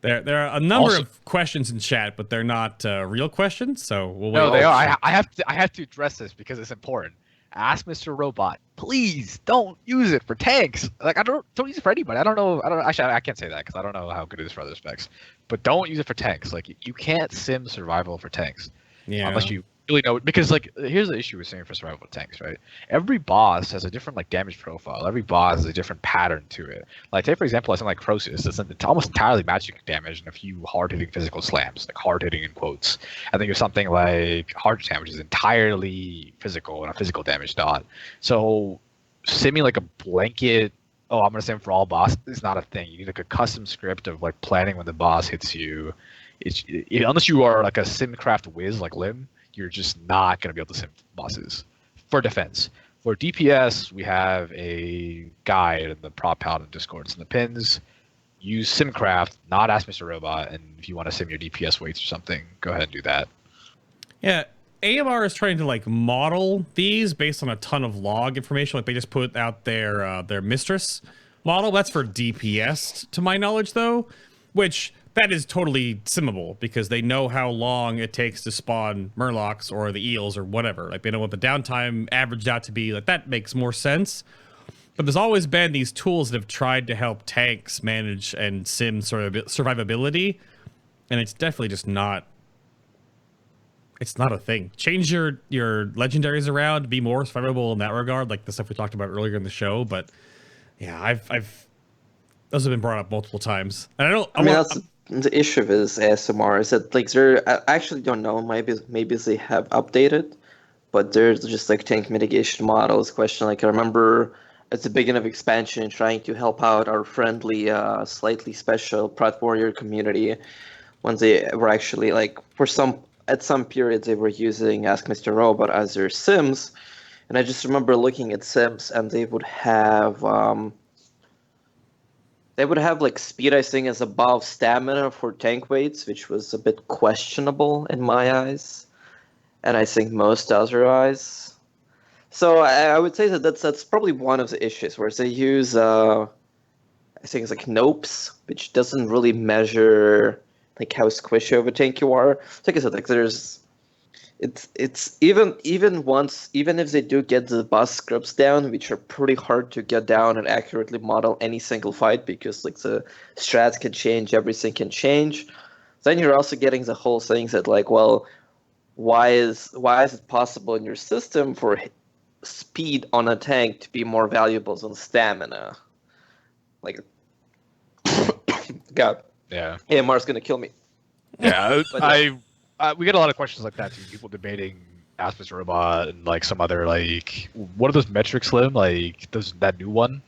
there are a number of questions in chat, but they're not real questions. So we'll wait. No, they are. I have to address this because it's important. Ask Mr. Robot, please don't use it for tanks. Like don't use it for anybody. Actually, I can't say that because I don't know how good it is for other specs. But don't use it for tanks. Like you can't sim survival for tanks. Yeah. Unless you really know, because like here's the issue with saying for survival tanks, right? Every boss has a different like damage profile. Every boss has a different pattern to it. Like take for example, something like Croesus, it's almost entirely magic damage and a few hard hitting physical slams, like hard hitting in quotes. I think there's something like Harjatan, which is entirely physical and a physical damage dot. So simming like a blanket, I'm gonna sim for all bosses is not a thing. You need like a custom script of like planning when the boss hits you. Unless you are like a simcraft whiz like Lim, you're just not going to be able to sim bosses for defense. For DPS, we have a guide in the Prop Paladin Discords and the pins. Use simcraft, not Ask Mr. Robot, and if you want to sim your DPS weights or something, go ahead and do that. Yeah, AMR is trying to like model these based on a ton of log information. Like they just put out their mistress model. That's for DPS, to my knowledge, though, which. That is totally simmable because they know how long it takes to spawn Murlocs or the eels or whatever. Like they know what the downtime averaged out to be. Like that makes more sense. But there's always been these tools that have tried to help tanks manage and sim sort of survivability, and it's definitely just not. It's not a thing. Change your legendaries around, be more survivable in that regard, like the stuff we talked about earlier in the show. But yeah, I've those have been brought up multiple times, and that's the issue with ASMR is that like I actually don't know. Maybe they have updated, but there's just like tank mitigation models question. Like I remember at the beginning of expansion, trying to help out our friendly, slightly special Prat Warrior community when they were actually like at some periods they were using Ask Mr. Robot as their sims, And I just remember looking at Sims, and they would have like speed, I think, as above stamina for tank weights, which was a bit questionable in my eyes, and I think most other eyes. So I would say that that's probably one of the issues, where they use I think it's like Nopes, which doesn't really measure like how squishy of a tank you are. Like I said, like it's even if they do get the boss scripts down, which are pretty hard to get down and accurately model any single fight, because like the strats can change, everything can change. Then you're also getting the whole thing that like, well, why is it possible in your system for speed on a tank to be more valuable than stamina? Like, God, Yeah. AMR's gonna kill me. Yeah, But we get a lot of questions like that too. People debating Aspis Robot and like some other like, what are those metrics, Slim? Like that new one?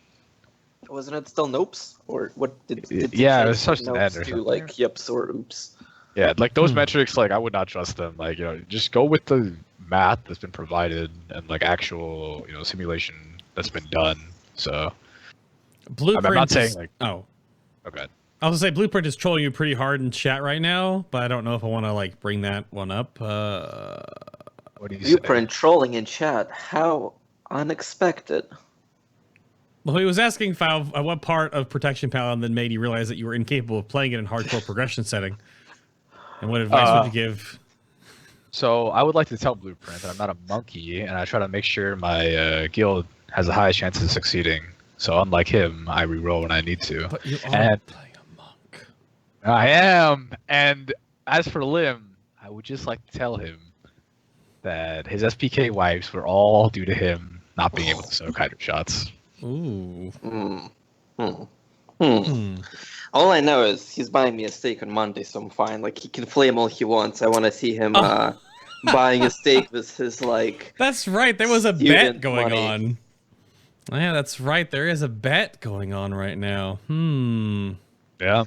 Wasn't it still Nopes? Or what did Yeah, it change was such from an Nopes end or to something. like yips or oops? Yeah, like those metrics, like I would not trust them. Like, just go with the math that's been provided and like actual, simulation that's been done. So Blueprint I'm not is, saying like, oh, okay. I was gonna say Blueprint is trolling you pretty hard in chat right now, but I don't know if I want to like bring that one up. What do you say? Blueprint trolling in chat. How unexpected. Well, he was asking Faov what part of Protection Paladin that made you realize that you were incapable of playing it in hardcore progression setting, and what advice would you give? So I would like to tell Blueprint that I'm not a monkey, and I try to make sure my guild has the highest chance of succeeding. So unlike him, I reroll when I need to. But you are And playing a monk. I am. And as for Lim, I would just like to tell him that his SPK wipes were all due to him not being able to soak hydro shots. Ooh. All I know is he's buying me a steak on Monday, so I'm fine. Like, he can flame all he wants. I want to see him buying a steak with his, like... That's right. There was a bet student going money. on. Yeah, that's right. There is a bet going on right now. Yeah.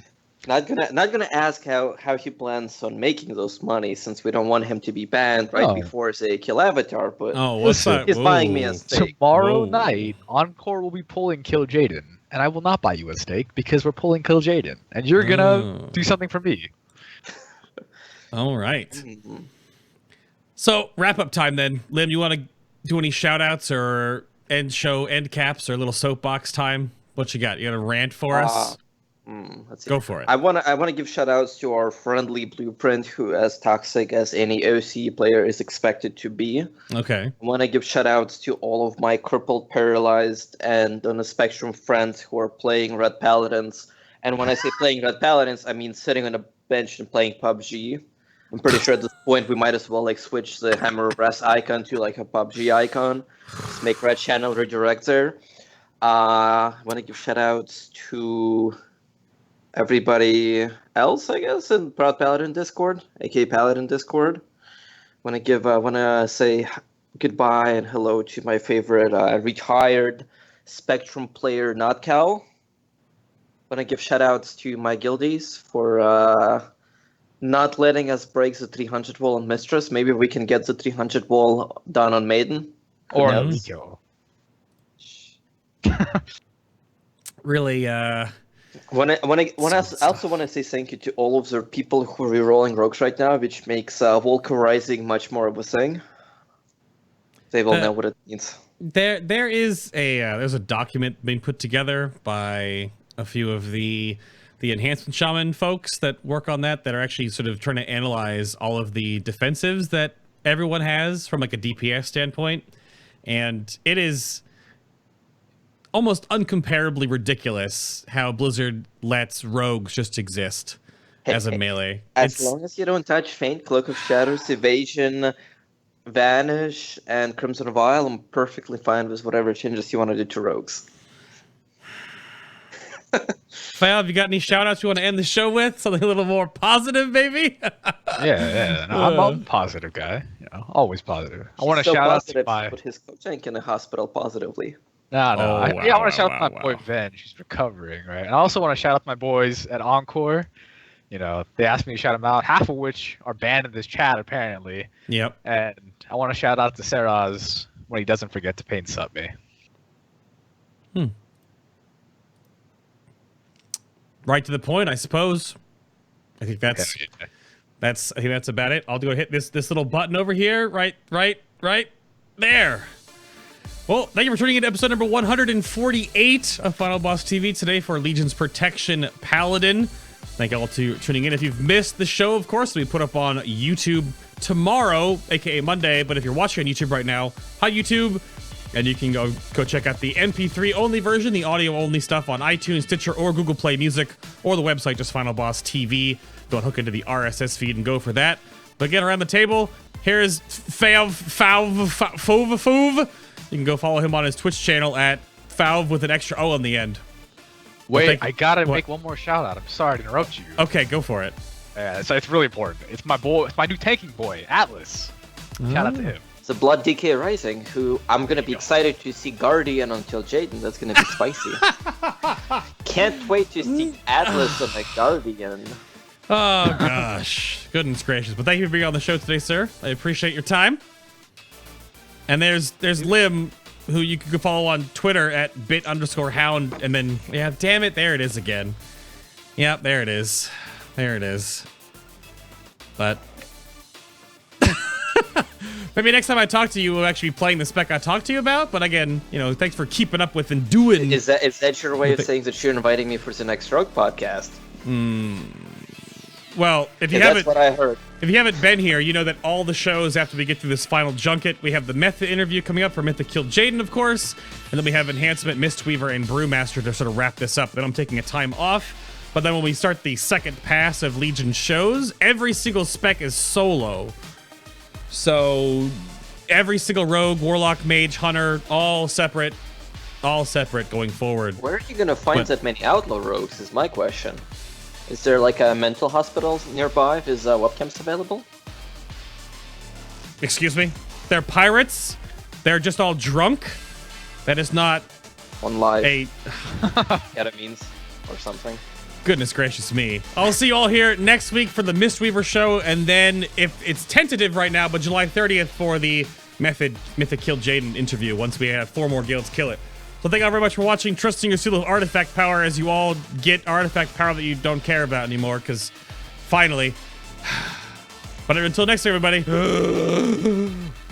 Not gonna ask how he plans on making those money, since we don't want him to be banned right Oh. before they kill Avatar. But Oh, what's Listen, that? he's buying me a Whoa. steak. Tomorrow Whoa. night, Encore will be pulling Kill Jaden, and I will not buy you a steak because we're pulling Kill Jaden, and you're gonna do something for me. All right. Mhm. So, wrap up time then. Lim, you want to do any shout outs or end caps or a little soapbox time? What you got? You got a rant for us? Let's see. Go for it. I wanna give shout outs to our friendly Blueprint, who as toxic as any OC player is expected to be. Okay. I want to give shout outs to all of my crippled, paralyzed, and on the spectrum friends who are playing Red Paladins. And when I say playing Red Paladins, I mean sitting on a bench and playing PUBG. I'm pretty sure at this point we might as well like switch the Hammer of Brass icon to like a PUBG icon. Just make Red Channel redirect there. I want to give shout outs to everybody else, I guess, in Proud Paladin Discord, aka Paladin Discord. Want to say goodbye and hello to my favorite retired Spectrum player, Not Cal. Want to give shout outs to my guildies for not letting us break the 300 wall on Mistress. Maybe we can get the 300 wall done on Maiden. Who Or knows? Nico. Really, I also want to say thank you to all of the people who are rerolling rogues right now, which makes Volker Rising much more of a thing. They will know what it means. there is there's a document being put together by a few of the enhancement shaman folks that work on that are actually sort of trying to analyze all of the defensives that everyone has from like a DPS standpoint, and it is almost uncomparably ridiculous how Blizzard lets rogues just exist as a melee. As long as you don't touch Faint, Cloak of Shadows, Evasion, Vanish, and Crimson Vial, I'm perfectly fine with whatever changes you want to do to rogues. Faov, you got any shout outs you want to end the show with? Something a little more positive, maybe? Yeah. No, I'm a positive guy. Always positive. I want to So shout out to positive, my... put his coach in a hospital positively. No. I want to shout out to my boy wow. Ven. She's recovering, right? And I also want to shout out to my boys at Encore. They asked me to shout them out, half of which are banned in this chat, apparently. Yep. And I want to shout out to Saraz when he doesn't forget to paint sub me. Right to the point, I suppose. I think I think that's about it. I'll go hit this little button over here. Right there. Well, thank you for tuning in to episode number 148 of Final Boss TV today for Legion's Protection Paladin. Thank you all for tuning in. If you've missed the show, of course, we put up on YouTube tomorrow, aka Monday. But if you're watching on YouTube right now, hi YouTube. And you can go check out the MP3 only version, the audio only stuff on iTunes, Stitcher, or Google Play Music, or the website just Final Boss TV. Go and hook into the RSS feed and go for that. But again, around the table, here's Faov. You can go follow him on his Twitch channel at Faov with an extra O on the end. Wait, I gotta make one more shout out. I'm sorry to interrupt you. Okay, go for it. Yeah, it's really important. It's my boy. It's my new tanking boy, Atlas. Shout out to him. The Blood DK Rising, who I'm gonna be excited to see Guardian until Jaden. That's gonna be spicy. Can't wait to see Atlas on the Guardian. Oh gosh, goodness gracious! But thank you for being on the show today, sir. I appreciate your time. And there's Lim, who you can follow on Twitter at @bit_hound, and then damn it, there it is again. Yep, there it is. There it is. But. Maybe next time I talk to you, we'll actually be playing the spec I talked to you about. But again, thanks for keeping up with and doing. Is that your way of saying that you're inviting me for the next Rogue podcast? Well, if you that's what I heard. If you haven't been here, you know that all the shows after we get through this final junket, we have the Method interview coming up for Mythic Killed Jaden, of course, and then we have Enhancement, Mistweaver, and Brewmaster to sort of wrap this up. Then I'm taking a time off. But then when we start the second pass of Legion shows, every single spec is solo. So every single rogue, warlock, mage, hunter, all separate going forward. Where are you gonna find that many outlaw rogues is my question. Is there like a mental hospital nearby? Is webcams available? Excuse me? They're pirates. They're just all drunk. That is not on live a ketamines or something. Goodness gracious me. I'll see you all here next week for the Mistweaver show, and then, if it's tentative right now, but July 30th for the Mythic Killed Jaden interview once we have 4 more guilds kill it. So thank you all very much for watching, trusting your seal of artifact power as you all get artifact power that you don't care about anymore, because finally. But until next time, everybody.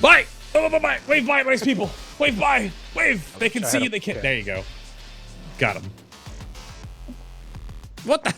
Bye! Bye! Wave bye, nice people. Wave bye! Wave! They can see you, they can't. There you go. Got him. What the?